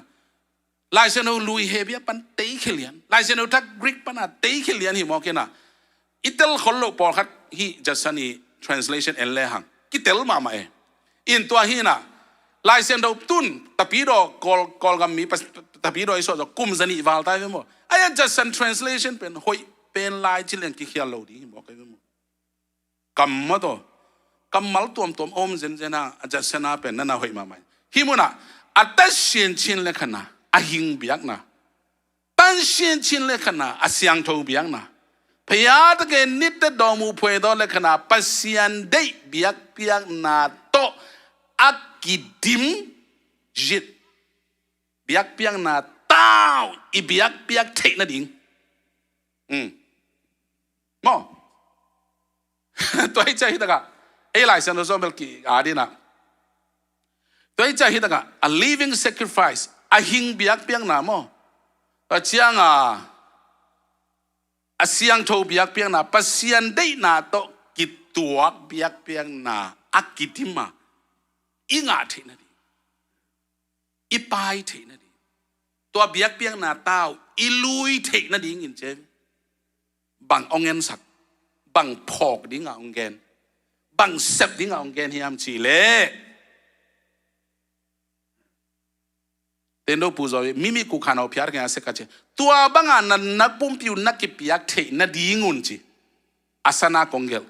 ลายเสนอลุยเฮเบียปันเตยขิเลียนลายเสนอทักกรีกปนะเตยขิเลียนฮิมโอเคนะอิตาลีคนโลปอลคัดฮิจัดสันนี่ translation เอลเลหังกิเตลมามาอินตัวฮินะลายเส้นดาวตุนตะปีโดกอลกัมมีตะปีโดไอโซจะกุมจันอีวาลตายไปหมดไอ้ยันจัดสัน translation เป็นหอยเป็นลายจิเลนกิเขียลโลดีบอกไปหมดกัมมาตัวกัมมัลตัวอมเจนนะจัดสันนาเป็นนั่นน่ะหอยมาใหม่ฮิมุนะอัตเชียนชินเลขนะอาหิงเบียกนะตันเชียนชินเลขนะอาเสียงโทเบียกนะพยาตะเกนิดดอมูพวยดอเลขนะปัสยันได้เบียกเบียกนาโตอักกิดิมจิตเบียกเบียกนาเต้าอีเบียกเบียกเทนดิ่งมอตัวไอ้ใจฮิตกะไอ้หลายเซนโดโซเบลกีอาดีนะตัวไอ้ใจฮิตกะ a living sacrifice อาหิงเบียกเบียกนามอตัวเชียงอาเสียงโทเบียกเบียกนาปัสยันได้นาโตกิตัวเบียกเบียกนาอักกิดิมาอิงาเทนดีอีปายเทนดีตัวเบียกเบียกนาเต้าอีลุยเทนดีงินเจบังองเงินสักบังพอกดิ้งองเงินบังเสพดิ้งองเงินเฮียมชีเล่เต็นโดปูโซมิกูขานเอาพิอาร์กันอาเซกัจเจตัวบังอานักปุ่มพิวนักกิพิยักเทนดีงุนจีอาสนะกงเกล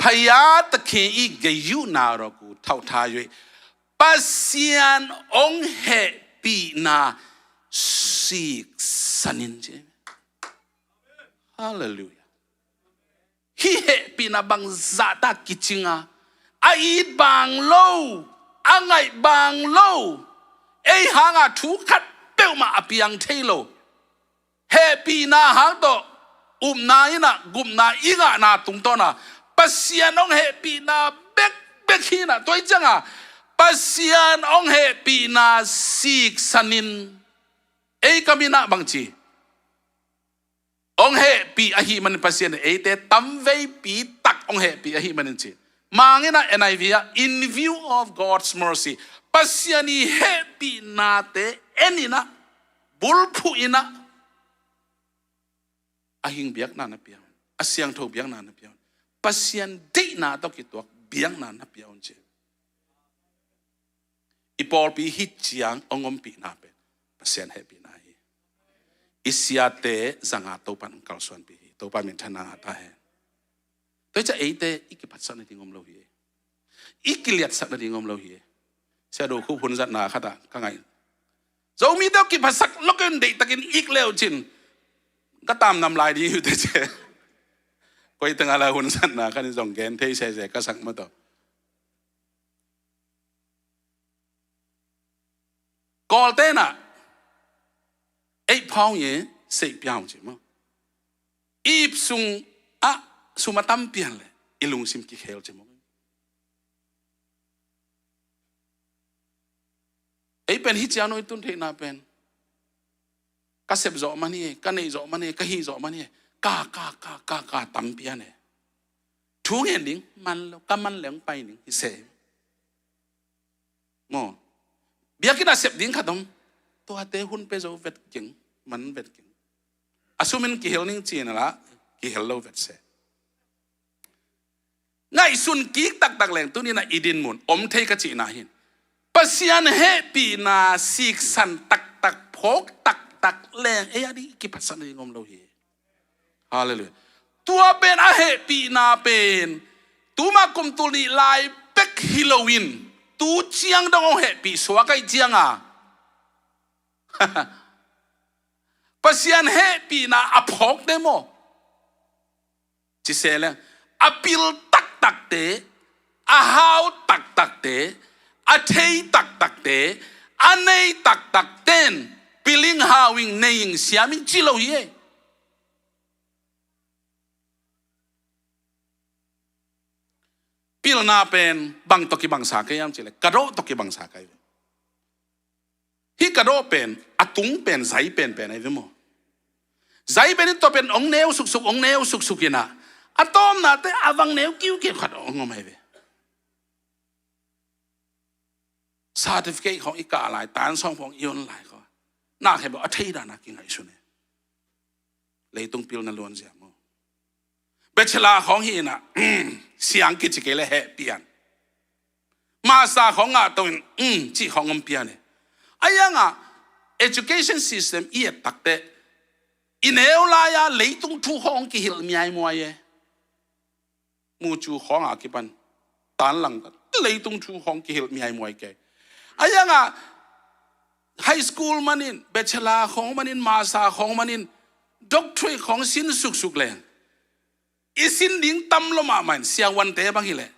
พยาตะเคียกยูนารกูเท่าทายปัสยันองเฮปีนาสิกสันินเจฮาเลลูยาฮิเฮปีนาบังซาตากิจิงาไอบังโลอังไงบังโลไอหางาทุขัดเปิลมาอภิยังเทโลเฮปีนาหางโตนาอินะกุมนาอิงานาตุงโตนาปัสยันองเฮปีนาเบกฮีนะตัวจังปัสยันองเฮปีนาสิกสันินไอกามินะบังจีองเฮปีอหิมันปัสยันไอเตตัมเวปีตักองเฮปีอหิมันจีมางินะ NIV in view of God's mercy ปัสยันีเฮปีนาเตเอนินะบุลพูอินะอาหิงเบียกนานะเปียอาเสียงโทเบียกนานะเปียปัสยันดีนาตอกิตัวเบียงนานะเปียอนเจอีปอลปีฮิตจียงองมปีนาเป็นปัสยันเฮปีนาฮีอิสยาเตจังอาโตปันกัลส่วนปีโตปันมินทนาตาเฮตัวจะเอเตอีกิปัสสันในที่งมโลฮีอีกิเลียดสักในที่งมโลฮีเสียดูคู่พุนจัดนาขัดข้างไงเรามีเดียวกิปัสสักลกันเด็กตะกินอีกเลวจินก็ตามนำลายดีอยู่แต่เจก็อีตั้งอะไรหุ่นสั้นนะคันส่งแกนเทเสก็สักมาต่อกอลเต้น่ะไอ้พ่อเนี่ยเสียเปียวจิมั้งอีบซุงอ่ะซุมาตั้มเปลี่ยนเลยอีลุงซิมกิเคลจิมั้ง เป็นฮิจานอยตุนเทนาเป็นกระเสบโจมันนี่กันในโจมันนี่กะฮีโจมันนี่กาตั้มเปียเนี่ยทุกเห็นดิ้งมันก็มันเหลืองไปหนึ่งเสมโม่เบียกินอาเสบดิ้งขัดมตัวเตหุ่นไปโจเวทเก่งมันเวทเก่งอาสุมินกิเฮลนิ่งจีนละกิเฮลโลเวทเสง่ายสุนกิกตักแหลงตัวนี้นะอีดินมุนอมเทกจีนาหินปัสยานเฮปีนาสิกสันตักพกตักแรงอันนี้กิปัสสันงมโลหีฮาเลลูยาตัวเป็นอาเฮปีนาเป็นตัวมาคุมตุลีลายเป็กฮิโลวินตัวเจียงดองเฮปีสวากัยเจียงอ่ะปัสยานเฮปีนาอพกเดโมจิเซเลอปิลตักเตอาฮาวตักเตอาเทยตักเตอันเนยตักเตนปิลิงฮาวิงเนยิงเสียมิจิโลเยปิลนาเป็นบางตกิบางสาเกยามจิเลกระโดตกิบางสาเกยฮิกระโดเป็นอตุงเป็นใจเป็นไอ้เวโมใจเป็นตัวเป็นองเนวสุกองเนวสุกยินะอะตอมนาเตอวังเนวกิ้วเกี่ยวขัดองไม่เวซาติฟิเคของอีกาหลายตานซ่องของอีอนหลายก็น่าเห็นบอกอัฐิดานักกินไงสุเนี่ยเลยตรงปิลนันล้วนเสียมั้งเบชลาของฮีน่ะเสียงกิจเกลเฮเปียนมาซาของอ่ะตัวจีของงมเปียนเนี่ยไอ้ยังอ่ะ education system อีกตักเตอินเอลลายาเลยตรงทุกห้องกิฮิลมีไอ้มวยมูจูของอ่ะกิปันตานหลังเลยตรงทุกห้องกิฮิลมีไอ้มวยแกไอ้ยังอ่ะไฮสคูลมันนินเบชลาของมันนินมาซาของมันนินด็อกทรีของสินสุกแรงอีสินดิ้งตั้มลมามันเสียวันเตะบางทีเลย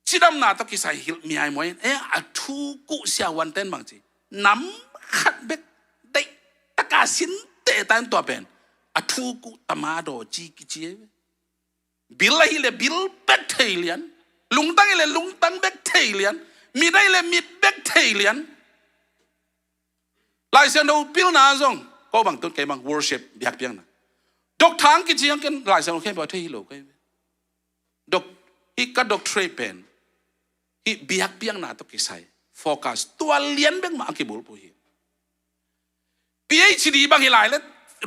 จิดำนาตกิสายฮิลมีไอ้มวยอัทุกุเสียวันเต้นบางทีน้ำขัดเบกได้ตะกาสินเตะตันตัวเป็นอัทุกุตมาโดจีกิจีบิลฮิเลบิลเบกเทเลียนลุงตั้งฮิเลลุงตั้งเบกเทเลียนมีได้เลยมีเบกเทเลียนลายเส้นดูบิลนาซงก็บางต้นแกบาง worship เบียกเบียงนะดอกทางกิจยังกันลายเส้นดูแค่บอกเทฮิโลก็ดอกฮิกดอกเทรเป็นฮิเบียกเบียงนาตกิสายโฟกัสตัวเลียนเบกมาคิบุลปุย PhD บางฮิลายและ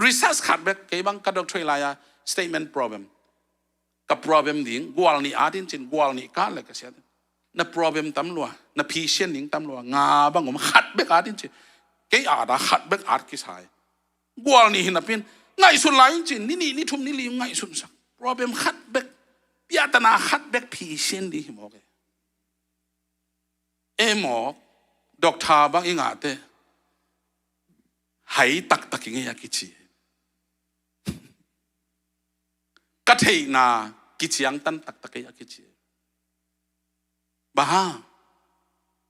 research ขัดเบกแกบางกดอกเทรลาย statement problem กับ problem ดิ้งกวลนี่อาดินจินกวลนี่การเลยก็เสียน่ะ problem ตำลัวน่ะ patient ดิ้งตำลัวงาบางผมขัดเบกอาดินจิแกอาดาขัดเบกอาดกิสายกวลนี่น่ะเป็นง่ายสุดหลายจินนี่ทุ่มนี่ลีง่ายสุดสัก problem ขัดเบกพิจารณาขัดเบก patient ดีหมอแกหมอดอกทาบางอิงอาเตหายตักยังไงกิจกัทเฮนากิจยังตันตักยังกิจบ้า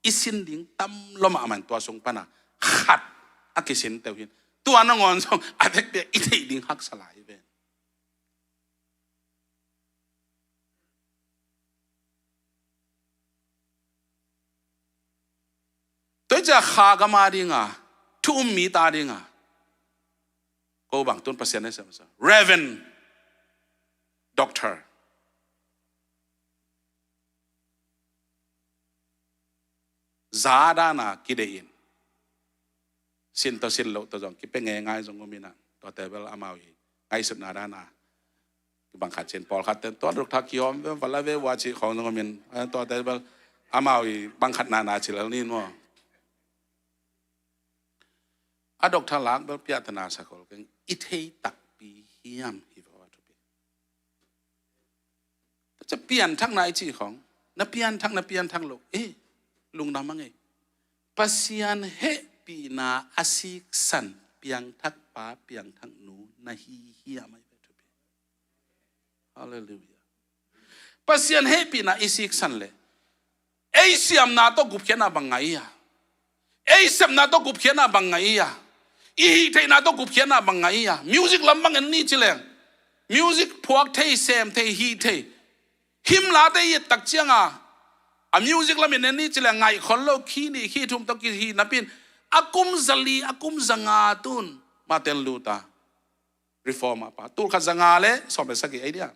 อิสินดิ้งตั้มลมอามันตัวทรงปนาขัดอากิสินเตวินตัวน้องอนทรงอาเด็กเด็กอิเทดิ้งหักสลายเว้นตัวจะขากมาดิ้งอ่ะทุ่มมีตาดิ้งอ่ะก็บางต้นเปอร์เซ็นต์ได้เสมอ Reverend Doctor Zada na kidein sin to sin lo to jong ki pe nge ngai jong ngomina to tebel amawi ngai sep na dana ki bang khat chen pol khat ten to dok tha kiom ve wala ve wa chi khong ngomin to tebel amawi bang khat na chilal nin mo adok tha lak bel piatana sakol ken ithei tak pi hiam hi wa to piจะเปลี่ยนทั้งนายจีของนับเปลี่ยนทั้งโลกลุงนำมั้งไงปัสยานเฮปีนาอาศิกสันเปียงทักป้าเปียงทั้งหนูนาฮีเฮียไม่ไปทุกปีฮาเลลูยาปัสยานเฮปีนาอาศิกสันเลยเสียมนาโตกุบเขียนนาบังไงอ่ะเสียมนาโตกุบเขียนนาบังไงอ่ะอีฮีเทนาโตกุบเขียนนาบังไงอ่ะมิวสิกลำบังอันนี้จิเลงมิวสิกพวกเทเซมเทฮีเทหิมลาเตยตักเจียงอ่ะ a music la min ni chila ngai kholo khi ni khi thum to ki hi na pin akum zali akum zanga tun maten luta reform apa tul kha zanga le som be saki idea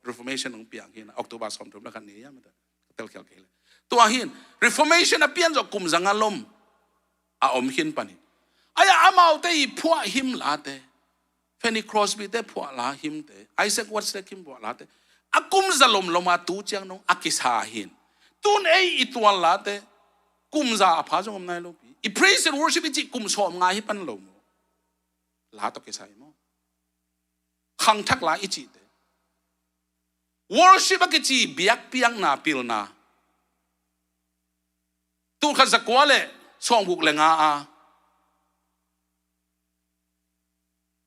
reformation ng piang hin october som thum la kan ni ya ma tel khel ke le to hin reformation a pian zo kum zanga lom a om hin pani aya amau te I phua him la te Fanny Crosby te phua la him te Isaac Watts te kim phua la te akum zalom loma tu chiang no akisa hin tun ei itwal la te kum za apha jong nai lo pi I praise and worship chi kum som nga hi pan lo mo la to ke sai mo khang thak la I chi te worship ke chi biak piang na pil na tu kha zakwa le song buk le nga a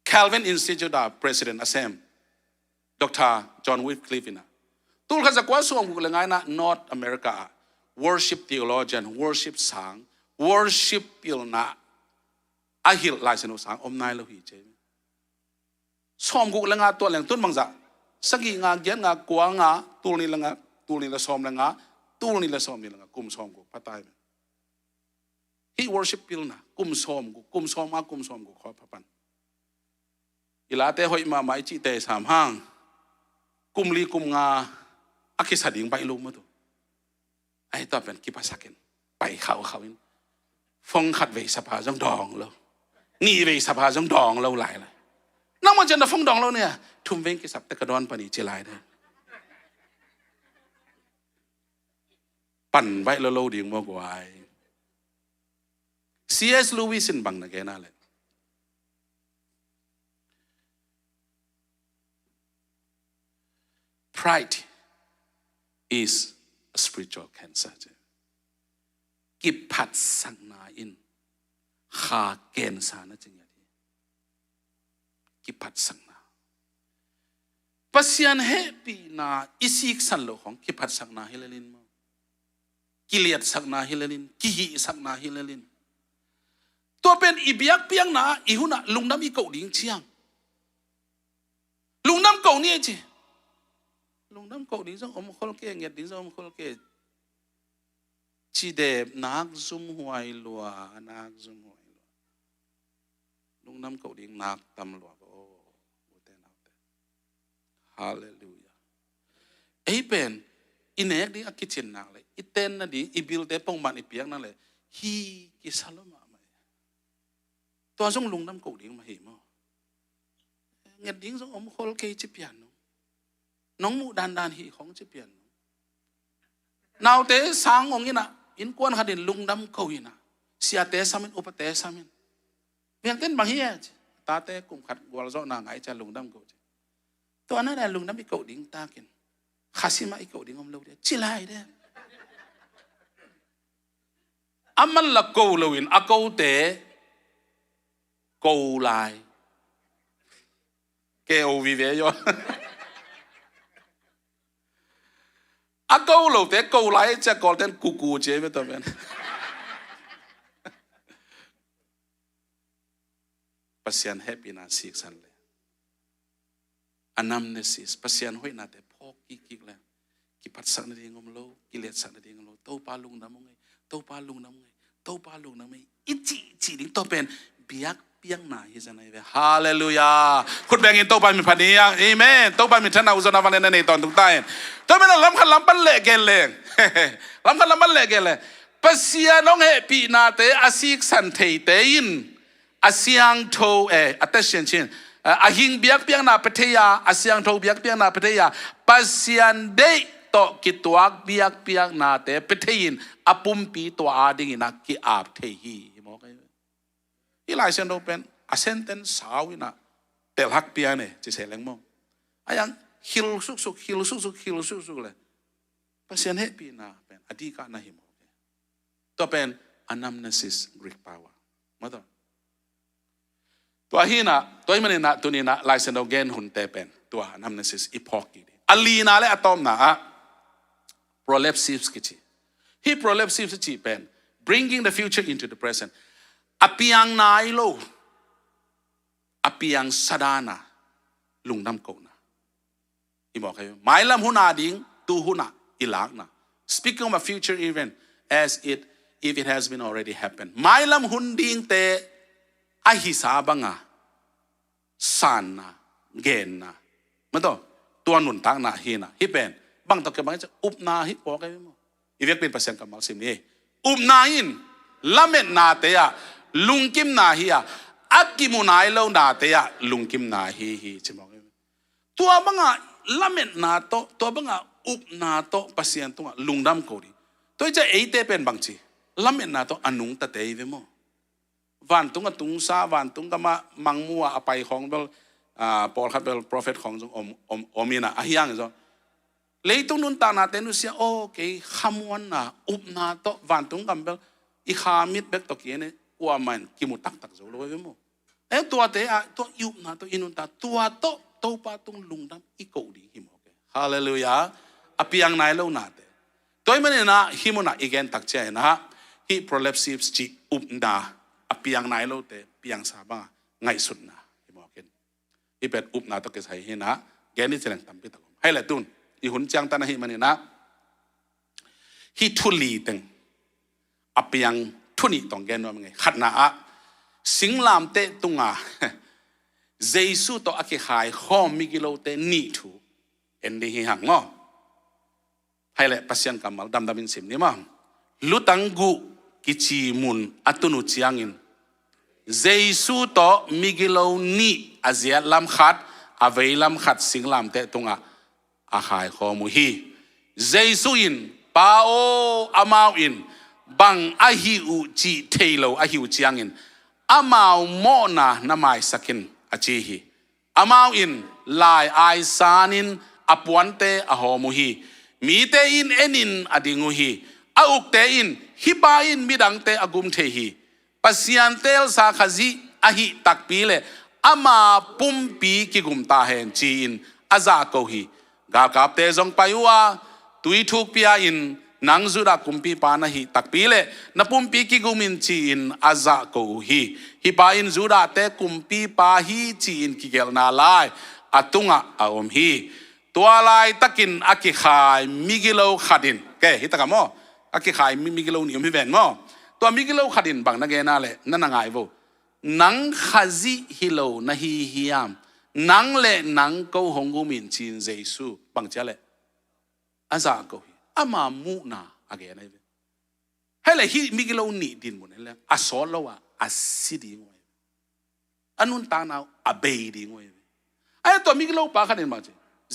Calvin Institute President Assam Dr. John Wycliffe ina tul kha zakwa song buk le nga na North America worship theologian worship sang worship pil na ahil lai senu sang om nai lo hi che som buk le nga to leng tun bangza sagi nga gen nga kwa nga tul ni la nga tul ni la som la nga tul ni la som ni la nga kum som ko patai He worship pil na kum som ko kho papan ilate hoi ma mai chi te sam hang kum li kum nga akisa ding bai lu ma tu ai to pen ki pasaken bai khawin phong khat ve sapa jong dong lo ni ve sapa jong dong lo lai la nang ma chen da phong dong lo ne thum veng ki sap te ka don pani che lai de pan bai lo ding mo gwai C.S. Lewis in bang na gena le pride is a spiritual cancer ki phat sang na in kha ken sa na ching ya ki phat sang na pasian happy na isik san lo hong ki phat sang na hilalin mo ki liat sang na hilalin ki hi sang na hilalin to pen ibiak piang na ihuna lungnam I ko ding chiang lungnam ko ni chi lungnam ko ding jong om khol ke nget ding jong khol ke chi de nak zum huai lua nak zum huai lua lungnam ko ding nak tam lua o te na te hallelujah ei pen inek di akichin na le iten na di ibil te pong man ipiang na le hi ki saloma to jong lungnam ko ding ma hi mo nget ding jong om khol ke chi pian nong mu dan hi khong chi pian naw te sang ong ina in kwan hadin lungnam ko ina sia te samin upate samin viang ten bang hi ta te kum khat gwal zo na ngai cha lungnam ko to ana da lungnam I ko ding ta kin khasima I ko ding om lo de chi lai de amal la ko lo in a ko te câu lại kêu vì vậy rồi à câu lâu thế câu lại chắc có tên cu chế với tao bên pasien happy na sick san le anamnesis pasien hoi na te phok ki le ki pat sang na ding om lo ki let sang na ding lo to pa lung na mong to pa lung na mai ichi ding to pen biak piang na hi zanai ve hallelujah khut beng in to pa mi phani yang amen to pa mi thana uzona van ne ton tung tai to me lam khan lam pan le gen le lam khan lam pan le gen le pasia nong he pi na te asik san thei te in asiang tho attention chin a hing biak piang na patheya asiang tho biak piang na patheya pasian de to kitwak biak piang na te pathein apum pi to ading ina ki ap thei hi ilai sen do pen asenten sawina tel hak piane chi seleng mo ayang hil suk le pasien he pi na pen adika na himo to pen anamnesis Greek power mother to ahina to imani na tunina lai sen do gen hun te pen to anamnesis ipoki alina le atom na prolepsis kichi he prolepsis chi pen bringing the future into the present apiang nailo apiang sadana lungnam ko na imo kayo mailam huna ding tu huna ilak na. Speaking of a future event, as if it has been already happened. Mai lam hunding te ahisaba nga san na gen na. Mato tuan nun tak na hina hipen bang to ke bang up na hi po ke mo. Ivek pin pasyan kamal sim ni. Up na in lamet na te ya lungkim na hiya akimunai lo na te ya lungkim na hi chimo. Tua banga lamet na to banga up na to pasyan to lungdam ko di. To ja eite pen bang chi. Lamet na to anung ta te mo. Van tung tung sa van tung kama mangmua apai khong bel Paul khat bel prophet khong jong omina ahyang zo. Leitung nun ta na te nu sia okay khamwan na up na to van tung kam bel I khamit bek to kiene kwa man kimutak tak zo lo mo. E tua te a to yup na to inun ta tua to pa tung lungdam iko di himo ke. Hallelujah. Apiang nai lo na te. Toy manena himona igen tak che na hi prolepsips chi upna apiang nai lo te piang sa ba ngai sut na himo ken I pet upna to ke sai hina geni chen tam pi ta hai la tun I hun chang ta na hi manena hi thuli teng apiang thuni tong gen no ngai khat na a singlam te tunga jesu to ake khai khom mi kilo te ni thu endi hi hang ngo hai le pasien kamal dam damin sim ni ma lutangu kichi mun atunu chiangin jesu to migilo ni azia lam khat aveilam khat singlam te tunga a khai khomu hi jesu in pao amau in bang ahi u chi thailo ahi u chiangin amau mo na namai sakin achi hi amau in lai ai sanin apuante ahomu hi mi te in enin adingu hi auk te in hipa in midang te agum the hi pasian tel sa khazi ahi takpile ama pumpi ki gum ta hen chin aza ko hi ga kap te jong payua tui thuk pia in nang zura kumpi pa na hi takpile na pumpi ki gumin chin aza ko hi hipa in zura te kumpi pa hi chin ki gel na lai atunga aom hi tualai takin aki khai migilo khadin ke hitaka mo aki khai migilo ni mi ven mo to migilo khadin bang na ge na le na ngai vo nang khazi hilo na hi hiam nang le nang ko hongu min chin jesu bang chale aza ko ama mu na age na ve hele hi migilo ni din mo le asolo wa asidi ngo anun ta na abedi ngo ay to migilo pa khanin ma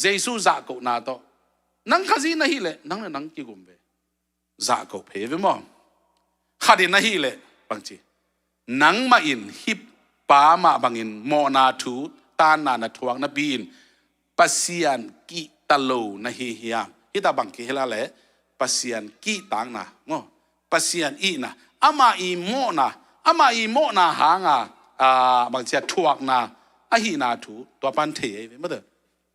jesu za ko na to nang khazi na hi le nang ki gumbe za ko phe ve mo khadin na hi le bangchi nang ma in hip pa ma bangin mo na thu ta na thuak na bin pasian ki talo na hi hiam ita bangki hela le pasian ki tang na ngo pasian I na ama I mo na hanga bangchi thuak na a hi na thu to pan the ve mo de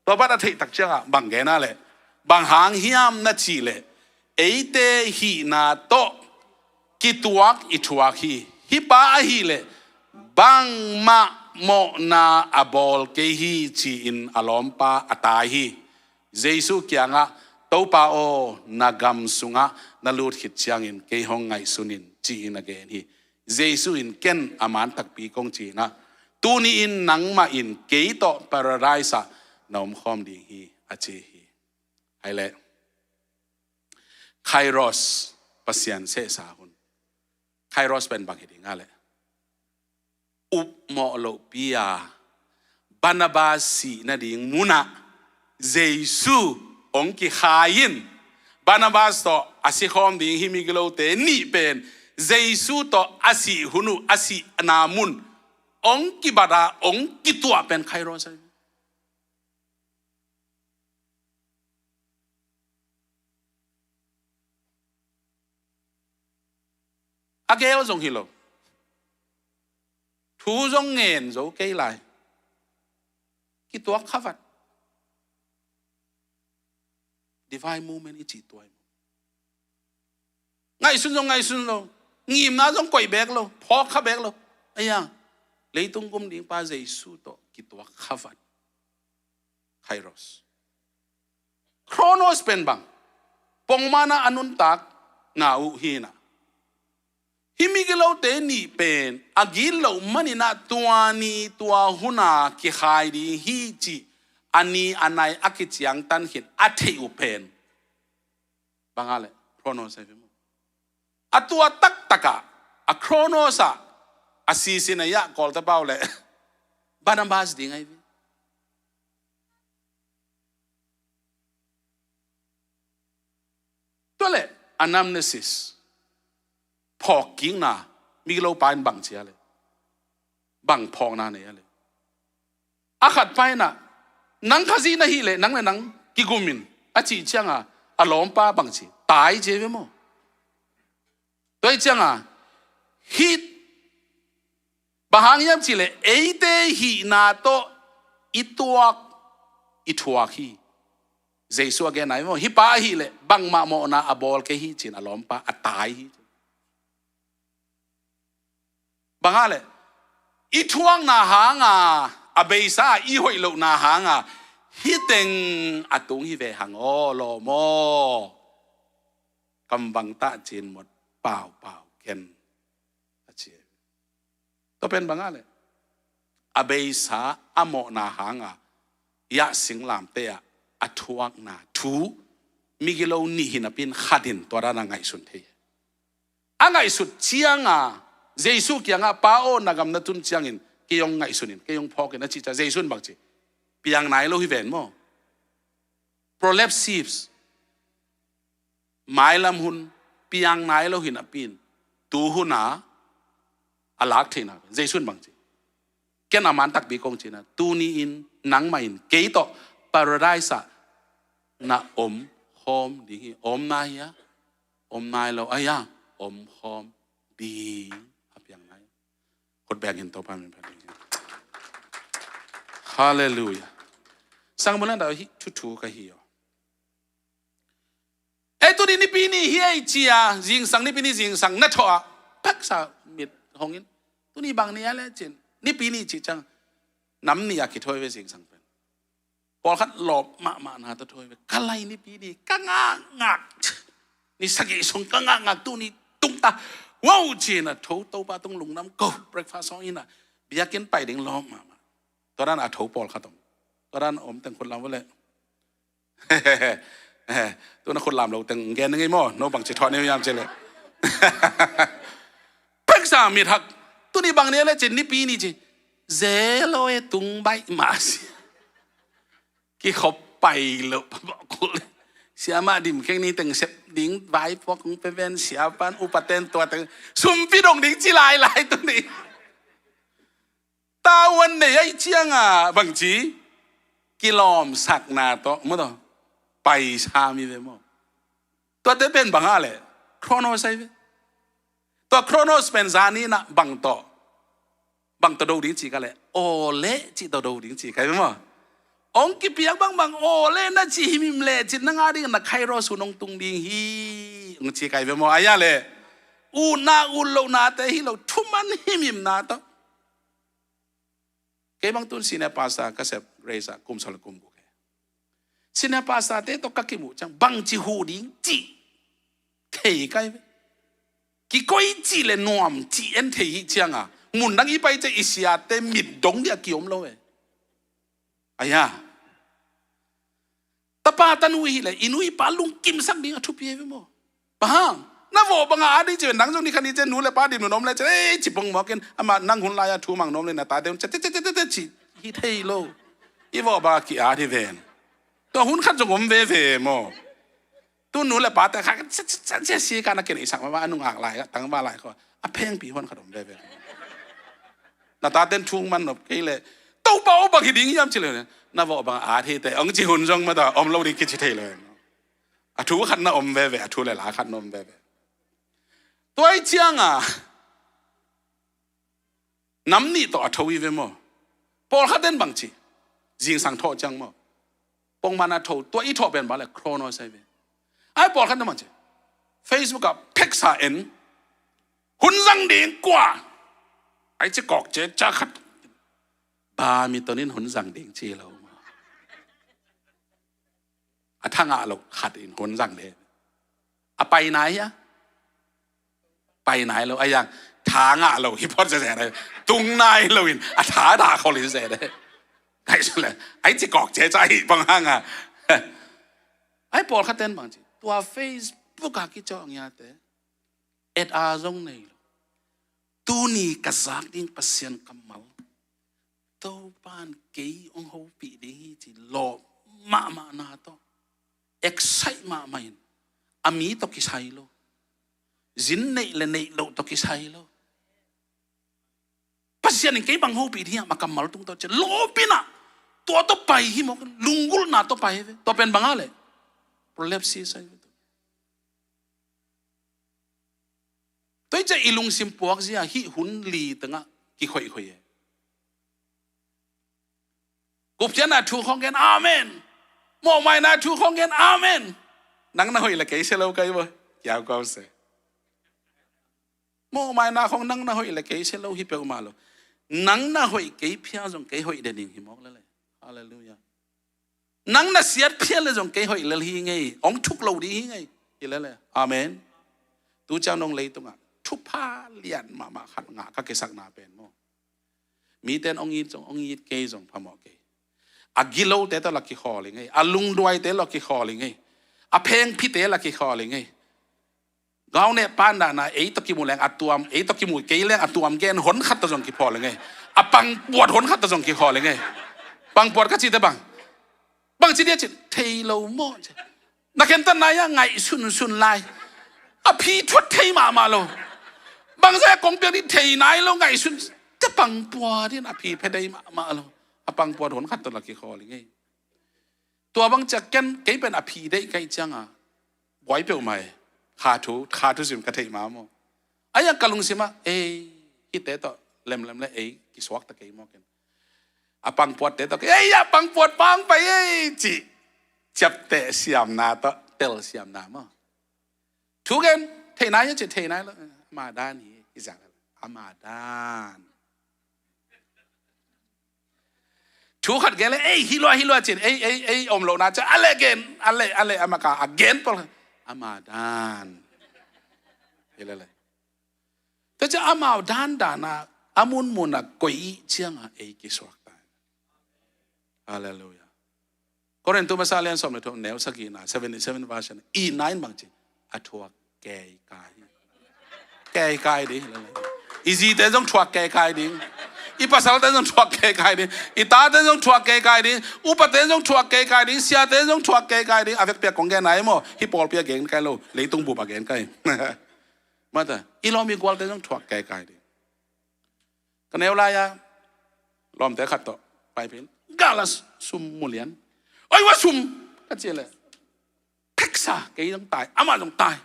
to ba da thei tak changa bang ge na le bang hang hiam na chi le eite hi na to ki tuak I thuak hi pa a hi le bang ma mo na abol ke hi chi in alom pa atai hi jesu kyanga to pa o nagam sunga nalut hit chiang in ke hong ngai sunin chi in again hi jesu in ken aman tak pi kong chi na tu ni in nang ma in ke to paradise nom khom ding hi achi hi hai le kairos pasian se sa hun kairos ben bang hiding ale up mo lo pia banabasi na ding muna jesu ong ki khain banabas to asi khom ding hi miglo te ni pen jesu to asi hunu asi namun ong ki bada ong ki tua pen kairos agel jong hilo thu jong ngen zo ke lai ki tua khavat divine movement ichi toy ngai sun lo ngim na jong koi bek lo phok kha bek lo aya leitung kum ding pa jesu to ki tua khavat kairos chronos pen bang ปงมานะอนุนตักงาอุฮีนะฮิมิกิโลเตนีเป็นอากิโลมันนี่นะตัวนี้ตัวหุนาคิขายดีฮีจีอันนี้อันไหนอากิจยังตันเห็นอัฐิอุเป็นบางอะไรโครโนสเฟมอัตัวตักตะกะอะโครโนสะอาซีซินายะกอลตะเบาเลยบานัมบาสดีไงตัวเลยอันนัมเนซิสพอกิ้งนะมีเราไปบังเชียเลยบังพองนาเนี่ยเลยอาขัดไปนะนังคาซีนะฮีเลยนังเลยนังกิกุมินอาจีเชียงอ่ะอารมณ์ป้าบังชีตายเจวิโมตัวเชียงอ่ะฮีบางอย่างจีเลยเอเดฮีนาโตอิตัวอิทัวฮีเจสัวแกไหนโมฮิป้าฮีเลยบังมาโมนาอบอลแกฮีจีนอารมณ์ป้าอตายฮีบางอะไรอีทวงนาหางอาเบซ่าอีหอยโลนาหางฮิตเองอตุงฮิเวหังโอโลโมกำบังตะจีนหมดเปล่าเข็นอาเชียก็เป็นบางอะไรอาเบซ่าอโมนาหางยะสิงลามเตะอทวงนาทูมิกิโลนี่หินเป็นขัดินตัวร้านไงสุดเทียอันไงสุดเชียงเจสุกี้งป้าโอนากำนัดตุนเชียงอินเกี่ยงไงสุนินเกี่ยงพอกันนะจิตใจเจสุนบังจีเปียงไหนโลหิเวนโม prolepsives หมายลำหุนเปียงไหนโลหินปินตูหุนาอลักเทนะเจสุนบังจีแกนามันตักบีกงจีนะตูนีอินนังมาอินเกยโต paradise นะอมหอมดีอมนายะอมนายเราอายะอมหอมดีคนแบกเห็นตัวพามันเป็นฮาเลลูยาสังมันนั่นเราทุกๆก็เหี่ยวตัวนี้ปีนี้เฮียจีอาจิงสังนี่ปีนี้จิงสังนัทว่าพักษามิดหงอินตัวนี้บางเนี่ยแหละจินนี่ปีนี้จิจังน้ำนี่อยากคิดถอยไปจิงสังเป็นพอขัดหลบมาหน้าตัวถอยไปกันไรนี่ปีนี้กังงักนี่สักกี่สงกังงักตัวนี้ตุ้งตาว้าวจีน่ะทูโตปาต้องลงน้ำกูเบรกฟาสต์อินน่ะเบียกินไปดึงล้อมมาตอนนั้นอาทูปอลขัดตรงตอนนั้นอมแต่งคนลำไว้เลยตัวนั้นคนลำเราแต่งแกนึงไงมั่วโนบังจิตทอนี่พยายามเจเลยเพิ่งสามีทักตัวนี้บางเนี่ยเลยจีนี่ปีนี้จีเจโลเอตุงใบมาสิกี่เขาไปแล้วบอกกูเลยเสียมาดิมแค่นี้แต่งเสพดิ้งไว้พวกของเป็นเสียปันอุปเทนตัวแต่งซุ่มพี่ดงดิ้งจีลายตัวนี้ตาวันไหนไอ้เชียงบางทีกิโลมสักนาโตมั้งต่อไปชามีเลยมั้งตัวเด็กเป็นบางอะไรโครโนสใช่ไหมตัวโครโนสเป็นซานี่นะบางต่อบางตัวดดิ้งจีกันเลยโอเล่จีตัวดดิ้งจีกันมั้งองค์กิเปียกบางโอเล่นนะจีมิมเล่จิตนังอาดินักไคโรสุนงตุงดิงฮีองค์จีไก่เวมอายาเล่อูนาอูโลนาเตฮิโลทุมันฮิมิมนาโตเก็บางตุนสิเนปาสากเสบเรซากุมสลกุมกุเกสิเนปาสาเตโตกักิมุจังบางจีหูดิงจีเทยไก่กิโกยจีเลนวมจีเอ็นเทยจังมุนดังอีไปจะอิสยาเตมิดดงเดียกิอมโลเออายาตาปาตันวิเลยอินุยปาลุงกิมสักดิ้งทุบเยี่ยมมั้งบ้างน่าโวบังอาดิเจนดังจงนี่คันนี้เจนูเลยปาดินนมเลยเจจิบงหมอกันอามานั่งหุ่นลายทูมังนมเลยนะตาเดิมเจจิฮิตเฮโลอีโวบากิอาดิเวนตัวหุ่นขัดจงอมเวมั้งตัวนูเลยปาแต่ข้าเจสีกันนักเก็ตอีสักมาอันนุ่งอ่างลายตั้งมาลายเขาอ่ะเพ่งปีหุ่นขนมเวน่าตาเดินทุ่งมันหนบกี่เลยตัวเบาบางทีดิ้งย่ำเฉลยน่าบอกบางอาทิตย์แต่องค์จีหุ่นจงมาต่ออมเราดิ้งกิจเทเลยอาทูขันน่าอมเว่อาทูเลยหลาขันนมเว่ตัวไอ้เจียงน้ำนี่ต่ออาทูอีเว่มั้งพอขัดเดินบางทีจิงสังทอจังมั้งปงมานาทูตัวอีทอเป็นบาเลยโครโนไซเว่ไอ้พอขัดเดินบางทีเฟซบุ๊กกับเพ็กซ่าเอ็นหุ่นจังดิ้งกว่าไอ้เจ้ากอกเจ้าจ้าขัดบามีตัวนี้หุ่นจังดิ้งชีเราทั้งเราขัดอินหุ่นจังเด ไปไหนอะไปไหนเราไอ้ยังทางอะเราฮิปฮอปจะแสดงตุงนายเราอินอาถาด่าเขาเลยแสดงไอ้สุดเลยไอ้จีกอกเจ๊ใจบางห้างอะไอ้ปอดขัดเต้นบางทีตัว Facebook กี่จ่องยาเตะเอ็ดอาจงในตูนี่กษัตริย์ดิ้งปัสยันกำมัลตัวบ้านเกี่ยงหูปีดีที่หล่อมาหน้าตัวexcite มาไม่อามีตกิใช่โลจินเนยและเนยโลตกิใช่โลปัสยันเกี่ยงบางหูปีดีมากำมัลตรงตัวจะโลปีน่ะตัวต่อไปหิมกันลุงกุลน่ะต่อไปตัวเป็นบางอะไรโปรเลปซีใช่ตัวจะอีลุงสิมปวกเสียหิหุ่นลีตั้งกี่ข่อยกุบเจน่าถูกของกันอาเมนมองไม่น่าถูกของกันอาเมนนังน่าหอยละเกยเชลล์กันบ่ยาวก็เสียมองไม่น่าของนังน่าหอยละเกยเชลล์ฮิเปอร์มาโลนังน่าหอยเกยเพียงจงเกยหอยเดนิงหิมอกเลยฮาเลลูยานังน่าเสียเพียงเลยจงเกยหอยเลยหิไงองทุกเราดีหิไงฮิเลยอาเมนตูเจ้านงเลยตรงทุพพาเลียนมาขัดงาก็เกสักนาเป็นโมมีแต่องยีเกยจงพมอกเกยอากิโลเตตลักขี้คอเลยไงอาลุงด้วยเตลักขี้คอเลยไงอาเพงพี่เตลักขี้คอเลยไงเราเนี่ยปานด่านะไอ้ตะกี้มูแรงอัดตัวไอ้ตะกี้มูเกยแรงอัดตัวมแกนหนขัดตะจงขี้พอเลยไงอาปังปวดหนขัดตะจงขี้คอเลยไงปังปวดก็จีแต่บังจีเดียจีเทโลโมนักเขียนต้นนายไงสุนไลอาพี่ทวดเทมาโลบางแซ่กงเปียนี่เทนายแล้วไงสุนจะปังปวดที่น่ะพี่เพดายมาโลอาปังปวดหนขัดตะลักขี้คอเลยไงตัวบางจะแกนเกยเป็นอภีได้ไงจังอ่ะไว้เปล่าไหมขาทุสิมกระเทยมาโมไอ้ยังกะลุงสิมาฮิตเตต่อเล็มเลยกิสวักตะเกยมอกันอาปังปวดเตต่ออย่าปังปวดปังไปจีจับเตะเสียมนาต่อเตลเสียมนาโมถูกกันเทนายยังจะเทนายแล้วมาด้านนี้อีสังอามาด้านถูกขัดแกเลยฮิลัวจินอมโลนาจะอะไรเกนอะไรอามากาเกนปะอามาดานเห็นเลยแต่จะอามาดานดานะอามุนมุนอะกุยเชียงอะกิสวักตายฮาเลลูยาก่อนตัวมาซาเลียนสมัยตัวเนวสกีน่ะ77 version E9 บางทีอัทวแก่กายดิอีจีแต่ต้องทวแก่กายดิอีภาษาแต่ต้องทวแก่กายดิอีตาแต่ต้องทวแก่กายดิอุปแต่ต้องทวแก่กายดิเสียแต่ต้องทวแก่กายดิอาเวกเปียกของแกไหนมั้งฮิปโปเปียกเก่งไกลโลเลยต้องบุบเก่งไกลมาแต่อีลอมีกวาลแต่ต้องทวแก่กายดิกันเอวลายะลอมแต่ขัดต่อไปเพิ่นกาลสุมมุเลียนไอ้ว่าสุมก็เจเลยเท็กซ่าแกต้องตายอามาต้องตาย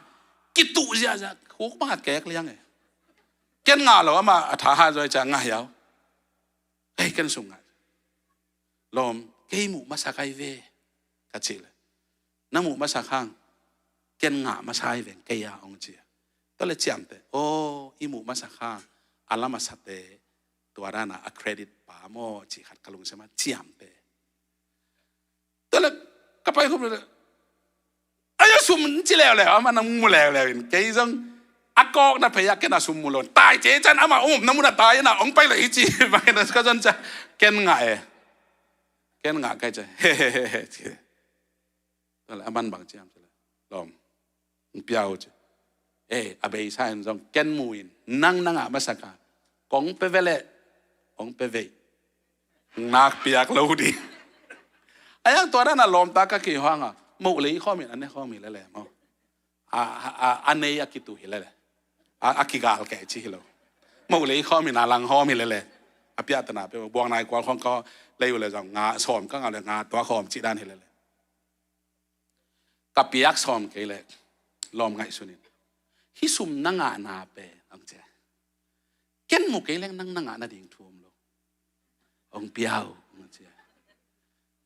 กิตุเสียจะโคกมาแก่เลยยังไงเก่งงาเหรออามาท้าหาใจจะง่ายยาวเกันส่งงานลมเกยหมู่มาสักไอเวกัจเจเลยน้ำหมู่มาสักข้างเกันงามาใช้เวงเกียองเจียตัวเลยจำแต่โอ้อีหมู่มาสักข้างอัลลามาสัตเตตัวด้านะอะเครดิตป่าโมจีขัดกลุงใช่ไหมจำแต่ตัวเลยก็ไปคุบเลยไอ้ยสุ่มจีแล้วมันน้ำมูแล้วเกยจังอากอกนะพยาแกน่ะสุ่มมูลตายเจ๊จันอามาน้ำมูลตายน่ะองไปเลยจีไปนะก็จนจะเก่งง่ายใครจะเฮ้นั่นแหละอามันบางเจ้าใช่ไหมลองเปียวจ้ะอาเบย์ใช่จงเก่งมูอินนั่งมาสักการกองไปเวลองไปเวนักเปียกเราดีไอ้ยังตัวนั้นน่ะลมตากะกี่ห้องอ่ะมูเลยข้อมีอันนี้ข้อมีแล้วแหละมั้งอันนี้อากิตุเห็นแล้วอากิกาลแก่ชีเรามูเลยข้อมีนาลังข้อมีแล้วแหละอาเปียตนาไปบวงนายกว่าของก็เลยอยู่เลยจังงาสอมก็งาเลยงาตัวข้อมจีด้านเห็นแล้วกับเปียกสอมกี่เลยลมไงสุนินฮิซุมนั่งนาเปอังเจเก่งมุกกี่เล่งนั่งนาดิ่งทุ่มโลองเปียวอังเจ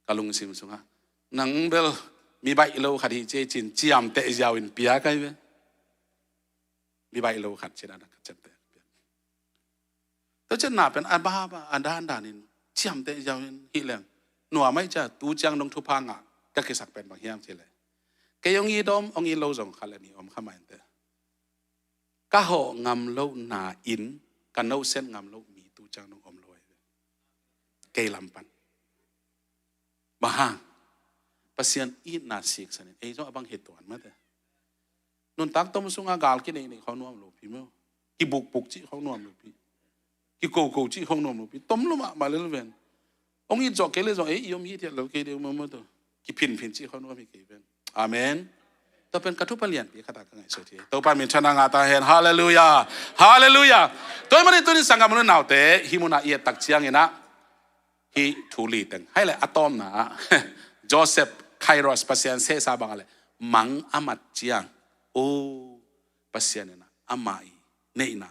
กะลุงซิมสุงะนังเบลมีใบโลขัดที่เจจินจียมเตะยาวอินเปียกันไหมมีใบโลขัดเจด้านนักจัดเตะแต่จะหนาเป็นอาบ้าอันด้านนินจียมเตะยาวอินฮิเลงหนัวไม่จะตูจังลงทุพังอ่ะก็คือสักเป็นบางอย่างเจเลย cái ông y đom ông y lâu rong khai là ni om khai mai thế cả họ ngầm lâu na in cả nấu sen ngầm lâu mì tu trang nông om lâu cái làm pan bà hàng pasien ít na sick san ấy cho abang hết tuan mà thế nôn tác tâm sung agal cái nàyเขาnuông lâu pi mơ cái bục chỉเขาnuông lâu pi cái cầu chỉ không nuông lâu pi tâm luôn mà lên ven ông y cho cái lấy cho ấy yếm y thiệt lâu cái điều mà thôi cái pin chỉเขาnuông pi cái ven amenตัวเป็นกระทุปเลียนปีขตากังไงสุดที่ตัวปามีชนะงาตาเห็นฮาเลลูยาฮาเลลูยาตัวมันตัวนี้สังกัดมันหนาวเตะฮิมุนาเอียตักเชียงเงินะฮิทูลีตังให้เลยอะตอมนะโจเซฟไคโรสปัสเซียนเซซาบังอะไรมังอามัดเชียงโอ้ปัสเซียนนะอามัยเนยนะ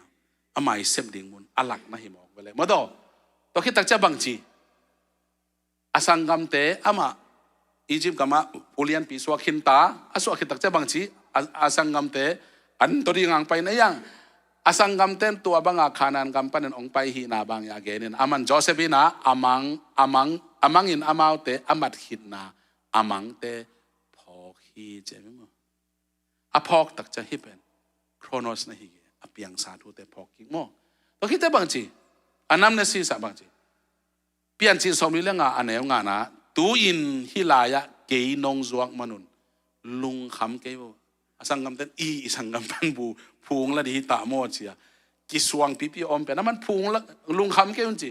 อามัยเซมดิ่งมุนอลักนะฮิมอกไปเลยมาดูตัวคิดตักเจ้าบังจีอาสังกัมเตะอามาอียิปต์ก็มาอุเลียนปีสวาขินตาอาสวาขินตักเจ้าบางทีอาสังกัมเตอันตัวที่งางไปนั่นยังอาสังกัมเตตัวบางอาคานันกัมปันองไปหีนาบางอย่างเกนินอามันโจเซฟินาอามังอินอามาเตอามัดหินนาอามังเตพอกฮีเจมิมอาพอกตักเจ้าฮิเป็นโครโนสนะฮีอาเปียงสาธุเตพอกกิงโมตัวคิดแต่บางทีอันนั้นเนี่ยสิสับบางทีเปลี่ยนจีสมนิเรื่องอันไหนงานนะตูอินฮิลายะเกยนงจวกมนุนลุงคำเกยบ่สังกัมเต้นอีสังกัมปันบูพูงละดีตาโมเชียกิสวงปีอมเป็นน้ำมันพูงละลุงคำเกยุนจี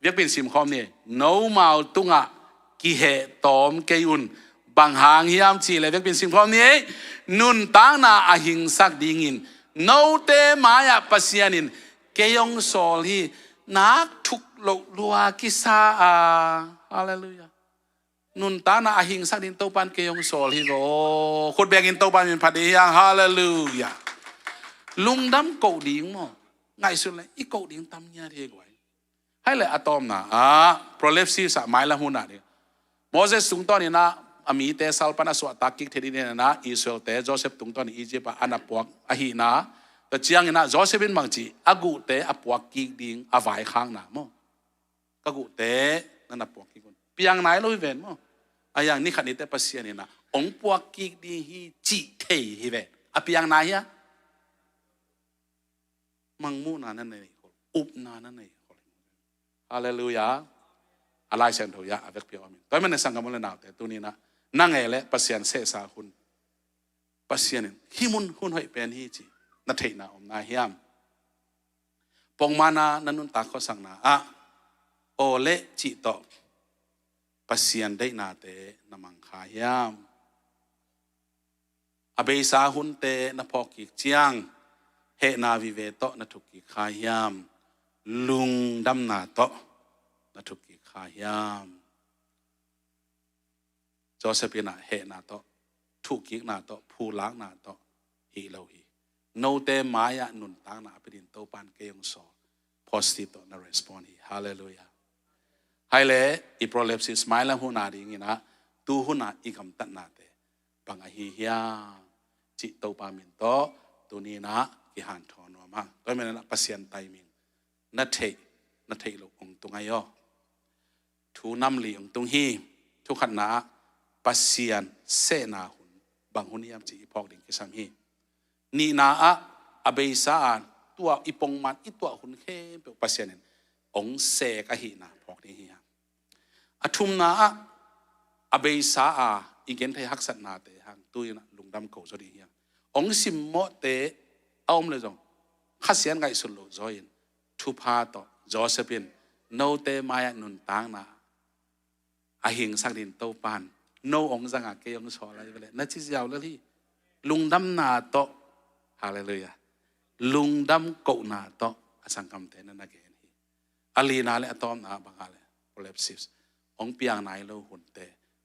เวียกเป็นสิมคอมเนี่ยโนมาตุงะกิเหตอมเกยุนบางหางฮิยามจีเลยเวียกเป็นสิมคอมเนี่ยนุนตางนาอหิงสักดิงินโนเตมายะปัสยานินเกยงโซลีนักทุกโลกลัวกิซาฮาเลลูยานุนตานาอหิงสักดินเต้าปันเกยงโซลฮิโรคนแบกินเต้าปันเป็นพัดยังฮาเลลูยาลุงดำเกาดิ่งมั้งง่ายสุดเลยอีเกาดิ่งตำเนี่ยที่กว่าให้เลยอะตอมนะโปรเลฟซีสมัยละหุนน่ะเนี่ยโมเสสตุงตอนนี้นะอามีเตสัลปนัสวตักกิกเทดิเนี่ยนะอิสราเอลเตโจเซฟตุงตอนนี้อียิปต์อันนับปวกอหินะแต่เจียงนะโจเซฟเป็นบางจีอากูเตอปวกกิกดิ่งอวายข้างนะมั้งอากูเตนั่นนับปวกกิกคนเปียงไหนเราเห็นมั้งอาอย่างนี้ขันนี้แต่ปัสยานี่นะองปวกกิกดีฮีจิเทฮีเวอภิยังนายะมังมูนานั่นเองอุบนานั่นเองฮาเลลูยาอะไรเช่นเดียวกันเวกเพียวมิตัวมันในสังกัมเลยหนาวแต่ตัวนี้นะนั่งเอเลยปัสยานเสสาคุณปัสยานี่ฮิมุนหุ่นหอยเป็นฮีจีนัทเทนาอมนาฮิยามปงมานานันนุนตาข้อสั่งนาโอเลจิโตปัสยันได้นาเตนมังขายามอเบสาหุนเตนพอกิกเจียงเฮนาวิเวโตนทุกิขายามลุงดำนาโตนทุกิขายามโจเซปินาเฮนาโตทุกิกนาโตผูลักนาโตฮีโลฮีโนเตมายะนุนตางนาเป็นโตปานเกยงโซ positive โตนา respond ฮีฮาเลลูยาให้เลยอีโปรเลปซิสไม่ละหุนาดีงี้นะตูหุนาอีกำตัดนาเตปังอหิยาจิตโตปามินโตตัวนี้นะกิหันทอนมาตัวมันนะปัสยันไตมิงนัทเทลูองตุงไงย่อทูน้ำลีองตุงฮีทุกขันนะปัสยันเสนาหุนบางหุนยามจีพอกดิ่งกิสามฮีนี่นะอเบสานตัวอีปงมันอีตัวหุนเข้มเป็นปัสยันองเสกอหินะพอกดิ่งฮีอทุมนาอเบสาอีเกนไทยฮักษณาเตหังตุยนะลุงดำเก่าสดีเฮียองสิมโมเตเอาเลยจงข้าเสียนไงสุดโลจอยน์ทุพาโตโจเซปินโนเตมายนุนตางนาอหิงสักดินโตปานโนองสังอาเกยองสออะไรไปเลยนั่นที่ยาวเลยที่ลุงดำนาโตฮาเลลูยาลุงดำเก่านาโตอสังกัมเตนันนักเกนฮีอาลีนาเลอตอมนาบังอะไรโปรเลปซิสองเปียงไหนเราหุ่นเต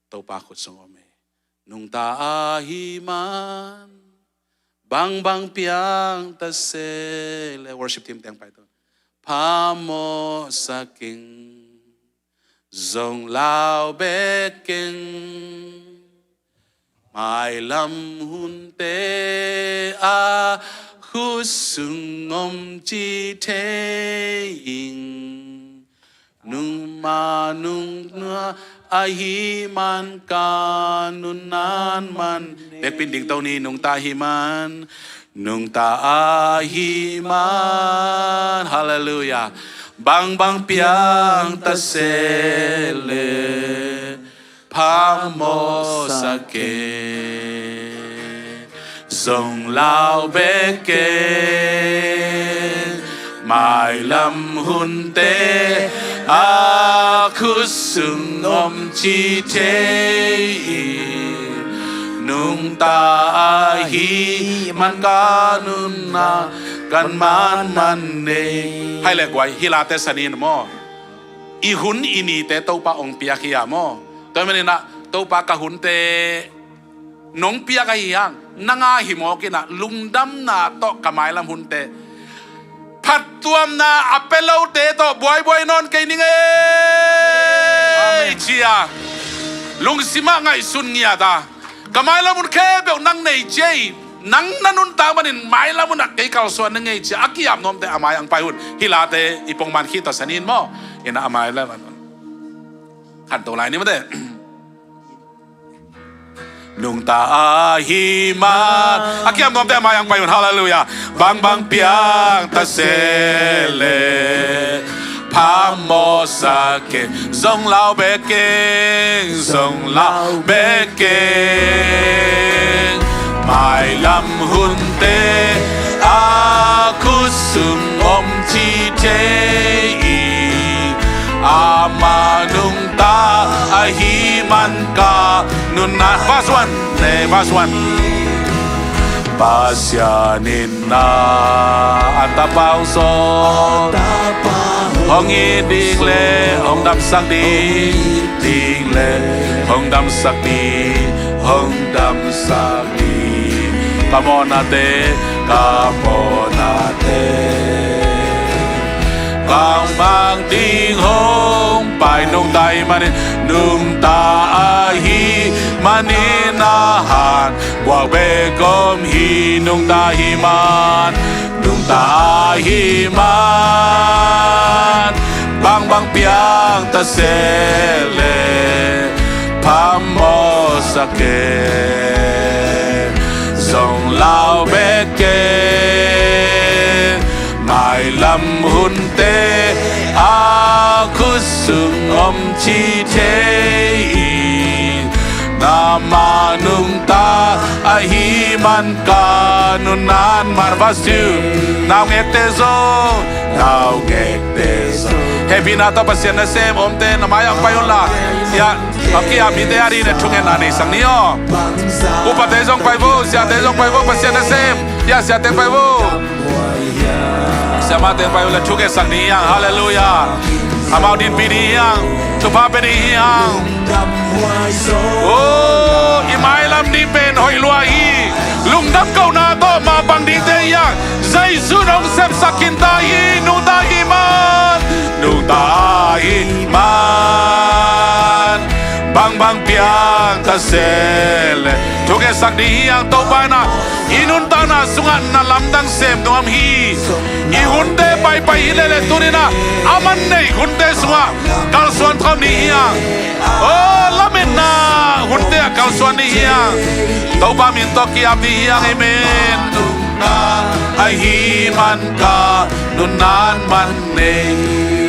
โตปาขุดสงอเมนุงตาหิมันบางเปียงตะเซเล worship team แต่งไปตัวพาโมสักิงจงลาวเบกิงไม่ลำหุ่นเตอาคุสุงอมจีเทอิงนุ่งมานุ่งเนื้อ hi man ka nun nan man Tek pin ding tau ni nung ta hi man Nung ta hi man Hallelujah Bang bang piang ta sele Pamo sake Sông lao bê kê Mai lâm hun tê Aku sung chi thế Nung ta hi man ka nun na Kan man ne Hay là quay hi la tê sanin mo I hun ini tê tau pa ong pia kia mo Tôi mới nè tau pa ka hun tê Nong pia ka hiyang Nanga himo kina lungdam na to kamay lam hun tê Pat tuam na apelaw tê to Buhay non kay ningay Chia Lung sima ngay sun niya ta Kamay lam hun kebeo nang nay jay Nang nanun ta manin may lam hun kay kalsuan nangay chia Akiyam nom te amay ang payhun Hilate ipong man kita sanin mo Ina amay lam Kanto lai ni mo te Nung ta hi man Akiam nom te amay ang payhun Hallelujah Bang bang piang ta sele Pamo sake Song lao be keng Song lao be keng Mai lam hun te Aku sung chi te Ama nung ta hi man ka Nun na verse 1 verse 1 Pasyanin na Atapao so Hong i ding le Hong dam sak di Ding le Hong dam sak di Hong dam sak di Kamo na te Kang bang ding hong Pai nung tay manin Nung ta hi maninahan Wag be kom hi Nung ta hi man Nung ta hi man Bang bang piang ta sele Pamo sake Song lao be ke Mai lam hun tê Aku sung chi thế Nama nung ta hi man ka Nun nan man vas tu Now ngek te zo Now ngek te zo Hebi na ta pasyan na sem om te Namayang payon la Ya Akia mi te ari ne tungen ane sang niyo Upa te zong pai vo Sia te zong pai vo pasyan na sem Ya sia te pai vo Sia ma te pai vo la tungen sang niyang Hallelujah Amau din pini yang Tupa pini yang Oh Imai lam ni pen hoi lua hi Lung dam kau na to ma bang ding te yang Zai su nong sep sakin ta hi Nung ta hi man Nung ta hi man Bang bang piang ta sele Tuge sak di yang tau pai na Inun ta na sungat na lamdang sem Nuam hi I hunte pai pai hilele tunina Aman nei hunte sunga Kalsuan tram ni yang Oh lamin na Hunte kalsuan ni yang Tau pa min to kiam ni yang Amen Ai hi man ka Nunan man nei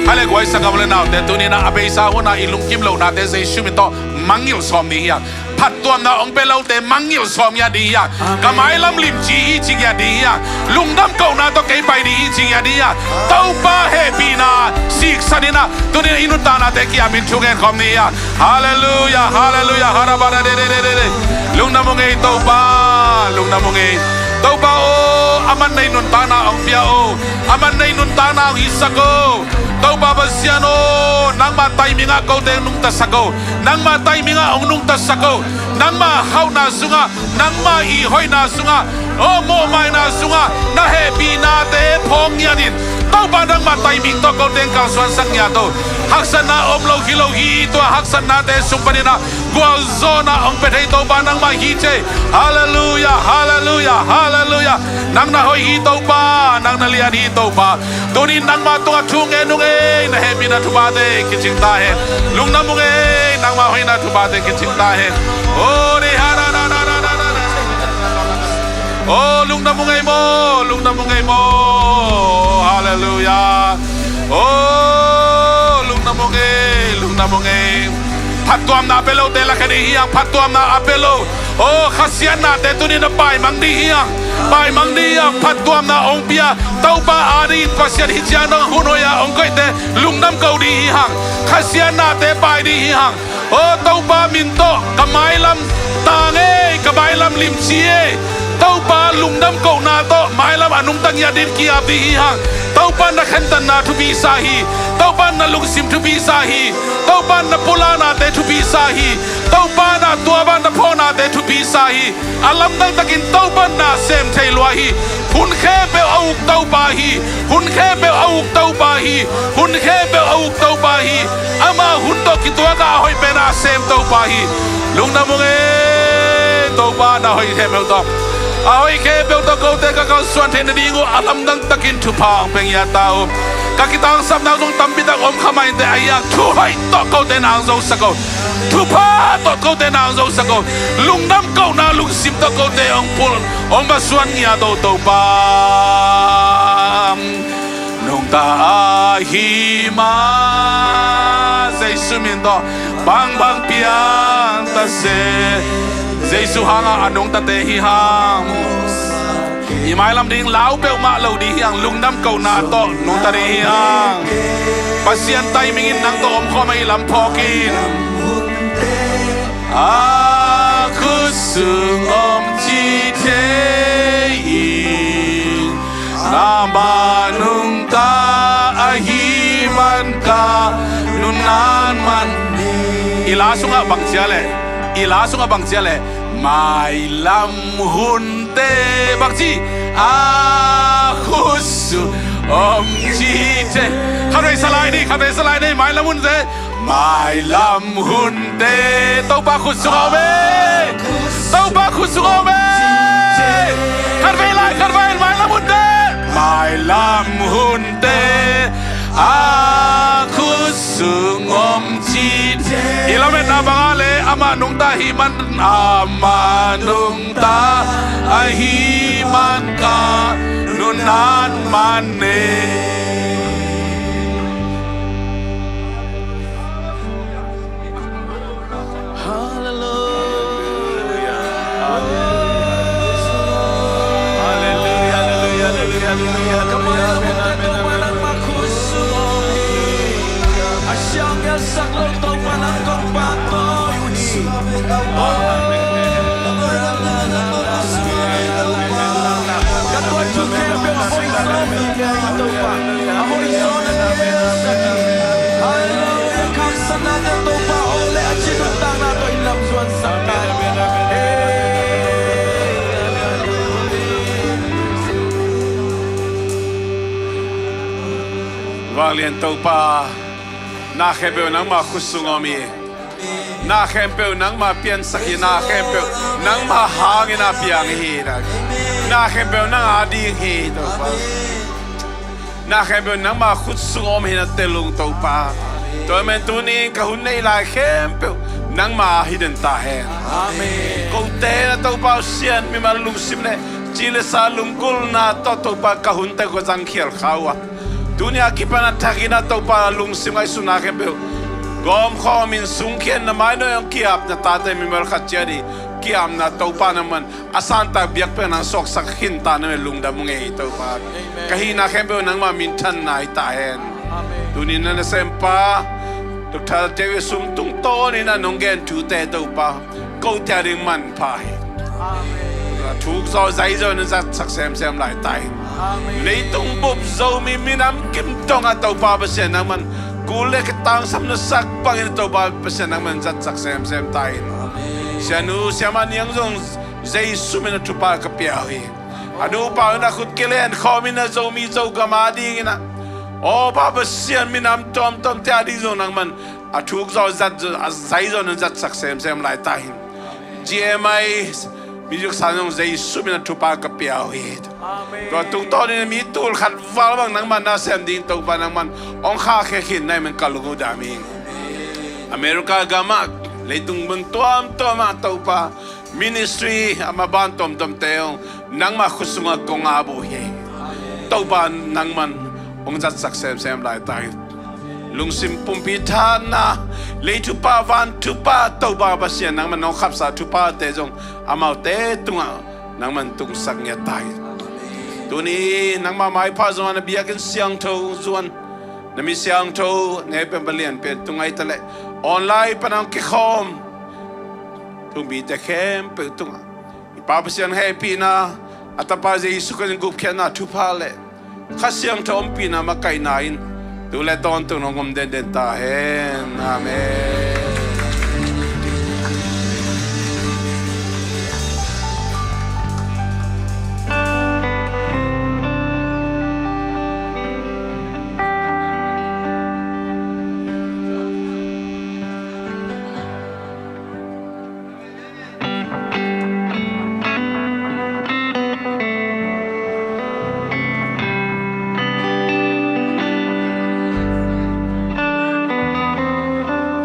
Hale guay sa kamala na Te tunina abe isa huna Ilung kim lau na Te zay shumito Mangil som ni yang Patuam na ong pelaw te mangil som ya di ya Kamay lam lim chi ching ya di ya Lungdam kau na to kay pai di ching ya di ya Tau pa happy na Sik sanina Tunina inuta na te kiamin chungen kom ni ya Hallelujah Hallelujah Harabara de de de de de Lungdam mo ngay tau pa Lungdam mo ngay tau pa o Aman na inunta na ang pia o Aman na inunta na ang isa ko Tau pa basyano Nang matay minga kau te nung tasako Nang matay minga ang nung tasako Nang mahaw na sunga Nang maihoy na sunga O mo may na sunga Na happy na te pong yanin tau ba nang matay ming to ko den kang swan sang nya to haksana om lo hi to haksana te supanina gwal zona ong pe to ba nang ma hi che hallelujah hallelujah hallelujah nang na hoi hi to ba nang na lian hi to ba tunin nang ma to thung e nung e na he mina thu ba de ki ching ta he lung na mung e nang ma hoi na thu ba de ki ching ta he o re ha ra ra ra ra ra oh lung na mung e mo hallelujah oh lung na mung eพัดตัวมนาเปโลเตละคดีเฮียงพัดตัวมนาเปโลโอ้ขัดเสียนาเตตุนีนะไปมังดีเฮียงไปมังดีเฮียงพัดตัวมนาองเปียเต้าป้าอาดีปัสยาฮิจานังหุนอยาองก้อยเตลุงน้ำเกาดีเฮียงขัดเสียนาเตไปดีเฮียงโอ้เต้าป้ามินโตกะไม้ลำตาเง่กะไม้ลำลิมเชียเต้าป้าลุงน้ำเกานาโตไม้ลำอนุงตังยาดินกีอาบีเฮียงเต้าป้านักขันตันนาทุบีสาฮีเต้าป้านัลุงซิมทุบีสาฮีเต้าป้านัปุลานาเตทุบีสาฮีเต้าป้านาตัวบ้านนัพ่อนาเตทุบีสาฮีอาลัมตั้งตะกินเต้าป้านาเซมเทลวาฮีหุ่นแค่เปเอาอุกเต้าป้าฮีหุ่นแค่เปเอาอุกเต้าป้าฮีหุ่นแค่เปเอาอุกเต้าป้าฮีอามาหุ่นโตกิตัวกาหอยเป็นอาเซมเต้าป้าฮีลุงน้ำมงเอเต้าป้านาหอยแค่เปเอาตอเอาไอ้แค่เปเอาตอเกาเตกะเกาส่วนเทนดีงูอาลัมตั้งตะกินทุพางเป็นยาเต้ากะกิตังสับนางตรงตำปิดอมขมายแต่ไอ้ยาทุให้ตอเกาเตนางโซสกอทุพาตอเกาเตนางโซสกอลุงน้ำเกานาลุงซิมตอเกาเตองปุลองมาส่วนยาโตโตปามนุงตาหิมาใจสุมินโตบางเปียงตาเซใจสุหางอนุงตาเตหิหางอีไม้ลำดิ่งเหลาเปลมาเหลาดีเฮียงลุงน้ำเก่านาโตนุงตาดีเฮียงปัสเซียนไตมิงินนังโตอมข้อไม่ลำพอกินคุสึงอมจีเทอินาบานุงตาอาหิมันกานุนานมันอีลาสุงะบังเจียเลยอีลาสุงะบังเจียเลยไม่ลำหุนเตบักจีคุสึอมจีเทข้าในสไลด์นี่ไม่ลำหุนเตไม่ลำหุนเตเต้าปาคุสึงอเมเต้าปาคุสึงอเมขัดไปไม่ลำหุนเตไม่ลำหุนเตคุสึงอมจีเทอีลาเมนาบังเลอามานุงตาหิมันอามานุงตาอาหิมันกานุนานมันเนGolian topa na khempeu nang ma khusungomi na khempeu nang ma pian sakina khempeu nang ma hangina piang hi na khempeu nang adi hi topa na khempeu nang ma khusungomi na telung topa to men tuni ka hun nei lai khempeu nang ma hidden ta hen amen ko te na topa sian mi ma lung sim ne chile sa lung kul na to topa ka hun te ko jang khial khawa dunia kipana takina topa lung simai sunake beu gom khomin sungkhen na mai no yang kiap na tate mi mer khachari kiam na topa na man asanta biak pe nang sok sak hin ta na lung da munge topa kahina khembe nang ma min than nai ta hen dunin na sempa dr dewi sum tung to ni na nonggen tu te topa ko ta ring man pai thuk so zai zo na sak sem lai tai lấy tung bốp dâu mi nắm kim tông à tàu ba bớt sen nang man cú lê cái tang sắm nó sắc bằng cái tàu ba bớt sen nang man rất sắc xem tai sen u xem anh yang zong dây Suum na chupa cái piao hi anu pa na khut kelen kho mi na dâu mi dâu gamadi na โอ้พระประเสียนมีน้ำจอมเทียดีโซนังมันถูกเราจัดใจโซนจัดสักเซมหลายตาย GMI มีจุดสารของใจสุมินทุปากเปียวเหตุก็ตุงตอนนี้มีตูลขัดฟ้าบางนังมันน่าเสียดินตุงปานังมันองข้าแค่ขินในมันกัลกูดามิงอเมริกากามักเลยตุงบังตัวมาตุปา ministry อามาบ้านตอมเตียวนังมาขุสุงกงอาบุเฮตุปานังมันองจัดสักเซมหลายตายลุงซิมปุ่มพิธานะเลยทุปาวันทุปาตุปาบาเสียนังมันน้องขับสาทุปาเตจงอามาเตตุงนังมันตุงสักเงียตายตัวนี้นังมาไม่พาจวนเบียกันเสียงโทจวนนั่นมีเสียงโทเนี่ยเป็นเปลี่ยนเป็นตุงไอทะเลออนไลน์ปนังกิคอมตุงบีแต่เข้มเป็นตุงป้าเสียงให้ปีน่าอัตปาเจสุกันกุบแค่น่าทุปาเลยข้าเสียงโทมปีน่ามาไกลนายดูแลตอนตุงน้องผมเด่นตาเห็นอาเมน